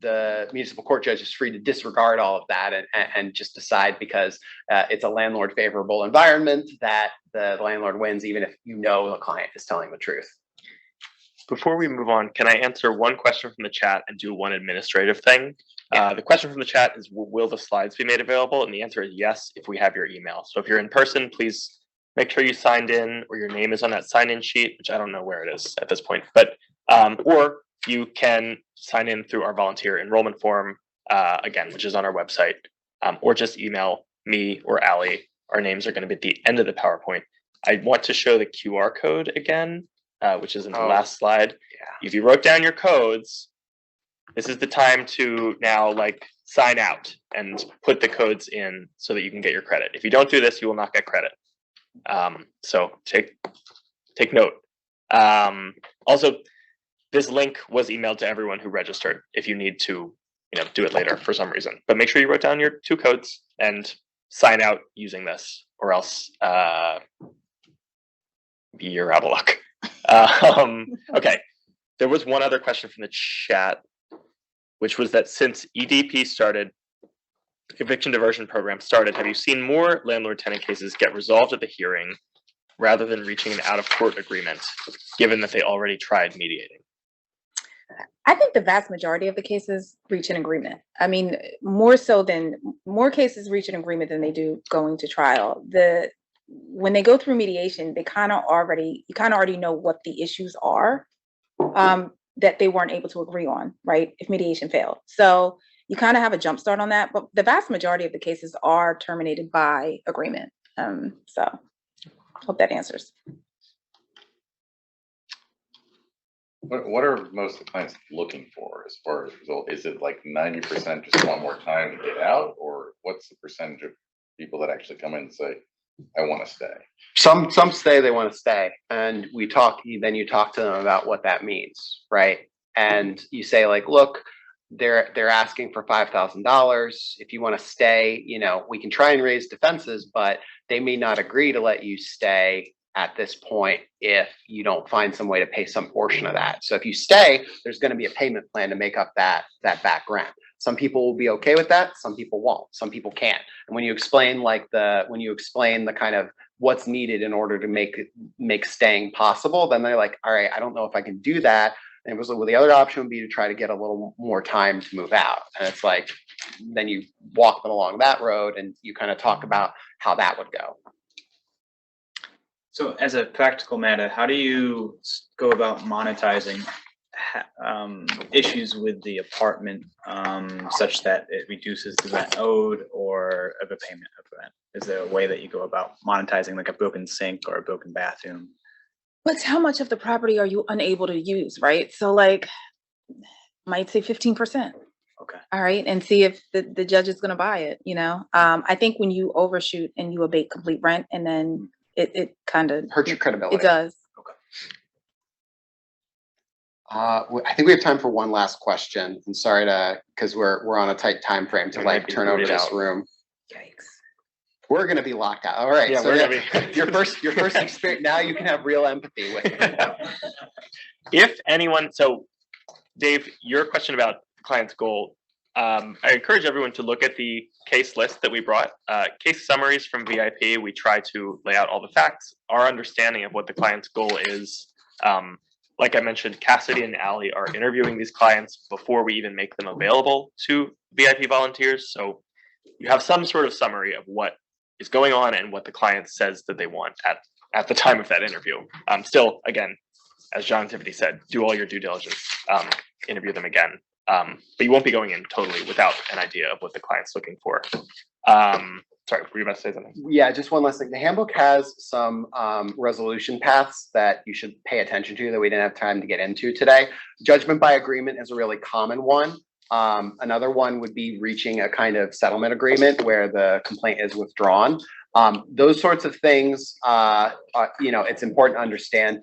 the municipal court judge is free to disregard all of that and just decide, because it's a landlord favorable environment, that the landlord wins, even if the client is telling the truth. Before we move on, can I answer one question from the chat and do one administrative thing? The question from the chat is, will the slides be made available? And the answer is yes, if we have your email. So if you're in person, please make sure you signed in, or your name is on that sign-in sheet, which I don't know where it is at this point. But or you can sign in through our volunteer enrollment form, again, which is on our website, or just email me or Allie. Our names are going to be at the end of the PowerPoint. I want to show the QR code again, which is in the last slide. Yeah. If you wrote down your codes, this is the time to now sign out and put the codes in so that you can get your credit. If you don't do this, you will not get credit. So take note. Also, this link was emailed to everyone who registered if you need to, do it later for some reason. But make sure you wrote down your 2 codes and sign out using this, or else you're out of luck. Okay. There was one other question from the chat, which was that since EDP started, eviction diversion program started, have you seen more landlord-tenant cases get resolved at the hearing rather than reaching an out-of-court agreement, given that they already tried mediating? I think the vast majority of the cases reach an agreement. I mean, more cases reach an agreement than they do going to trial. When they go through mediation, you kind of already know what the issues are that they weren't able to agree on, right? If mediation failed. So you kind of have a jump start on that, but the vast majority of the cases are terminated by agreement. So hope that answers. What are most of the clients looking for as far as result? Is it like 90% just want more time to get out, or what's the percentage of people that actually come in and say, I want to stay? Some say they want to stay, and then you talk to them about what that means, right? And you say, look, they're asking for $5,000. If you want to stay, we can try and raise defenses, but they may not agree to let you stay at this point if you don't find some way to pay some portion of that. So if you stay, there's going to be a payment plan to make up that back rent. Some people will be okay with that. Some people won't. Some people can't. And when you explain the kind of what's needed in order to make staying possible, then they're like, all right, I don't know if I can do that. And the other option would be to try to get a little more time to move out. And it's like, then you walk them along that road and you kind of talk about how that would go. So as a practical matter, how do you go about monetizing issues with the apartment such that it reduces the rent owed or of a payment of rent? Is there a way that you go about monetizing, like a broken sink or a broken bathroom? But how much of the property are you unable to use, right? So might say 15%. Okay. All right. And see if the judge is going to buy it, I think when you overshoot and you abate complete rent, and then it kind of hurts your credibility. It does. Okay. I think we have time for one last question. I'm sorry because we're on a tight time frame to like turn over this room. Yikes. We're gonna be locked out. All right. Yeah, So we're gonna be. your first experience. Now you can have real empathy with it. If anyone, so Dave, your question about client's goal, I encourage everyone to look at the case list that we brought. Case summaries from VIP, we try to lay out all the facts, our understanding of what the client's goal is. Like I mentioned, Cassidy and Allie are interviewing these clients before we even make them available to VIP volunteers. So you have some sort of summary of what is going on and what the client says that they want at the time of that interview. Still, again, as John and Tiffany said, do all your due diligence, interview them again. But you won't be going in totally without an idea of what the client's looking for. Sorry, were you about to say something? Yeah, just one last thing. The handbook has some resolution paths that you should pay attention to that we didn't have time to get into today. Judgment by agreement is a really common one. Another one would be reaching a kind of settlement agreement where the complaint is withdrawn. Those sorts of things, it's important to understand.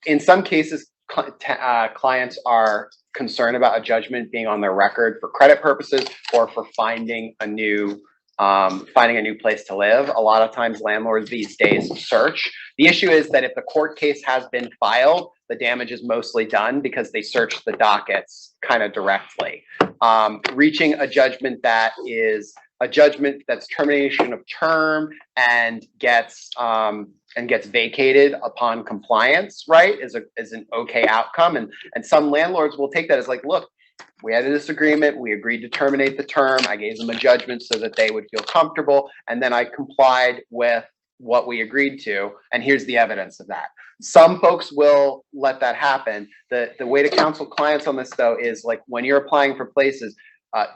In some cases, clients are concerned about a judgment being on their record for credit purposes or for finding a new place to live. A lot of times landlords these days search. The issue is that if the court case has been filed, the damage is mostly done because they search the dockets kind of directly. Reaching a judgment that is a judgment that's termination of term and gets vacated upon compliance, right, is an okay outcome. And some landlords will take that as like, look, we had a disagreement, we agreed to terminate the term, I gave them a judgment so that they would feel comfortable, and then I complied with what we agreed to, and here's the evidence of that. Some folks will let that happen. The way to counsel clients on this, though, is like when you're applying for places,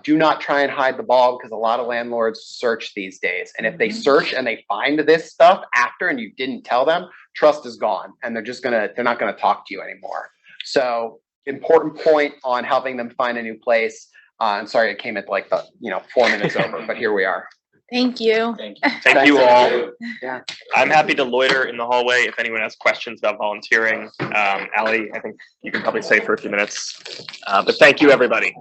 do not try and hide the ball because a lot of landlords search these days. And if they search and they find this stuff after and you didn't tell them, trust is gone, and they're not gonna talk to you anymore. So important point on helping them find a new place. I'm sorry it came at like 4 minutes over, but here we are. Thank you. Thank you. Thank you all. Yeah. I'm happy to loiter in the hallway if anyone has questions about volunteering. Allie, I think you can probably stay for a few minutes. But thank you, everybody.